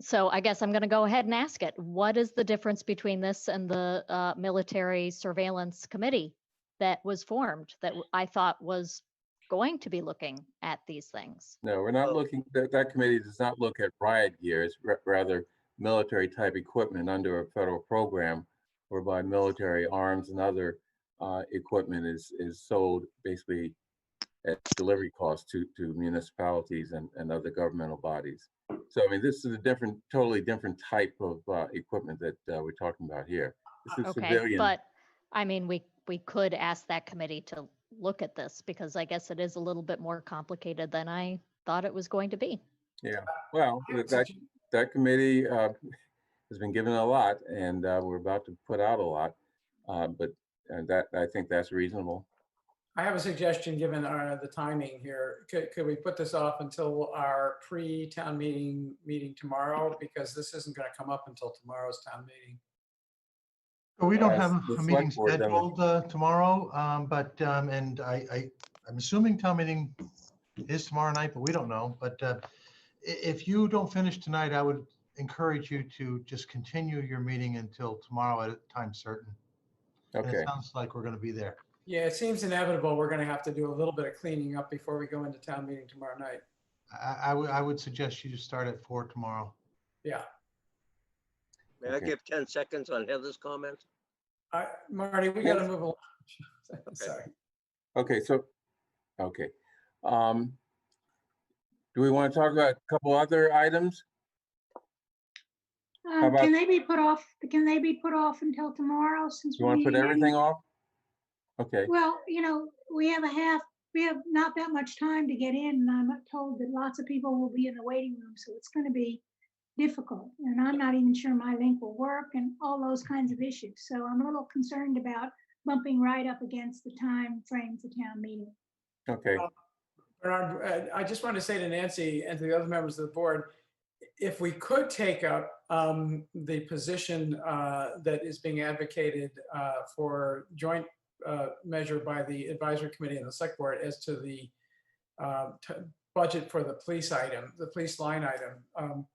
Speaker 2: So I guess I'm going to go ahead and ask it. What is the difference between this and the military surveillance committee that was formed that I thought was going to be looking at these things.
Speaker 1: No, we're not looking, that committee does not look at riot gear. It's rather military type equipment under a federal program whereby military arms and other equipment is sold basically at delivery costs to municipalities and other governmental bodies. So, I mean, this is a totally different type of equipment that we're talking about here. This is
Speaker 2: Okay,
Speaker 1: civilian.
Speaker 2: but I mean, we could ask that committee to look at this because I guess it is a little bit more complicated than I thought it was going to be.
Speaker 1: Yeah, well, that committee has been given a lot, and we're about to put out a lot, but that I think that's reasonable.
Speaker 3: I have a suggestion, given the timing here. Could we put this off until our pre-town meeting tomorrow? Because this isn't going to come up until tomorrow's town meeting.
Speaker 8: We don't have
Speaker 1: The
Speaker 8: a meeting
Speaker 1: select board doesn't-
Speaker 8: scheduled tomorrow, but and I'm assuming town meeting is tomorrow night, but we don't know. But if you don't finish tonight, I would encourage you to just continue your meeting until tomorrow at a time certain. And
Speaker 1: Okay.
Speaker 8: it sounds like we're going to be there.
Speaker 3: Yeah, it seems inevitable. We're going to have to do a little bit of cleaning up before we go into town meeting tomorrow night.
Speaker 8: I would suggest you start at 4 tomorrow.
Speaker 3: Yeah.
Speaker 20: May I give 10 seconds on Heather's comment?
Speaker 3: Marty, we got to move along. Sorry.
Speaker 1: Okay, so, okay. Do we want to talk about a couple other items? How about-
Speaker 6: Can they be put off? Can they be put off until tomorrow? Since
Speaker 1: You want to put everything off? Okay.
Speaker 6: Well, you know, we have not that much time to get in, and I'm told that lots of people will be in the waiting room, so it's going to be difficult. And I'm not even sure my link will work and all those kinds of issues. So I'm a little concerned about bumping right up against the time frames of town meeting.
Speaker 1: Okay.
Speaker 3: Bernard, I just want to say to Nancy and to the other members of the board, if we could take up the position that is being advocated for joint measure by the advisory committee and the select board as to the budget for the police line item,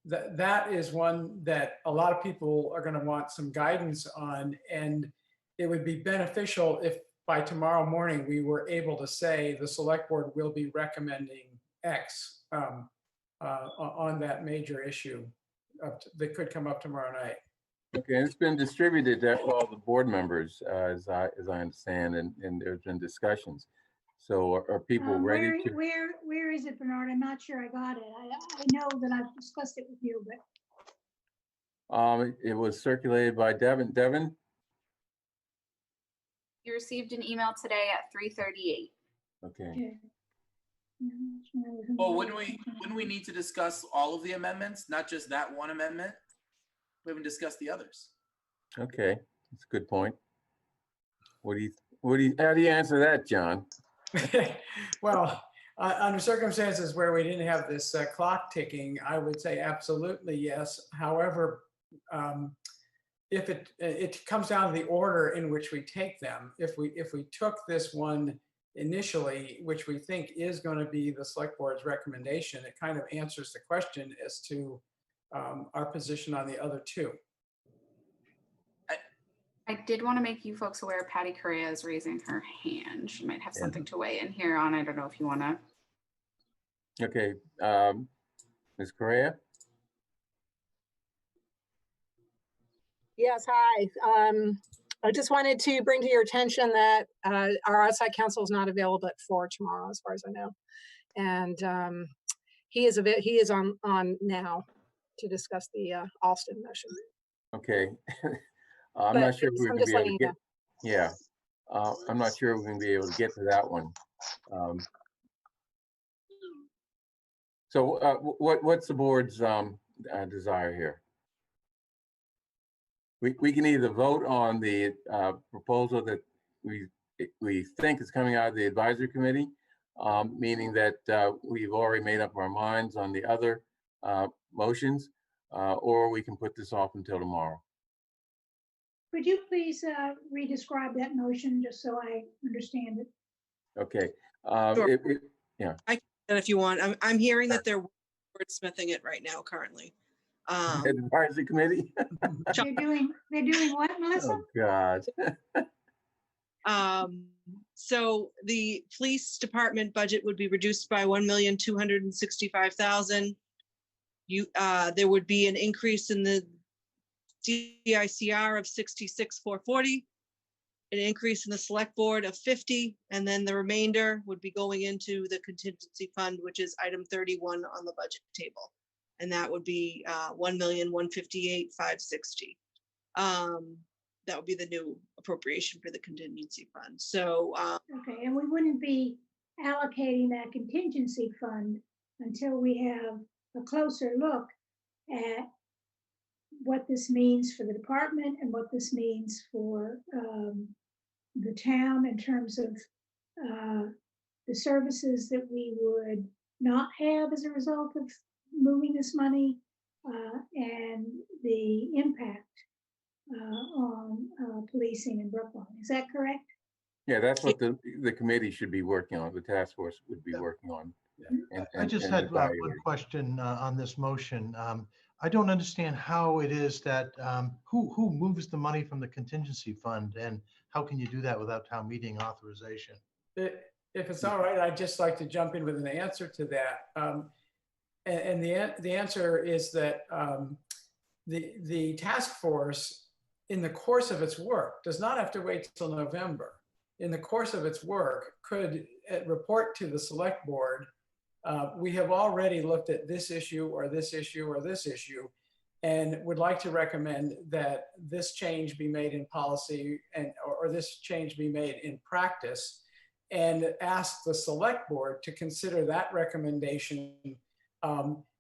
Speaker 3: that is one that a lot of people are going to want some guidance on, and it would be beneficial if by tomorrow morning we were able to say the select board will be recommending X on that major issue that could come up tomorrow night.
Speaker 1: Okay, and it's been distributed to all the board members, as I understand, and there's been discussions. So are people ready to?
Speaker 6: Where is it, Bernard? I'm not sure I got it. I know that I've discussed it with you, but.
Speaker 1: It was circulated by Devin. Devin?
Speaker 4: You received an email today at 3:38.
Speaker 1: Okay.
Speaker 11: Well, wouldn't we need to discuss all of the amendments, not just that one amendment? We haven't discussed the others.
Speaker 1: Okay, that's a good point. How do you answer that, John?
Speaker 3: Well, under circumstances where we didn't have this clock ticking, I would say absolutely yes. However, if it comes down to the order in which we take them, if we took this one initially, which we think is going to be the select board's recommendation, it kind of answers the question as to our position on the other two.
Speaker 4: I did want to make you folks aware Patty Correa is raising her hand. She might have something to weigh in here on. I don't know if you want to.
Speaker 1: Okay, Ms. Correa?
Speaker 5: Yes, hi. I just wanted to bring to your attention that our outside counsel is not available at 4 tomorrow, as far as I know. And he is on now to discuss the Alston motion.
Speaker 1: Okay. I'm not sure if we're going to be able to get. Yeah, I'm not sure we're going to be able to get to that one. So what's the board's desire here? We can either vote on the proposal that we think is coming out of the advisory committee, meaning that we've already made up our minds on the other motions, or we can put this off until tomorrow.
Speaker 6: Could you please re-describe that motion just so I understand it?
Speaker 1: Okay.
Speaker 19: Sure.
Speaker 1: Yeah.
Speaker 19: I can if you want. I'm hearing that they're wordsmithing it right now currently.
Speaker 1: Advisory committee?
Speaker 6: They're doing what, Melissa?
Speaker 1: Oh, God.
Speaker 19: So the police department budget would be reduced by 1,265,000. There would be an increase in the DICR of 66,440, an increase in the select board of 50, and then the remainder would be going into the contingency fund, which is item 31 on the budget table. And that would be 1,158,560. That would be the new appropriation for the contingency fund. So
Speaker 6: okay, and we wouldn't be allocating that contingency fund until we have a closer look at what this means for the department and what this means for the town in terms of the services that we would not have as a result of moving this money and the impact on policing in Brookline. Is that correct?
Speaker 1: Yeah, that's what the committee should be working on, the task force would be working on.
Speaker 8: I just had one question on this motion. I don't understand how it is that, who moves the money from the contingency fund, and how can you do that without town meeting authorization?
Speaker 3: If it's all right, I'd just like to jump in with an answer to that. And the answer is that the task force, in the course of its work, does not have to wait till November. In the course of its work, could report to the select board, we have already looked at this issue or this issue or this issue, and would like to recommend that this change be made in policy or this change be made in practice, and ask the select board to consider that recommendation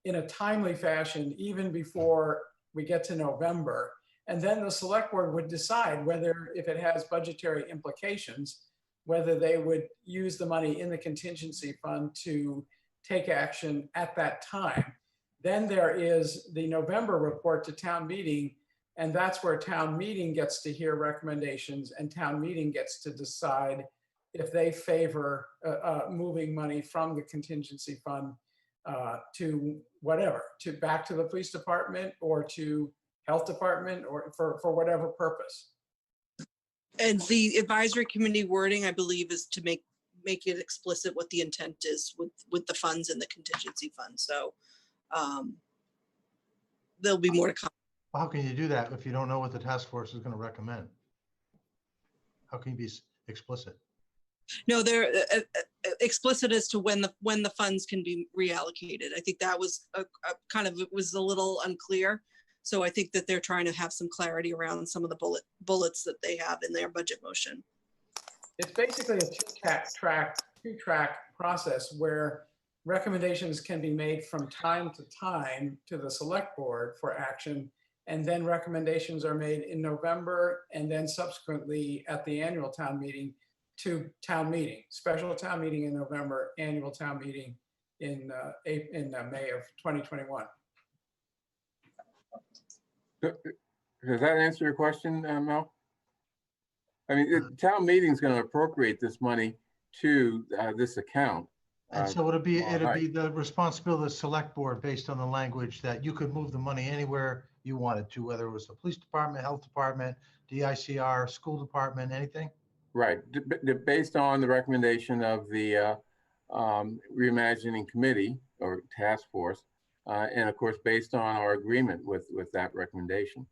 Speaker 3: in a timely fashion, even before we get to November. And then the select board would decide whether, if it has budgetary implications, whether they would use the money in the contingency fund to take action at that time. Then there is the November report to town meeting, and that's where town meeting gets to hear recommendations, and town meeting gets to decide if they favor moving money from the contingency fund to whatever, to back to the police department or to health department, or for whatever purpose.
Speaker 19: and the advisory committee wording, I believe, is to make it explicit what the intent is with the funds and the contingency fund. So there'll be more to come.
Speaker 8: How can you do that if you don't know what the task force is going to recommend? How can you be explicit?
Speaker 19: No, they're explicit as to when the funds can be reallocated. I think that was it was a little unclear. So I think that they're trying to have some clarity around some of the bullets that they have in their budget motion.
Speaker 3: It's basically a two-track process where recommendations can be made from time to time to the select board for action, and then recommendations are made in November, and then subsequently at the annual town meeting to town meeting, special town meeting in November, annual town meeting in May of 2021.
Speaker 1: Does that answer your question, Mel? I mean, the town meeting's going to appropriate this money to this account.
Speaker 8: And so it'll be the responsibility of the select board based on the language that you could move the money anywhere you wanted to, whether it was the police department, health department, DICR, school department, anything?
Speaker 1: Right, based on the recommendation of the reimagining committee or task force, and of course, based on our agreement with that recommendation.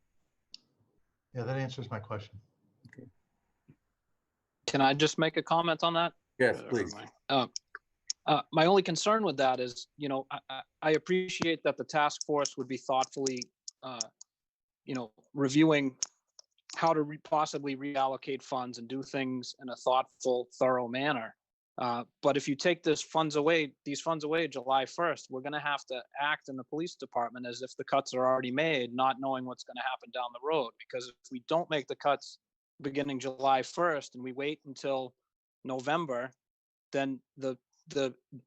Speaker 8: Yeah, that answers my question.
Speaker 1: Okay.
Speaker 21: Can I just make a comment on that?
Speaker 1: Yes, please.
Speaker 21: My only concern with that is, I appreciate that the task force would be thoughtfully, reviewing how to possibly reallocate funds and do things in a thoughtful, thorough manner. But if you take these funds away July 1st, we're going to have to act in the police department as if the cuts are already made, not knowing what's going to happen down the road. Because if we don't make the cuts beginning July 1st and we wait until November, then the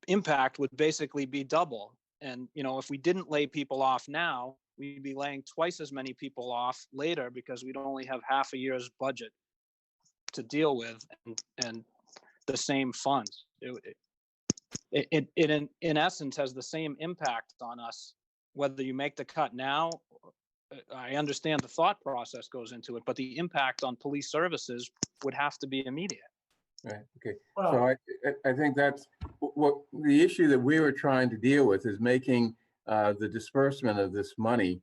Speaker 21: impact would basically be double. And, if we didn't lay people off now, we'd be laying twice as many people off later because we'd only have half a year's budget to deal with and the same funds. It in essence has the same impact on us, whether you make the cut now I understand the thought process goes into it, but the impact on police services would have to be immediate.
Speaker 1: Right, okay.
Speaker 3: Well-
Speaker 1: So I think that's what the issue that we were trying to deal with is making the disbursement of this money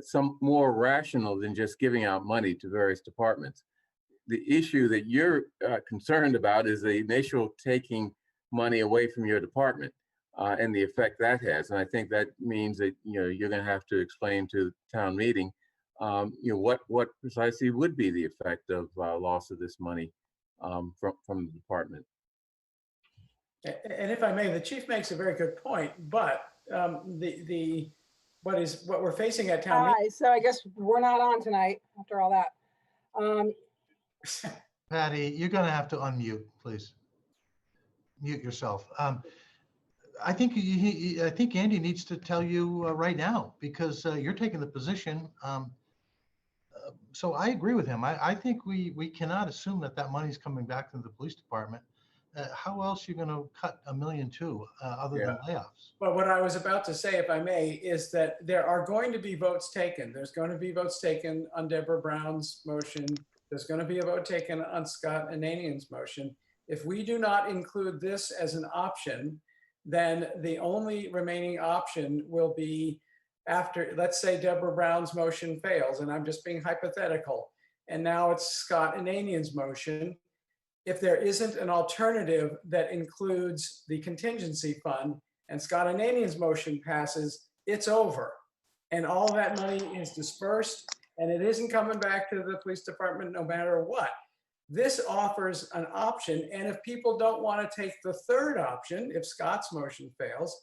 Speaker 1: some more rational than just giving out money to various departments. The issue that you're concerned about is the initial taking money away from your department and the effect that has. And I think that means that you're going to have to explain to the town meeting what precisely would be the effect of loss of this money from the department.
Speaker 3: And if I may, the chief makes a very good point, but what we're facing at town meeting.
Speaker 5: All right, so I guess we're not on tonight after all that.
Speaker 8: Patty, you're going to have to unmute, please. Mute yourself. I think I think Andy needs to tell you right now, because you're taking the position. So I agree with him. I think we cannot assume that money's coming back to the police department. How else are you going to cut $1.2 million other than layoffs?
Speaker 3: Well, what I was about to say, if I may, is that there are going to be votes taken. There's going to be votes taken on Deborah Brown's motion. There's going to be a vote taken on Scott Ananian's motion. If we do not include this as an option, then the only remaining option will be after, let's say Deborah Brown's motion fails, and I'm just being hypothetical, and now it's Scott Ananian's motion. If there isn't an alternative that includes the contingency fund and Scott Ananian's motion passes, it's over. And all that money is dispersed and it isn't coming back to the police department no matter what. This offers an option, and if people don't want to take the third option, if Scott's motion fails,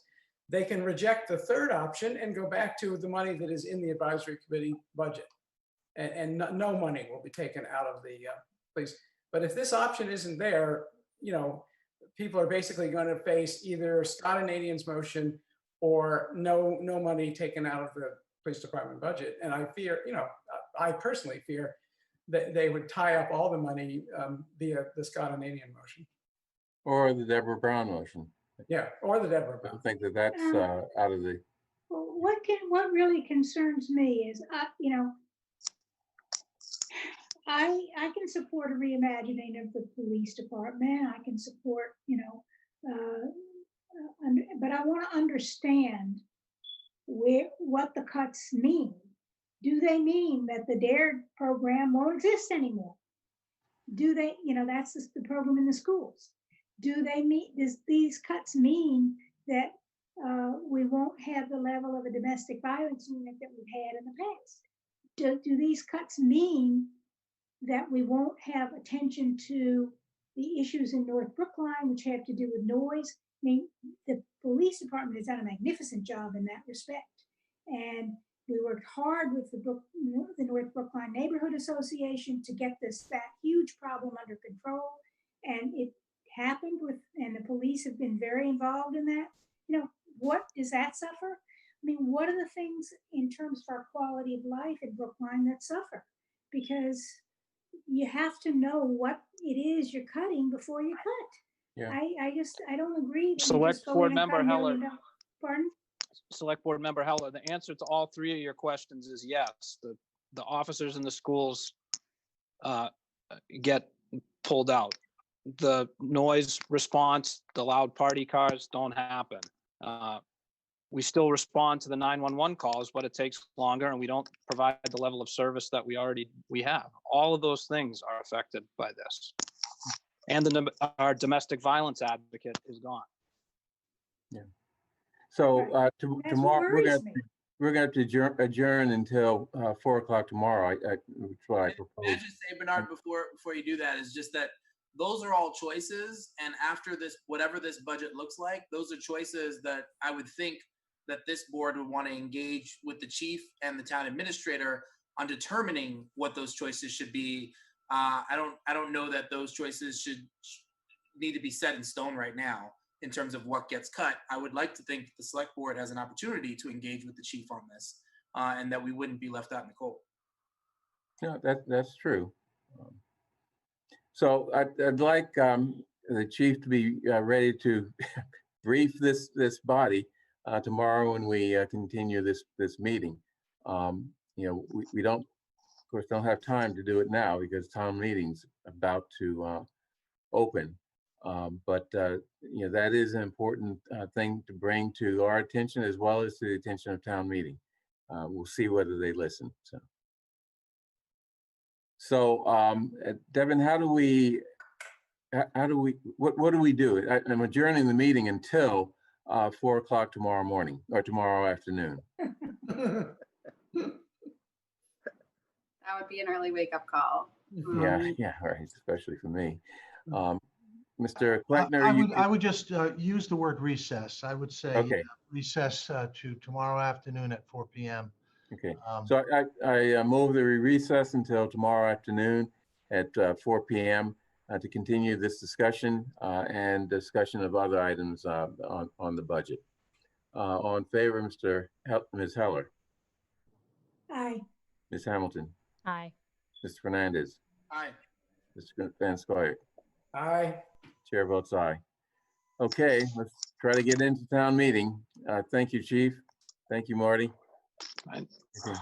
Speaker 3: they can reject the third option and go back to the money that is in the advisory committee budget. And no money will be taken out of the police. But if this option isn't there, people are basically going to face either Scott Ananian's motion or no money taken out of the police department budget. And I fear, I personally fear that they would tie up all the money via the Scott Ananian motion.
Speaker 1: Or the Deborah Brown motion.
Speaker 3: Yeah, or the Deborah Brown.
Speaker 1: I think that's out of the.
Speaker 6: Well, what really concerns me is, I can support a reimagining of the police department. I can support, but I want to understand what the cuts mean. Do they mean that the DARE program won't exist anymore? Do they, that's the program in the schools. Does these cuts mean that we won't have the level of a domestic violence unit that we've had in the past? Do these cuts mean that we won't have attention to the issues in North Brookline, which have to do with noise? I mean, the police department has done a magnificent job in that respect. And we worked hard with the North Brookline Neighborhood Association to get that huge problem under control. And it happened and the police have been very involved in that. What does that suffer? I mean, what are the things in terms of our quality of life in Brookline that suffer? Because you have to know what it is you're cutting before you cut. Yeah. I don't agree.
Speaker 21: Select Board Member Heller.
Speaker 6: Pardon?
Speaker 21: Select Board Member Heller, the answer to all three of your questions is yes. The officers in the schools get pulled out. The noise response, the loud party cars don't happen. We still respond to the 911 calls, but it takes longer and we don't provide the level of service that we have. All of those things are affected by this. And our domestic violence advocate is gone.
Speaker 1: Yeah. So tomorrow we're going to adjourn until 4 o'clock tomorrow. That's what I propose.
Speaker 11: May I just say, Bernard, before you do that, is just that those are all choices, and after this, whatever this budget looks like, those are choices that I would think that this board would want to engage with the chief and the town administrator on determining what those choices should be. I don't know that those choices should need to be set in stone right now in terms of what gets cut. I would like to think the select board has an opportunity to engage with the chief on this, and that we wouldn't be left out in the cold.
Speaker 1: Yeah, that's true. So I'd like the chief to be ready to brief this body tomorrow when we continue this meeting. we don't, of course, don't have time to do it now because town meeting's about to open. But that is an important thing to bring to our attention as well as to the attention of town meeting. We'll see whether they listen. So Devin, what do we do? I'm adjourning the meeting until 4 o'clock tomorrow morning or tomorrow afternoon.
Speaker 4: That would be an early wake up call.
Speaker 1: Yeah, right, especially for me. Mr. Kleckner,
Speaker 8: I would just use the word recess. I would say
Speaker 1: okay.
Speaker 8: Recess to tomorrow afternoon at 4 p.m.
Speaker 1: Okay, so I move that we recess until tomorrow afternoon at 4 p.m. To continue this discussion and discussion of other items on the budget. All in favor, Ms. Heller?
Speaker 6: Aye.
Speaker 1: Ms. Hamilton?
Speaker 2: Aye.
Speaker 1: Mr. Fernandez?
Speaker 11: Aye.
Speaker 1: Mr. Van Scoyer?
Speaker 3: Aye.
Speaker 1: Chair votes aye. Okay, let's try to get into town meeting. Thank you, Chief. Thank you, Marty.
Speaker 18: Right.
Speaker 1: Okay.